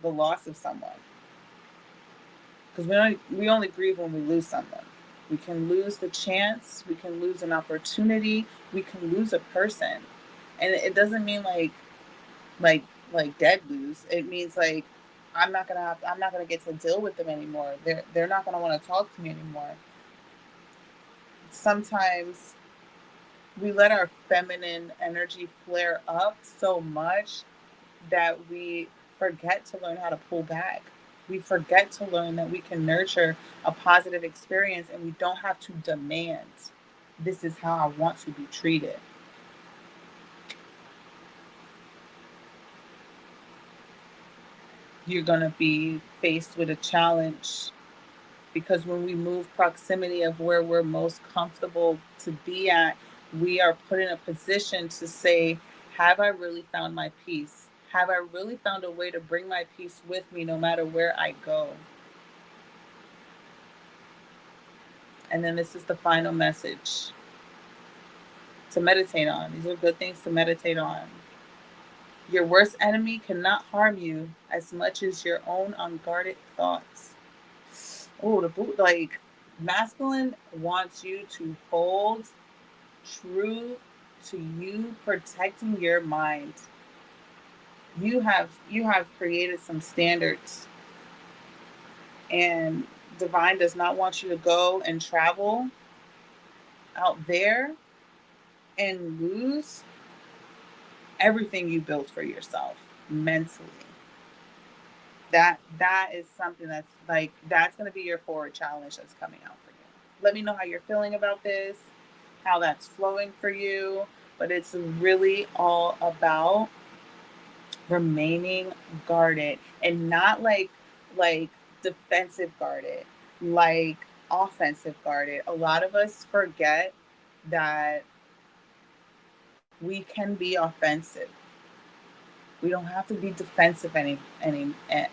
the loss of someone. Because we only grieve when we lose someone. We can lose the chance, we can lose an opportunity, we can lose a person. And it doesn't mean like dead lose. It means like I'm not gonna get to deal with them anymore. They're not gonna want to talk to me anymore. Sometimes we let our feminine energy flare up so much that we forget to learn how to pull back. We forget to learn that we can nurture a positive experience and we don't have to demand, this is how I want to be treated. You're going to be faced with a challenge because when we move proximity of where we're most comfortable to be at, we are put in a position to say, have I really found my peace? Have I really found a way to bring my peace with me no matter where I go? And then this is the final message to meditate on. These are good things to meditate on. Your worst enemy cannot harm you as much as your own unguarded thoughts. Oh, masculine wants you to hold true to you protecting your mind. You have created some standards, and divine does not want you to go and travel out there and lose everything you built for yourself mentally. That is something that's going to be your forward challenge that's coming out for you. Let me know how you're feeling about this, how that's flowing for you. But it's really all about remaining guarded, and not like defensive guarded, like offensive guarded. A lot of us forget that we can be offensive. We don't have to be defensive any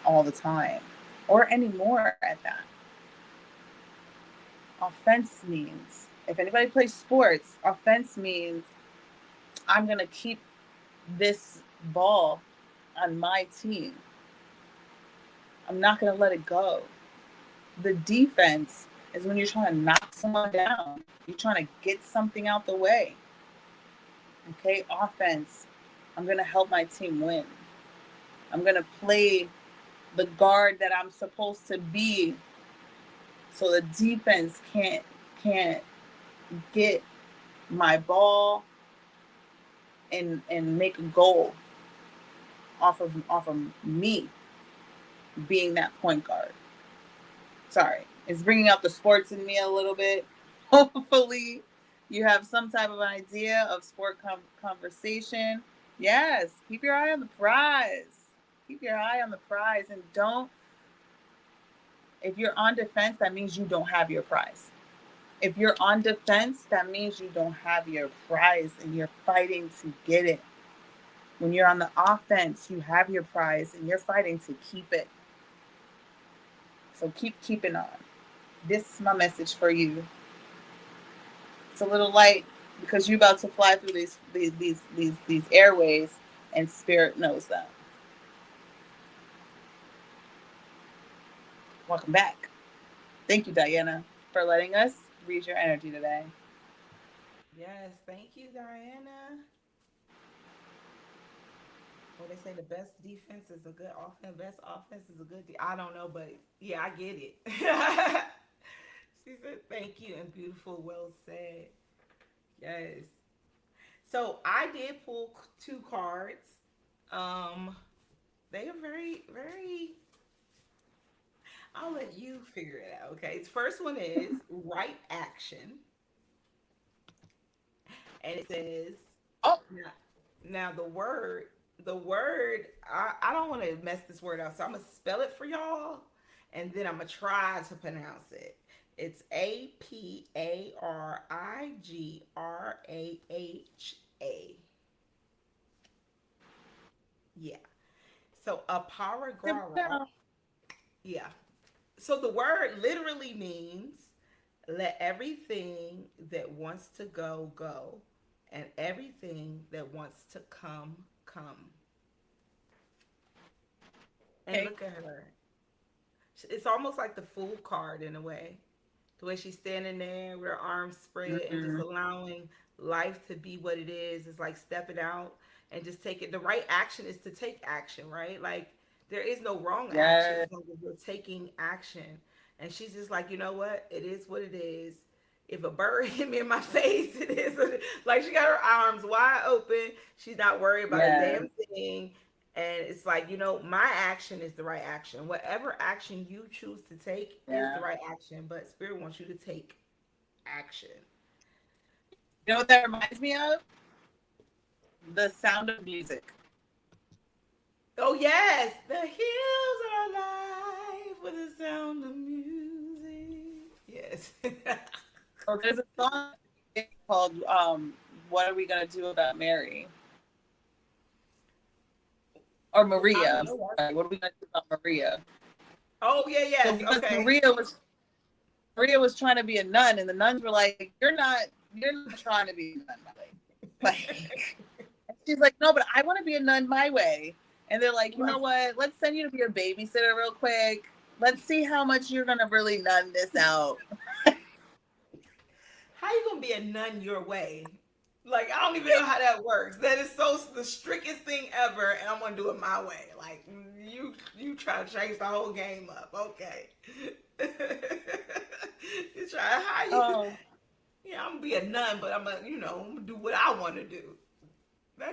all the time, or anymore at that. Offense means, if anybody plays sports, offense means I'm going to keep this ball on my team. I'm not going to let it go. The defense is when you're trying to knock someone down. You're trying to get something out the way. Okay, offense, I'm going to help my team win. I'm going to play the guard that I'm supposed to be so the defense can't get my ball and make a goal off of me being that point guard. Sorry, it's bringing out the sports in me a little bit. Hopefully you have some type of an idea of sport conversation, yes, keep your eye on the prize. Keep your eye on the prize, and don't. If you're on defense, that means you don't have your prize. If you're on defense, that means you don't have your prize and you're fighting to get it. When you're on the offense, you have your prize and you're fighting to keep it. So keep keeping on. This is my message for you. It's a little light because you're about to fly through these airways, and spirit knows that. Welcome back. Thank you, Diana, for letting us read your energy today. Yes, thank you, Diana. Well, they say the best defense is a good offense. Best offense is a good. I don't know, but yeah, I get it. She said, "Thank you," and beautiful. Well said. Yes. So I did pull two cards. Um, they are very, very. I'll let you figure it out. Okay. The first one is right action, and it says, "Oh, now the word. I don't want to mess this word out, so I'm gonna spell it for y'all, and then I'm gonna try to pronounce it. It's Aparigraha. Yeah. So aparigraha. Yeah. So the word literally means let everything that wants to go go, and everything that wants to come come. And okay." look at her. It's almost like the fool card in a way. The way she's standing there with her arms spread and just Mm-hmm. allowing life to be what it is. It's like stepping out and just taking the right action is to take action, right? Like there is no wrong action Yes. as long as we're taking action. And she's just like, you know what? It is what it is. If a bird hit me in my face, it is like she got her arms wide open. She's not worried about a Yes. damn thing. And it's like, my action is the right action. Whatever action you choose to take is the Yeah. right action. But Spirit wants you to take action. You know what that reminds me of? The Sound of Music. Oh, yes. The hills are alive with the sound of music. Yes. Oh, there's a song called "What Are We Gonna Do About Mary?" or Maria. I'm sorry. What are we gonna do about Maria? Oh, yeah, yes. So because Okay. Maria was trying to be a nun, and the nuns were like, you're not trying to be a nun my way." Like, she's like, "No, but I want to be a nun my way." And they're like, "You know what? Let's send you to be a babysitter real quick. Let's see how much you're gonna really nun this out." How you gonna be a nun your way? Like I don't even know how that works. That is so the strictest thing ever, and I'm gonna do it my way. Like you try to change the whole game up. Okay. You try how you? Oh, Yeah, I'm gonna be a nun, but I'm gonna do what I want to do.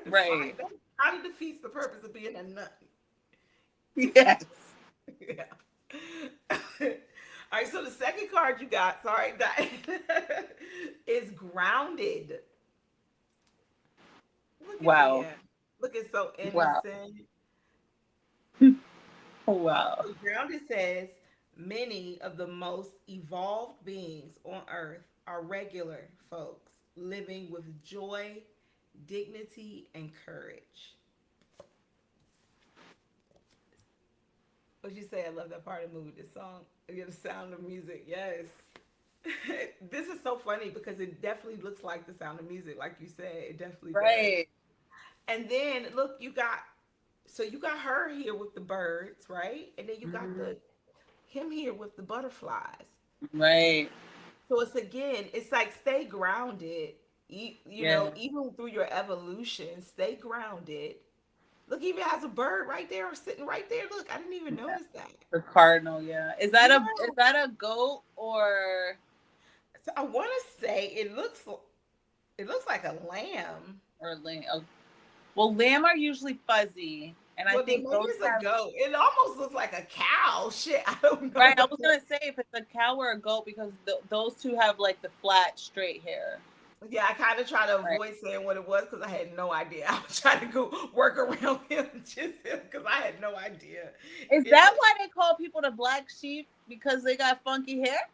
right. That kind of defeats the purpose of being a nun. Yes. Yeah. All right, so the second card you got, sorry, is grounded. Look at Wow. that. Looking so Wow. innocent. Wow. So grounded says many of the most evolved beings on earth are regular folks living with joy, dignity, and courage. What you say? I love that part of the movie. This song, the sound of music. Yes. This is so funny because it definitely looks like the sound of music, like you said. It definitely Right. does. And then look, you got her here with the birds, right? And then you got him here with the butterflies. Right. So it's like stay grounded. You know, even through your evolution, stay grounded. Look, he even has a bird right there, sitting right there. Look, I didn't even notice that. The cardinal, yeah. Is that a goat or? So I want to say it looks like a lamb Or a lamb. Oh. Well, lamb are usually fuzzy, and I think maybe goats it's a goat. It almost looks like a cow. Shit, I don't know. Right, I was gonna say if it's a cow or a goat because those two have like the flat, straight hair. Yeah, I kind of try to avoid saying what it was because I had no idea. I was trying to go work around him just because I had no idea. Is that why they call people the black sheep? Because they got funky hair?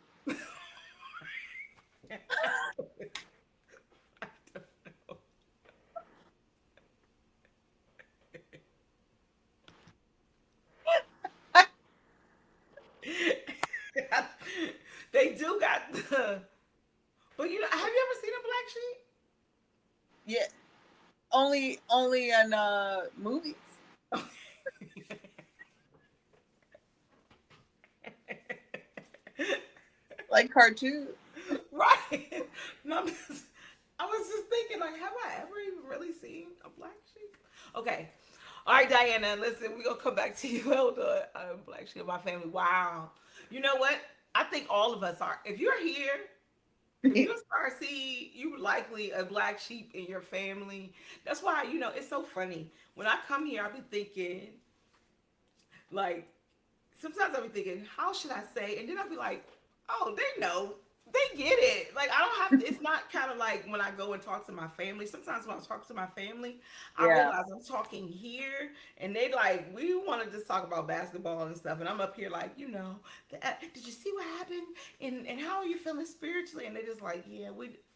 They do got the. But you know, have you ever seen a black sheep? Yeah, only in movies. Like cartoons. Right. No, I was just thinking, like, have I ever even really seen a black sheep? Okay. All right, Diana, listen, we're going to come back to you. Hold on. Black sheep of my family. Wow. You know what? I think all of us are. If you're here, if you're a Starseed, you're likely a black sheep in your family. That's why, you know, it's so funny. When I come here, I'll be thinking, like, sometimes I'll be thinking, how should I say? And then I'll be like, oh, they know. They get it. Like, I don't have to, it's not kind of like when I go and talk to my family. Sometimes when I talk to my family, I realize I'm talking here and they like, we want to just talk about basketball and stuff. And I'm up here like, you know, did you see what happened? And how are you feeling spiritually? And they just like, yeah,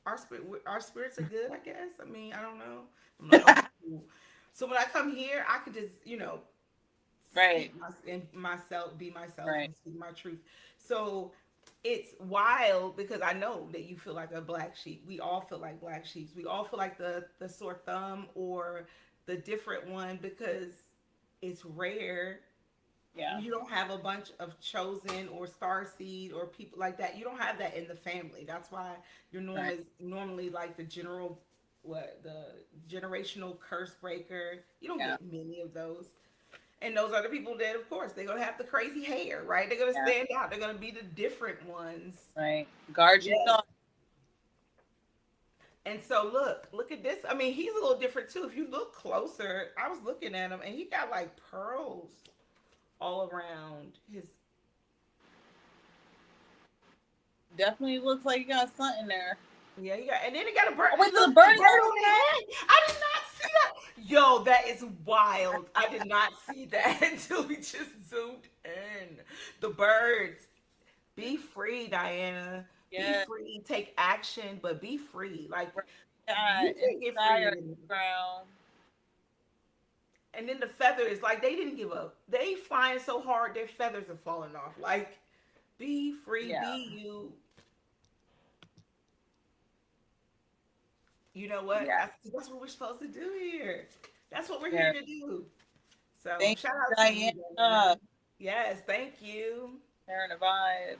our spirits are good, I guess. I mean, I don't know. I'm like, oh, cool. So when I come here, I could just, you know, myself, be myself, and speak my truth. So it's wild because I know that you feel like a black sheep. We all feel like black sheeps. We all feel like the sore thumb or the different one because it's rare. Yeah. You don't have a bunch of chosen or starseed or people like that. You don't have that in the family. That's why you're normally like the generational curse breaker. You don't get many of those. And those are the people that, of course, they're going to have the crazy hair, right? They're going to stand out. They're going to be the different ones. Right. Guard your thoughts. And so, look at this. I mean, he's a little different, too. If you look closer, I was looking at him, and he got, like, pearls all around his. Definitely looks like he got something there. Yeah, he got, and then he got a bird. With the bird on his head. I did not see that. Yo, that is wild. I did not see that until we just zoomed in. The birds. Be free, Diana. Be free. Take action, but be free. Like, you can get free. And then the feathers, like, they didn't give up. They flying so hard, their feathers are falling off. Like, be free, be you. You know what? That's what we're supposed to do here. That's what we're here to do. So shout out to Diana. Yes, thank you. Sharing the vibes.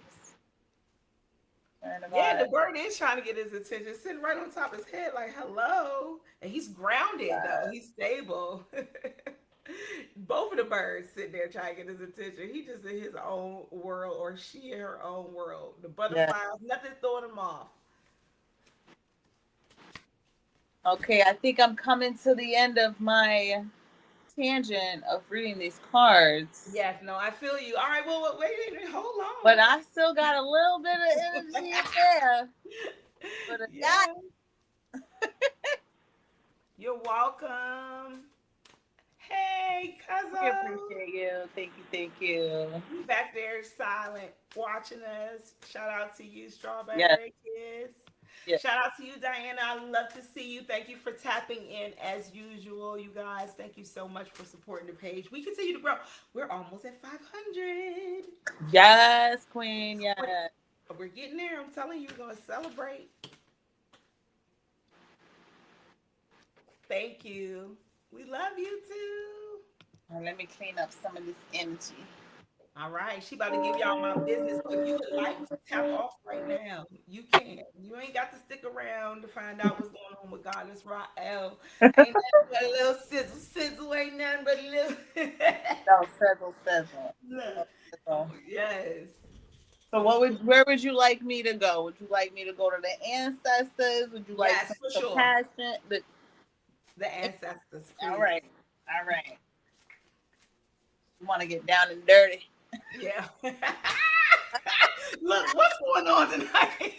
Yeah, the bird is trying to get his attention, sitting right on top of his head, like hello. And he's grounded though. He's stable. Both of the birds sitting there trying to get his attention. He just in his own world, or she in her own world. The butterflies, nothing throwing him off. Okay, I think I'm coming to the end of my tangent of reading these cards. Yes, no, I feel you. All right, well, wait, hold on. But I still got a little bit of energy in there. But You're welcome. Hey, cousin. I appreciate you. Thank you. You back there silent, watching us. Shout out to you, Strawberry Kids. Yes. Shout out to you, Diana. I love to see you. Thank you for tapping in as usual, you guys. Thank you so much for supporting the page. We continue to grow. We're almost at 500. Yes, Queen. Yes. We're getting there. I'm telling you, we're going to celebrate. Thank you. We love you too. Let me clean up some of this energy. All right, she about to give y'all my business. So if you would like to tap off right now, you can. You ain't got to stick around to find out what's going on with Goddess Rael. Ain't nothing but a little sizzle, ain't nothing but a little. No, sizzle. No. Yes. So where would you like me to go? Would you like me to go to the ancestors? Would you like some compassion? The ancestors. Please. All right. You want to get down and dirty? Yeah. Look, what's going on tonight?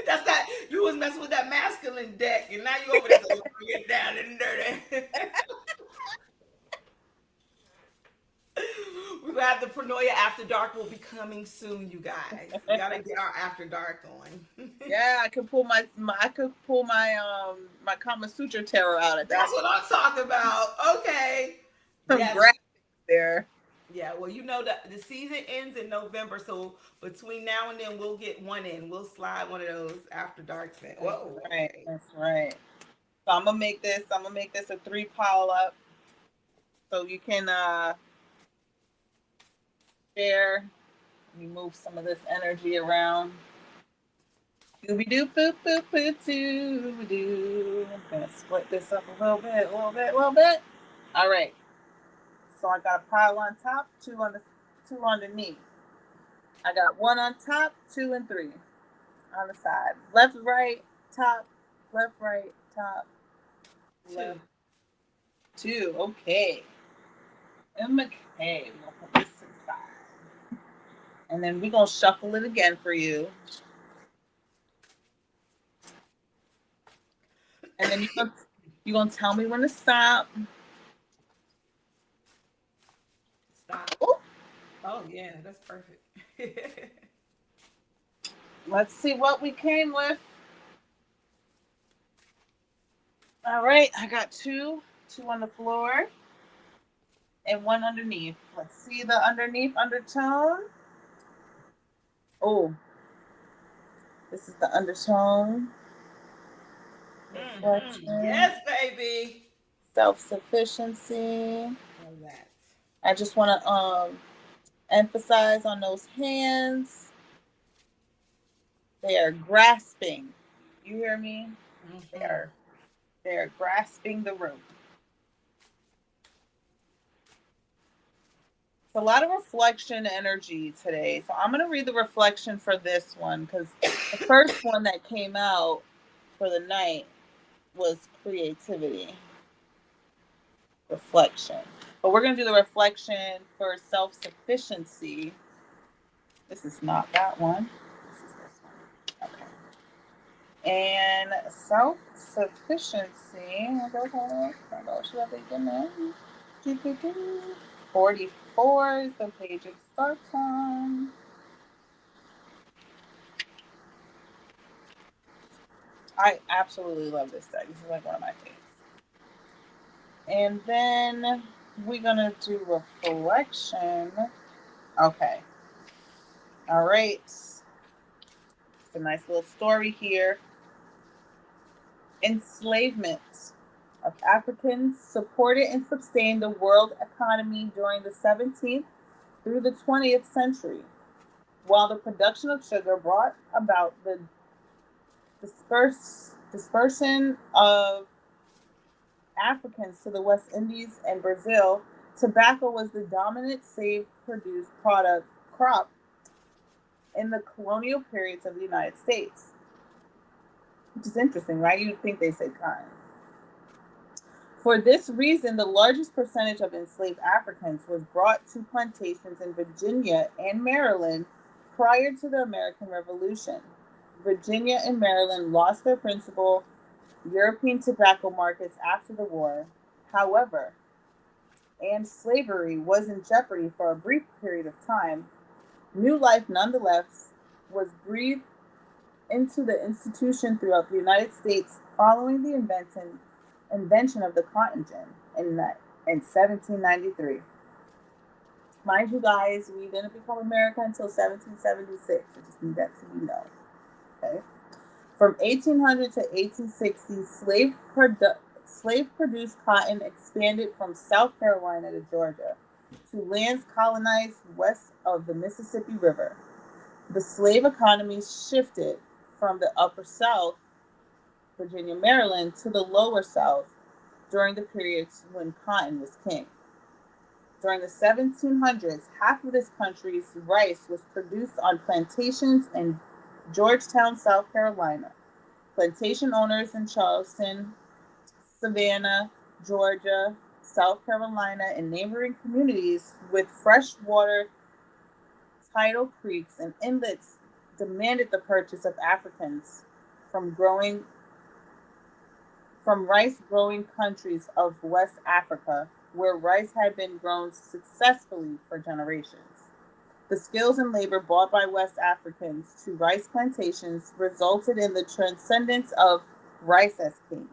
That's that. You was messing with that masculine deck, and now you over there to get down and dirty. We're gonna have the Pronoia After Dark will be coming soon, you guys. We gotta get our After Dark on. Yeah, I could pull my my Kama Sutra tarot out at that. That's what I'm talking about. Okay. Some Yes. graphics there. Yeah, well, you know that the season ends in November, so between now and then we'll get one in. We'll slide one of those After Darks in. Whoa. Right. That's right. So I'm gonna make this a 3 pile up. So you can share. Let me move some of this energy around. Doobie doo boop boop boop doo doo. I'm gonna split this up a little bit. All right. So I got a pile on top, 2 underneath. I got 1 on top, 2 and 3 on the side. Left, right, top, left, right, top, left. 2. Okay. Okay. We're gonna put this inside. And then we're gonna shuffle it again for you. And then you're gonna tell me when to stop. Stop. Ooh. Oh yeah, that's perfect. Let's see what we came with. All right, I got 2 on the floor and 1 underneath. Let's see the underneath undertone. Oh, this is the undertone. Yes, baby. Self-sufficiency. Love that. I just want to emphasize on those hands. They are grasping. You hear me? Mm-hmm. They are grasping the rope. It's a lot of reflection energy today. So I'm going to read the reflection for this one because the first one that came out for the night was creativity. Reflection. But we're going to do the reflection for self-sufficiency. This is not that one. This is this one. Okay. And self-sufficiency. 44 is the page it starts on. I absolutely love this deck. This is like one of my favorites. And then we're going to do reflection. Okay. All right. It's a nice little story here. Enslavement of Africans supported and sustained the world economy during the 17th through the 20th century, while the production of sugar brought about the dispersion of Africans to the West Indies and Brazil. Tobacco was the dominant slave-produced crop in the colonial periods of the United States. Which is interesting, right? You'd think they said cotton. For this reason, the largest percentage of enslaved Africans was brought to plantations in Virginia and Maryland prior to the American Revolution. Virginia and Maryland lost their principal European tobacco markets after the war. However, and slavery was in jeopardy for a brief period of time, new life nonetheless was breathed into the institution throughout the United States following the invention of the cotton gin in 1793. Mind you guys, we didn't become America until 1776. I just need that to be known. Okay. From 1800 to 1860, slave-produced cotton expanded from South Carolina to Georgia to lands colonized west of the Mississippi River. The slave economy shifted from the upper South, Virginia, Maryland, to the lower South during the periods when cotton was king. During the 1700s, half of this country's rice was produced on plantations in Georgetown, South Carolina. Plantation owners in Charleston, Savannah, Georgia, South Carolina, and neighboring communities with freshwater tidal creeks and inlets demanded the purchase of Africans from rice growing countries of West Africa, where rice had been grown successfully for generations. The skills and labor brought by West Africans to rice plantations resulted in the transcendence of rice as king.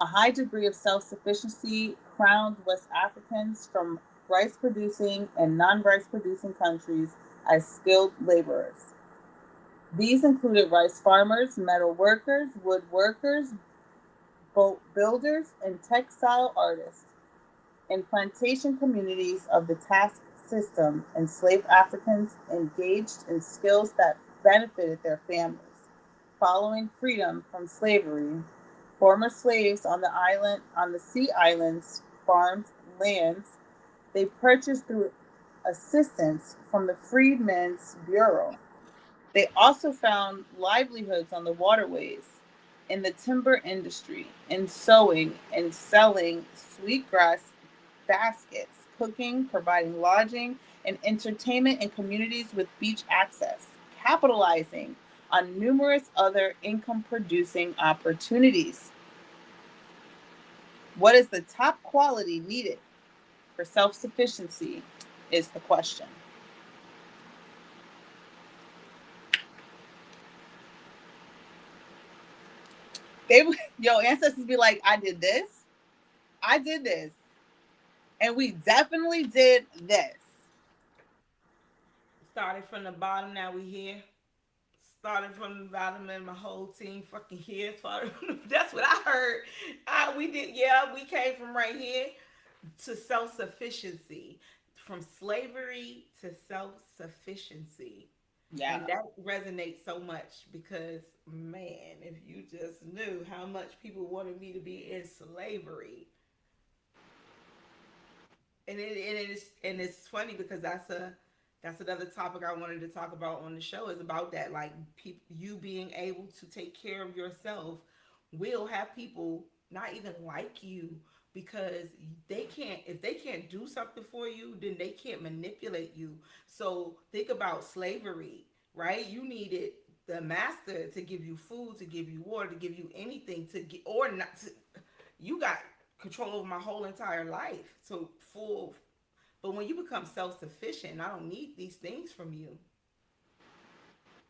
A high degree of self-sufficiency crowned West Africans from rice-producing and non-rice-producing countries as skilled laborers. These included rice farmers, metal workers, wood workers, boat builders, and textile artists. In plantation communities of the task system, enslaved Africans engaged in skills that benefited their families. Following freedom from slavery, former slaves on the sea islands farmed lands they purchased through assistance from the Freedmen's Bureau. They also found livelihoods on the waterways, in the timber industry, in sewing and selling sweetgrass baskets, cooking, providing lodging and entertainment in communities with beach access, capitalizing on numerous other income producing opportunities. What is the top quality needed for self sufficiency? Is the question. Your ancestors be like, I did this, and we definitely did this. Started from the bottom, now we here. Started from the bottom, and my whole team fucking here. That's what I heard. We did, yeah. We came from right here to self sufficiency, from slavery to self sufficiency. Yeah. And that resonates so much because, man, if you just knew how much people wanted me to be in slavery, and it's funny because that's another topic I wanted to talk about on the show, is about that, like, you being able to take care of yourself will have people not even like you, because they can't, if they can't do something for you, then they can't manipulate you. So think about slavery, right? You needed the master to give you food, to give you water, to give you anything, to get, or not to, you got control over my whole entire life. So full. But when you become self-sufficient, I don't need these things from you.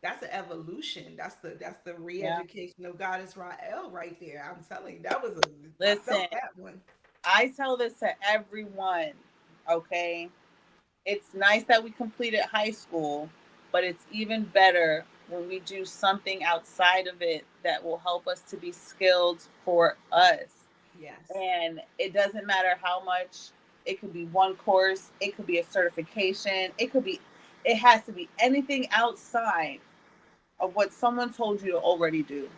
That's an evolution. That's the re-education of Goddess Rael right there. I'm telling you, that was a, I Listen, felt that one. I tell this to everyone, okay? It's nice that we completed high school, but it's even better when we do something outside of it that will help us to be skilled for us. Yes. And it doesn't matter how much. It could be one course, it could be a certification, it has to be anything outside of what someone told you to already do.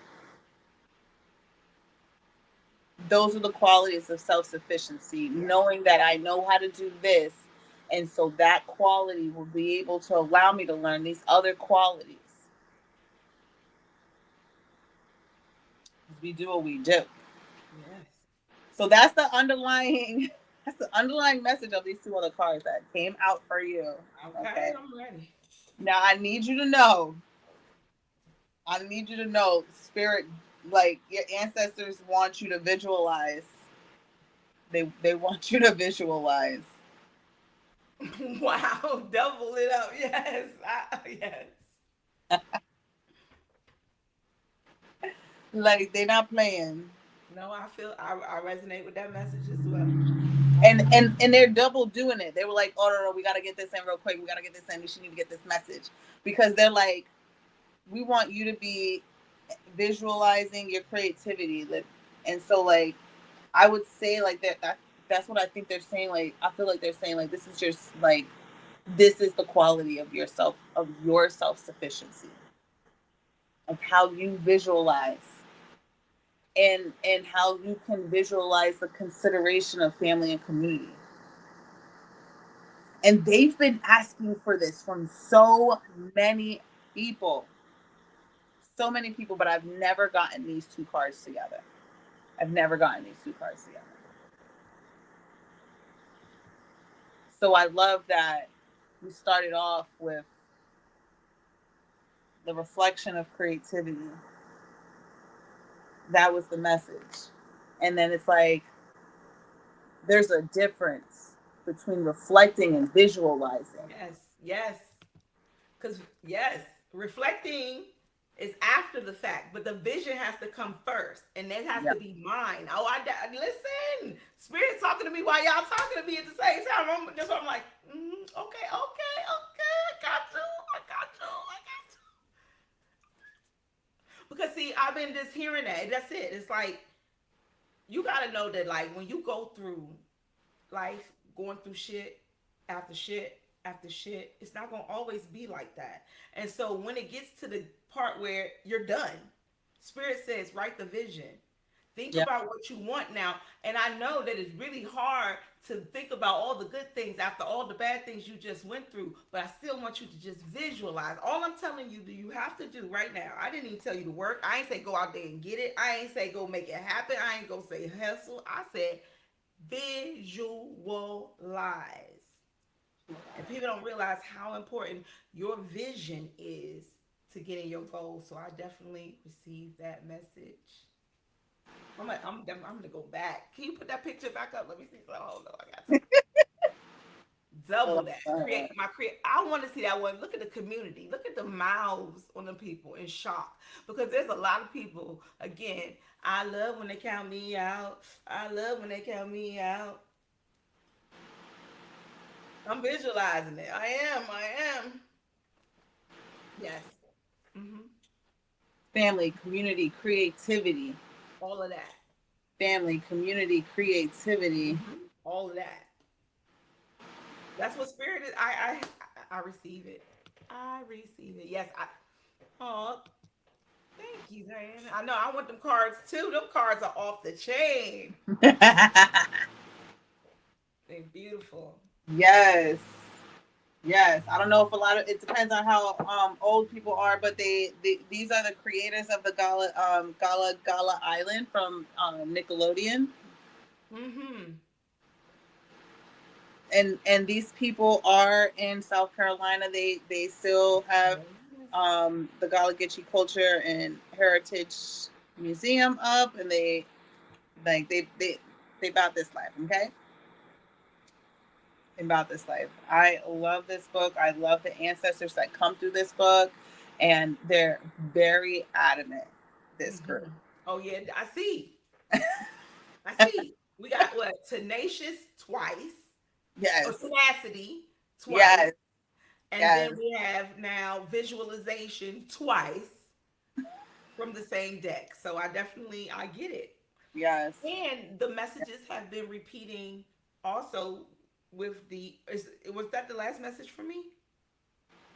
Those are the qualities of self-sufficiency, knowing that I know how to do this, and so that quality will be able to allow me to learn these other qualities. We do what we do. Yes. So that's the underlying message of these two other cards that came out for you. Okay, I'm ready. Now I need you to know, spirit, like, your ancestors want you to visualize. They want you to visualize. Wow, double it up. Yes. Yes. Like, they're not playing. No, I resonate with that message as well. And they're double doing it. They were like, oh no, we gotta get this in real quick. We gotta get this in. We should need to get this message. Because they're like, we want you to be visualizing your creativity. And so, like, I would say, like, that's what I think they're saying. Like, I feel like they're saying, like, this is just like, this is the quality of your self-sufficiency, of how you visualize, and how you can visualize the consideration of family and community. And they've been asking for this from so many people. So many people, but I've never gotten these two cards together. So I love that we started off with the reflection of creativity. That was the message. And then it's like there's a difference between reflecting and visualizing. Yes. Because, yes, reflecting is after the fact, but the vision has to come first, and that has to be mine. Oh, listen. Spirit's talking to me while y'all talking to me at the same time. That's why I'm like, okay. I got you. Because, see, I've been just hearing that. That's it. It's like, you got to know that, like, when you go through life, going through shit after shit after shit, it's not going to always be like that. And so when it gets to the part where you're done, Spirit says, write the vision. Think about what you want now. And I know that it's really hard to think about all the good things after all the bad things you just went through, but I still want you to just visualize. All I'm telling you, you have to do right now. I didn't even tell you to work. I ain't say go out there and get it. I ain't say go make it happen. I ain't go say hustle. I said visualize. And people don't realize how important your vision is to getting your goals. So I definitely received that message. I'm gonna go back. Can you put that picture back up? Let me see. Oh no, I got to double that. I want to see that one. Look at the community. Look at the mouths on the people in shock, because there's a lot of people. Again, I love when they count me out. I love when they count me out. I'm visualizing it. I am. Yes. Family, community, creativity. All of that. Family, community, creativity. All of that. That's what Spirit is. I receive it. I receive it. Yes. Oh, thank you, Diana. I know. I want them cards too. Them cards are off the chain. They're beautiful. Yes. I don't know if it depends on how old people are, but these are the creators of the Gala Island from Nickelodeon. And these people are in South Carolina. They still have the Gala Geechee Culture and Heritage Museum up, and they about this life, okay? About this life. I love this book. I love the ancestors that come through this book, and they're very adamant. This group. Oh yeah, I see. I see. We got what? Tenacious twice. Yes. Or tenacity twice. Yes. And then we have now visualization twice from the same deck. So I get it. Yes. And the messages have been repeating also with was that the last message for me?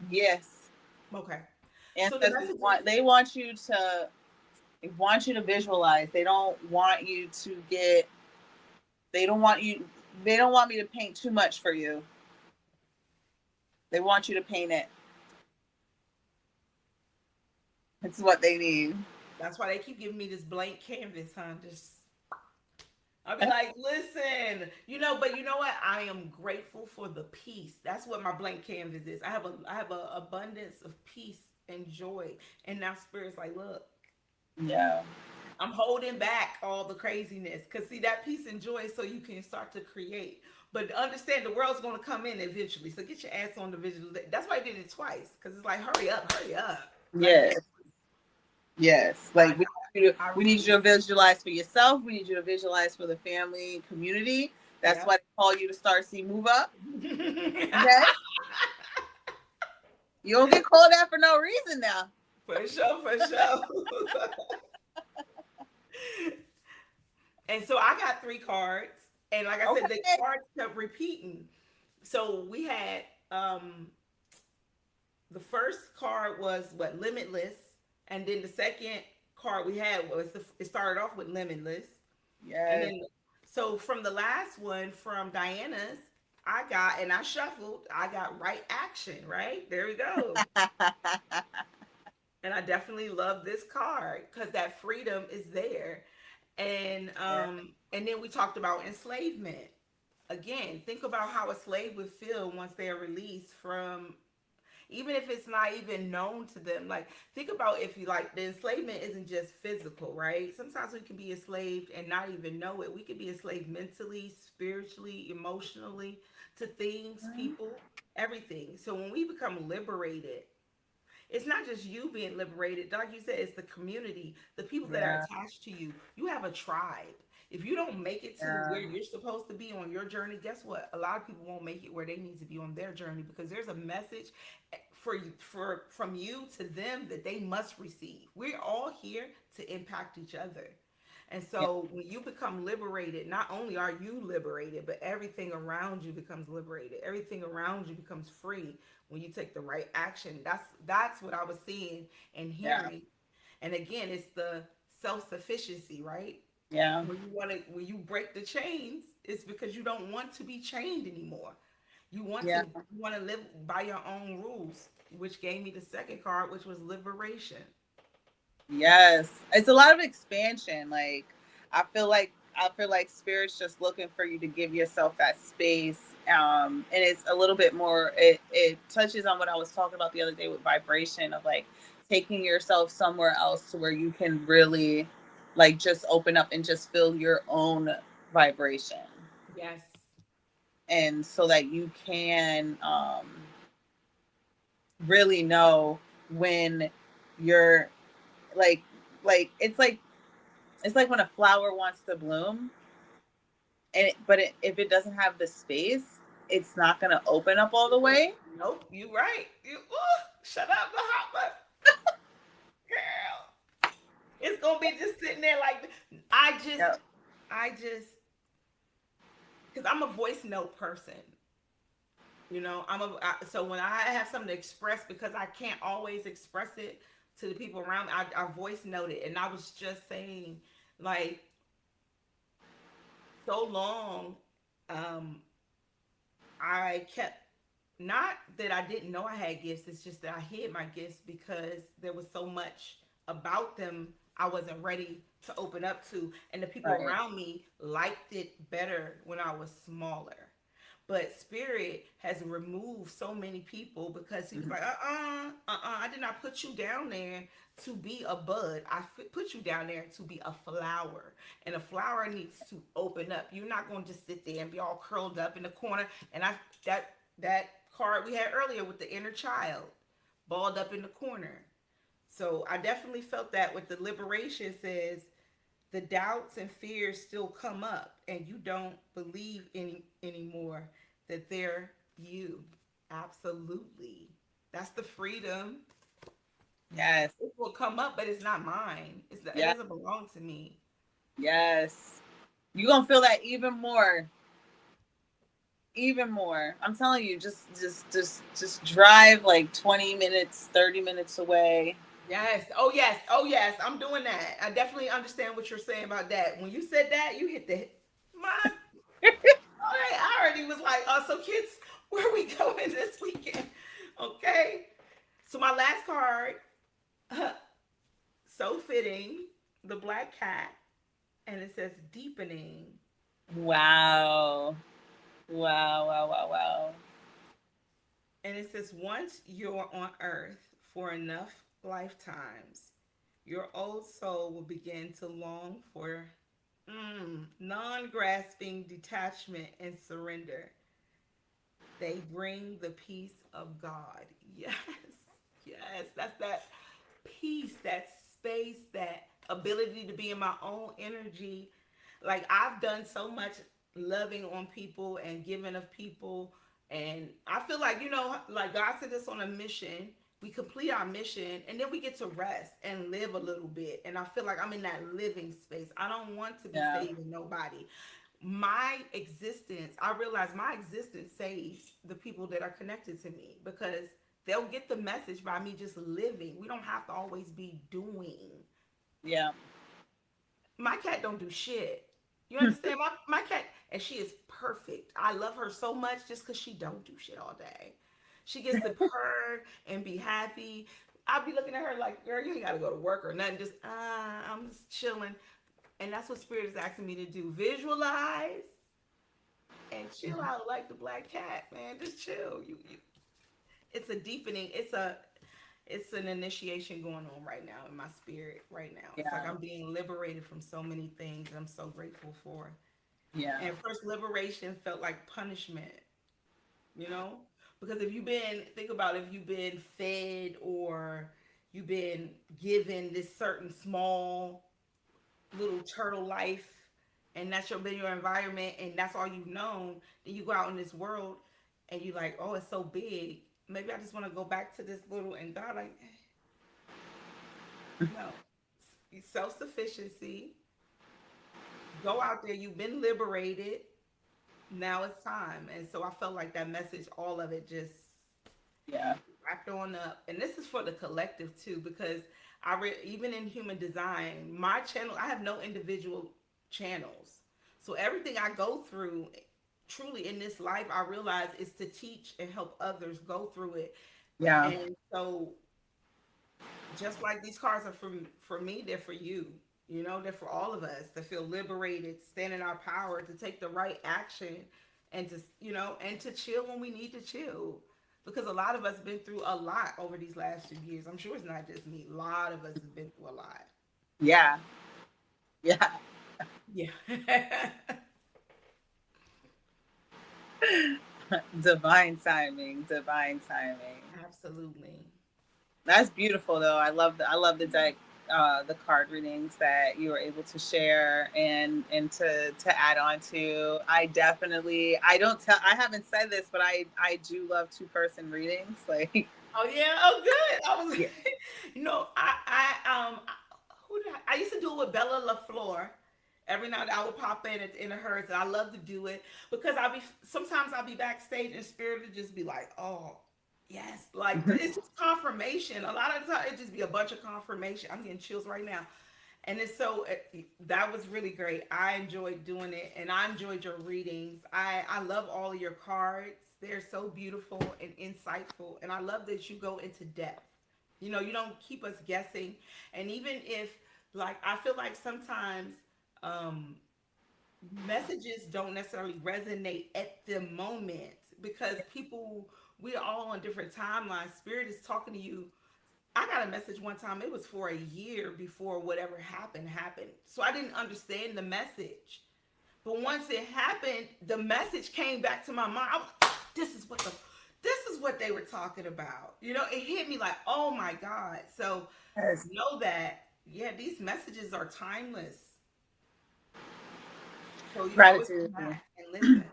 Yes. Okay. And so they want you to visualize. They don't want me to paint too much for you. They want you to paint it. It's what they need. That's why they keep giving me this blank canvas, huh? I'll be like, listen, but you know what? I am grateful for the peace. That's what my blank canvas is. I have an abundance of peace and joy. And now Spirit's like, look. Yeah. I'm holding back all the craziness. Because see, that peace and joy so you can start to create. But understand the world's going to come in eventually. So get your ass on the visual. That's why I did it twice. Because it's like, hurry up. Yes. Yes. Like we need you to visualize for yourself. We need you to visualize for the family and community. That's why they call you the Starseed Move Up. Okay? You don't get called that for no reason now. For sure. And so I got 3 cards. And like I said, the cards kept repeating. So we had the first card was Limitless. And then the second card we had was it started off with Limitless. Yeah. And then so from the last one from Diana's, I shuffled, I got right action, right? There we go. And I definitely love this card because that freedom is there. And then we talked about enslavement. Again, think about how a slave would feel once they are released from even if it's not even known to them. Like, think about if you like the enslavement isn't just physical, right? Sometimes we can be enslaved and not even know it. We could be enslaved mentally, spiritually, emotionally to things, people, everything. So when we become liberated, it's not just you being liberated. Like you said, it's the community, the people that are Yeah. attached to you. You have a tribe. If you don't make it to Yeah. where you're supposed to be on your journey, guess what? A lot of people won't make it where they need to be on their journey because there's a message for you, for from you to them that they must receive. We're all here to impact each other. And Yeah. so when you become liberated, not only are you liberated, but everything around you becomes liberated. Everything around you becomes free when you take the right action. That's what I was seeing and Yeah. hearing. And again, it's the self-sufficiency, right? Yeah. When you break the chains, it's because you don't want to be chained anymore. Yeah. You want to live by your own rules, which gave me the second card, which was liberation. Yes, it's a lot of expansion. Like I feel like spirit's just looking for you to give yourself that space. And it's a little bit more. It touches on what I was talking about the other day with vibration of like taking yourself somewhere else to where you can really like just open up and just feel your own vibration, Yes. and so that you can really know when you're like it's like when a flower wants to bloom, if it doesn't have the space, it's not going to open up all the way. Nope, you right. You shut up, Mahatma. Girl. It's gonna be just sitting there like I just Yep. I just because I'm a voice note person. You know, so when I have something to express because I can't always express it to the people around me, I voice note it. And I was just saying, like, so long, um, I kept not that I didn't know I had gifts, it's just that I hid my gifts because there was so much about them I wasn't ready to open up to. And the people Right. around me liked it better when I was smaller. But Spirit has removed so many people because he was like, I did not put you down there to be a bud. Put you down there to be a flower. And a flower needs to open up. You're not going to just sit there and be all curled up in the corner. And that card we had earlier with the inner child, balled up in the corner. So I definitely felt that with the liberation says the doubts and fears still come up and you don't believe anymore that they're you. Absolutely. That's the freedom. Yes. It will come up, but it's not mine. It Yeah. doesn't belong to me. Yes. You're going to feel that even more. Even more. I'm telling you, just drive like 20 minutes, 30 minutes away. Yes. Oh yes. Oh yes. I'm doing that. I definitely understand what you're saying about that. When you said that, you hit the my. All right. I already was like, oh, so kids, where are we going this weekend? Okay. So my last card, so fitting, the black cat, and it says deepening. Wow. Wow, wow, wow, wow. And it says, once you're on earth for enough lifetimes, your old soul will begin to long for non grasping detachment and surrender. They bring the peace of God. Yes, yes, that's that peace, that space, that ability to be in my own energy. Like I've done so much loving on people and giving of people. And I feel like, like God sent us on a mission. We complete our mission and then we get to rest and live a little bit. And I feel like I'm in that living space. I don't want to be saving nobody. My existence, I realize my existence saves the people that are connected to me because they'll get the message by me just living. We don't have to always be doing. Yeah. My cat don't do shit. You understand? My cat, and she is perfect. I love her so much just because she don't do shit all day. She gets to purr and be happy. I'll be looking at her like, girl, you ain't got to go to work or nothing. Just, I'm just chilling. And that's what Spirit is asking me to do. Visualize and chill out like the black cat, man. Just chill. it's a deepening. It's an initiation going on right now in my spirit right now. It's like I'm being liberated from so many things I'm so grateful for. Yeah. And first liberation felt like punishment, you know? Because if you've been, think about if you've been fed or you've been given this certain small little turtle life and that's been your environment and that's all you've known, then you go out in this world and you like, oh, it's so big. Maybe I just want to go back to this little, and God like, no. Self-sufficiency. Go out there. You've been liberated. Now it's time. And so I felt like that message, all of it just wrapped on up. And this is for the collective too, because even in human design, my channel, I have no individual channels. So everything I go through truly in this life, I realize is to teach and help others go through it. Yeah. And so just like these cards are for me, they're for you. You know, they're for all of us to feel liberated, stand in our power, to take the right action, and to, you know, and to chill when we need to chill. Because a lot of us have been through a lot over these last 2 years. I'm sure it's not just me. A lot of us have been through a lot. Yeah. Yeah. Yeah. Divine timing. Divine timing. Absolutely. That's beautiful, though. I love the deck, the card readings that you were able to share and to add on to. I haven't said this, but I do love 2-person readings. Like, oh yeah, oh good. I was, you know, I used to do it with Bella LaFleur. Every night I would pop in hers, and I love to do it because sometimes I'll be backstage and spirit would just be like, oh. Yes, like it's just confirmation. A lot of the time it just be a bunch of confirmation. I'm getting chills right now. And it's so, that was really great. I enjoyed doing it and I enjoyed your readings. I love all of your cards. They're so beautiful and insightful. And I love that you go into depth. You know, you don't keep us guessing. And even if, like, I feel like sometimes messages don't necessarily resonate at the moment because we're all on different timelines. Spirit is talking to you. I got a message one time. It was for a year before whatever happened. So I didn't understand the message. But once it happened, the message came back to my mind. I was like, this is what they were talking about. You know, it hit me like, oh my God. So know that, these messages are timeless. So you gratitude. And listen.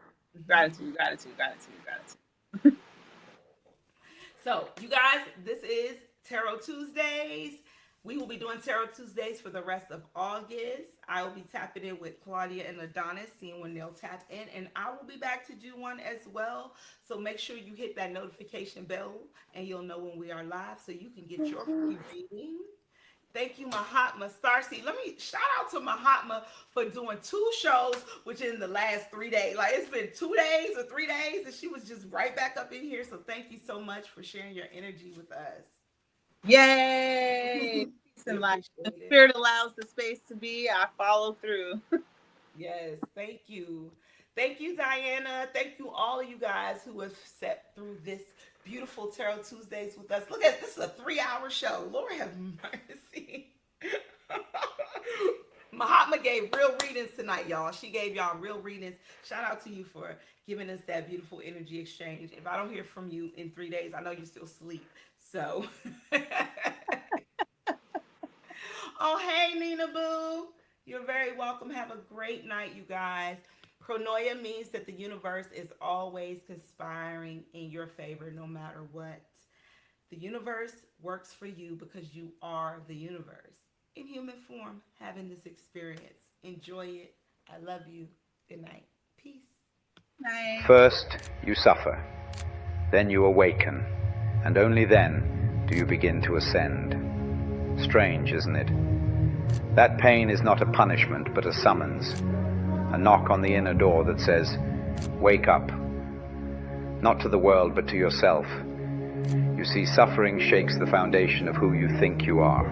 Gratitude. So, you guys, this is Tarot Tuesdays. We will be doing Tarot Tuesdays for the rest of August. I will be tapping in with Claudia and Adonis, seeing when they'll tap in. And I will be back to do one as well. So make sure you hit that notification bell and you'll know when we are live so you can get your free reading. Thank you, Mahatma Starseed. Let me shout out to Mahatma for doing 2 shows within the last 3 days. Like, it's been 2 days or 3 days, and she was just right back up in here. So thank you so much for sharing your energy with us. Yay! Peace and light. The spirit allows the space to be. I follow through. Yes, thank you. Thank you, Diana. Thank you, all of you guys who have sat through this beautiful Tarot Tuesdays with us. Look at this, is a 3-hour show. Lord have mercy. Mahatma gave real readings tonight, y'all. She gave y'all real readings. Shout out to you for giving us that beautiful energy exchange. If I don't hear from you in 3 days, I know you still sleep. So, oh, hey, Nina Boo. You're very welcome. Have a great night, you guys. Pronoia means that the universe is always conspiring in your favor, no matter what. The universe works for you because you are the universe in human form, having this experience. Enjoy it. I love you. Good night. Peace. Night. First, you suffer. Then you awaken. And only then do you begin to ascend. Strange, isn't it? That pain is not a punishment, but a summons. A knock on the inner door that says, wake up. Not to the world, but to yourself. You see, suffering shakes the foundation of who you think you are,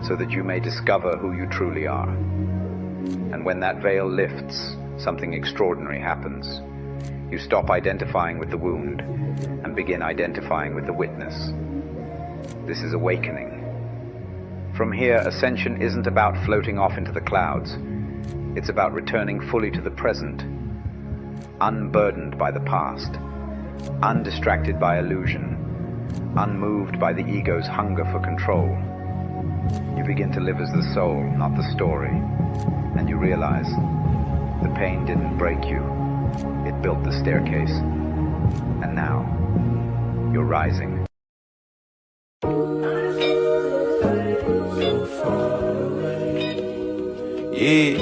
so that you may discover who you truly are. And when that veil lifts, something extraordinary happens. You stop identifying with the wound and begin identifying with the witness. This is awakening. From here, ascension isn't about floating off into the clouds. It's about returning fully to the present, unburdened by the past, undistracted by illusion, unmoved by the ego's hunger for control. You begin to live as the soul, not the story, and you realize the pain didn't break you. It built the staircase, and now you're rising. Yeah.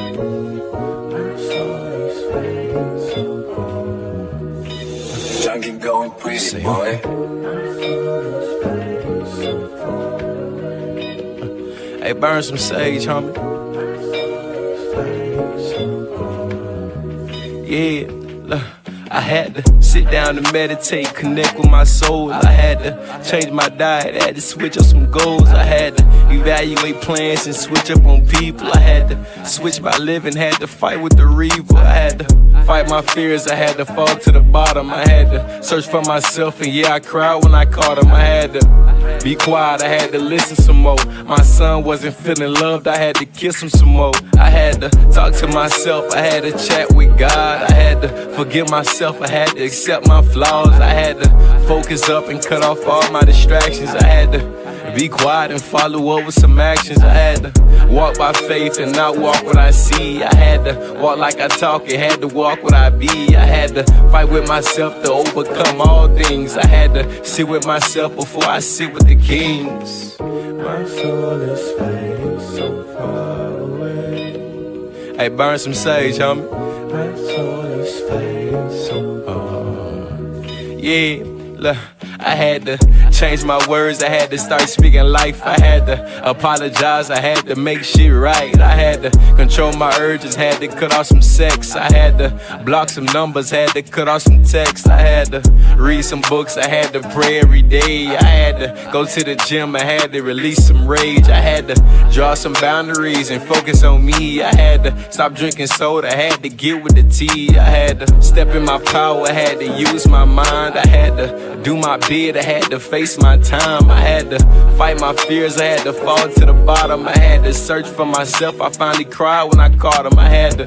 Junkie going pretty, boy. Hey, burn some sage, homie. Yeah, look, I had to sit down and meditate, connect with my soul. I had to change my diet, I had to switch up some goals. I had to evaluate plans and switch up on people. I had to switch my living, had to fight with the reaper. I had to fight my fears, I had to fall to the bottom. I had to search for myself, and yeah, I cried when I caught him. I had to be quiet, I had to listen some more. My son wasn't feeling loved, I had to kiss him some more. I had to talk to myself, I had to chat with God. I had to forgive myself, I had to accept my flaws. I had to focus up and cut off all my distractions. I had to be quiet and follow up with some actions. I had to walk by faith and not walk what I see. I had to walk like I talk, and had to walk what I be. I had to fight with myself to overcome all things. I had to sit with myself before I sit with the kings. My soul is fading so far away. Hey, burn some sage, homie. My soul is fading so far. Yeah, look, I had to change my words, I had to start speaking life. I had to apologize, I had to make shit right. I had to control my urges, had to cut off some sex. I had to block some numbers, had to cut off some texts. I had to read some books, I had to pray every day. I had to go to the gym, I had to release some rage. I had to draw some boundaries and focus on me. I had to stop drinking soda, I had to get with the tea. I had to step in my power, I had to use my mind. I had to do my bid, I had to face my time. I had to fight my fears, I had to fall to the bottom. I had to search for myself, I finally cried when I caught him. I had to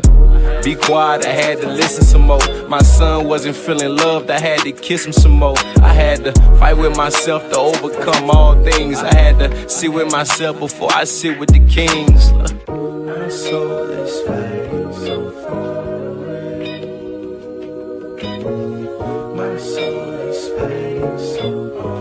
be quiet, I had to listen some more. My son wasn't feeling loved, I had to kiss him some more. I had to fight with myself to overcome all things. I had to sit with myself before I sit with the kings. My soul is fading so far away. My soul is fading so far.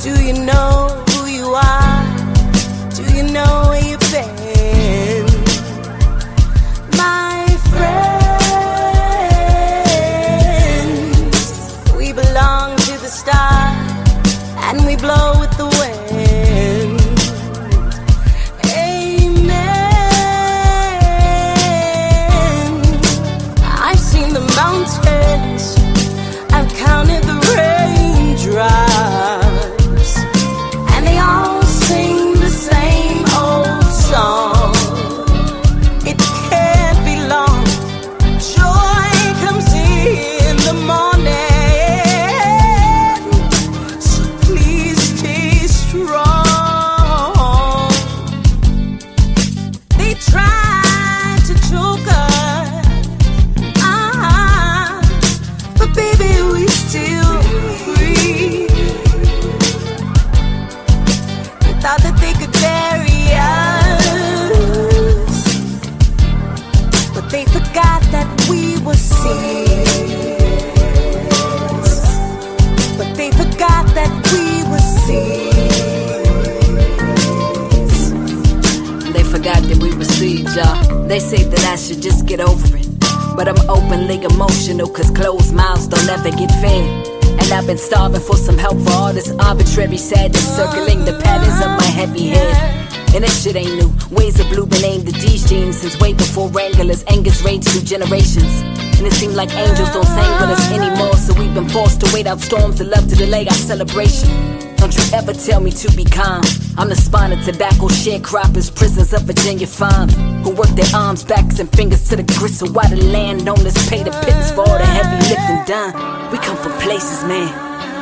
Do you know who you are? Do you know where you've been? My friends, we belong to the stars, and we blow with the wind. Amen. I've seen the mountains, I've counted the raindrops. They say that I should just get over it, but I'm openly emotional, cause closed mouths don't ever get fed. And I've been starving for some help for all this arbitrary sadness circling the patterns of my heavy head. And that shit ain't new. Ways of blue been aimed at these jeans since way before Wranglers. Angus raged through generations. And it seemed like angels don't sing with us anymore, so we've been forced to wait out storms that love to delay our celebration. Don't you ever tell me to be calm. I'm the spawn of tobacco sharecroppers, prisoners of Virginia farm, who work their arms, backs, and fingers to the gristle while the landowners pay the pittance for all the heavy lifting done. We come from places, man,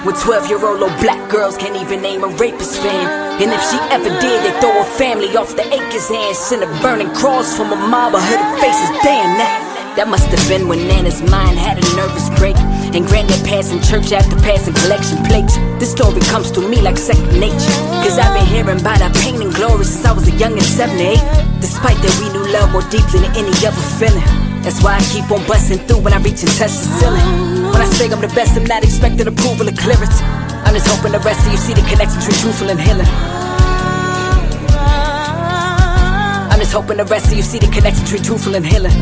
where 12-year-old little black girls can't even name a rapist fan. And if she ever did, they throw her family off the acres and send a burning cross from a mob of hooded faces. Damn, that must have been when Nana's mind had a nervous break, and Granddad passing church after passing collection plates. This story comes to me like second nature, cause I've been hearing about our pain and glory since I was a youngin' 7 to 8. Despite that we knew love more deeply than any other feeling. That's why I keep on busting through when I reach and touch the ceiling. When I say I'm the best, I'm not expecting approval or clearance. I'm just hoping the rest of you see the connection between truthful and healing. I'm just hoping the rest of you see the connection between truthful and healing.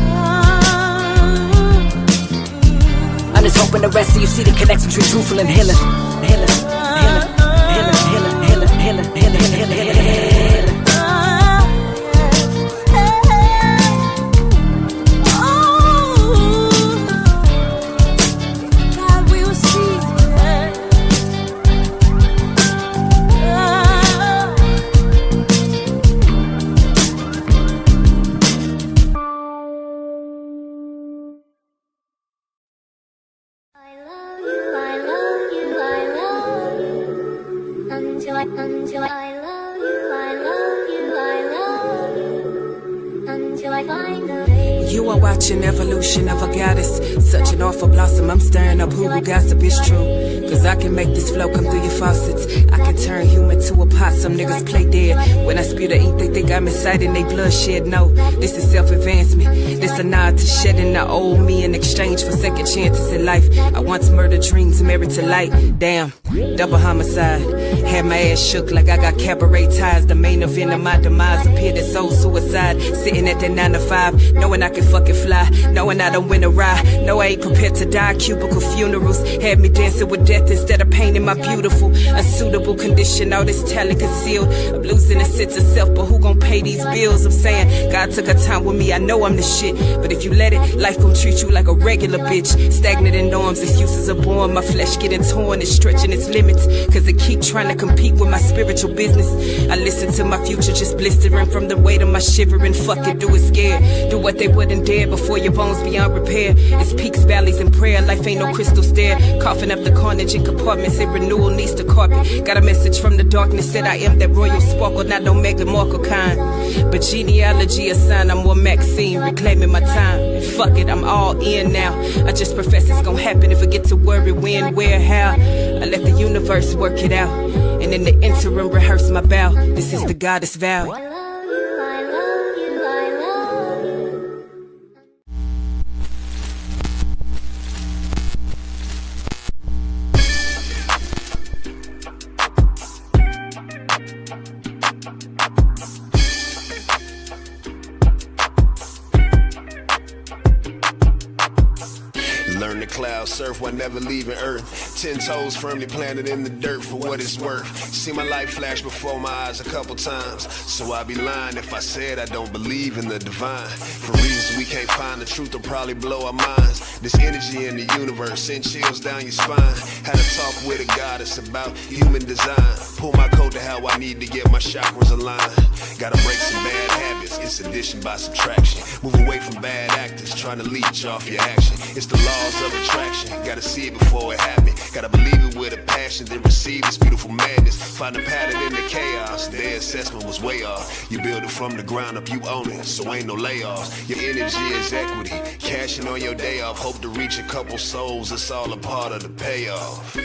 I'm just hoping the rest of you see the connection between truthful and healing. Healing, healing, healing, healing, healing, healing, healing, healing, healing. Until I love you, until I find the way. You are watching evolution of a goddess. Such an awful blossom, I'm stirring up who gossip is true. Cause I can make this flow come through your faucets. I can turn human to a pot, some niggas play dead. When I spew the ink, they think I'm inciting they bloodshed. No, this is self-advancement. This a nod to shedding the old me in exchange for second chances in life. I once murdered dreams, married to light. Damn, double homicide. Had my ass shook like I got cabaret ties. The main event of my demise appeared as soul suicide. Sitting at that 9 to 5, knowing I can fucking fly, knowing I don't win a ride. No, I ain't prepared to die. Cubicle funerals had me dancing with death instead of painting my beautiful unsuitable condition. All this talent concealed. I'm losing a sense of self, but who gon' pay these bills? I'm saying God took a time with me. I know I'm the shit, but if you let it, life gon' treat you like a regular bitch. Stagnant in norms, excuses are born. My flesh getting torn, it's stretching its limits, cause it keep trying to compete with my spiritual business. I listen to my future just blistering from the weight of my shivering. Fuck it, do it scared. Do what they wouldn't dare before your bones beyond repair. It's peaks, valleys, and prayer. Life ain't no crystal stair. Coughing up the carnage in compartments. Say renewal needs to carpet. Got a message from the darkness that I am that royal sparkle, not no Meghan Markle kind. But genealogy a sign I'm more Maxine, reclaiming my time. And fuck it, I'm all in now. I just profess it's gonna happen if I get to worry when, where, how. I let the universe work it out, and in the interim rehearse my vow. This is the goddess vow. Learn to cloud surf while never leaving Earth. 10 toes firmly planted in the dirt for what it's worth. See my life flash before my eyes a couple times, so I'd be lying if I said I don't believe in the divine. For reasons we can't find, the truth will probably blow our minds. This energy in the universe send chills down your spine. Had a talk with a goddess about human design. Pull my code to how I need to get my chakras aligned. Gotta break some bad habits, it's addition by subtraction. Move away from bad actors trying to leech off your action. It's the laws of attraction, gotta see it before it happens. Gotta believe it with a passion, then receive this beautiful madness. Find a pattern in the chaos, their assessment was way off. You build it from the ground up, you own it, so ain't no layoffs. Your energy is equity, cashing on your day off. Hope to reach a couple souls, it's all a part of the payoff.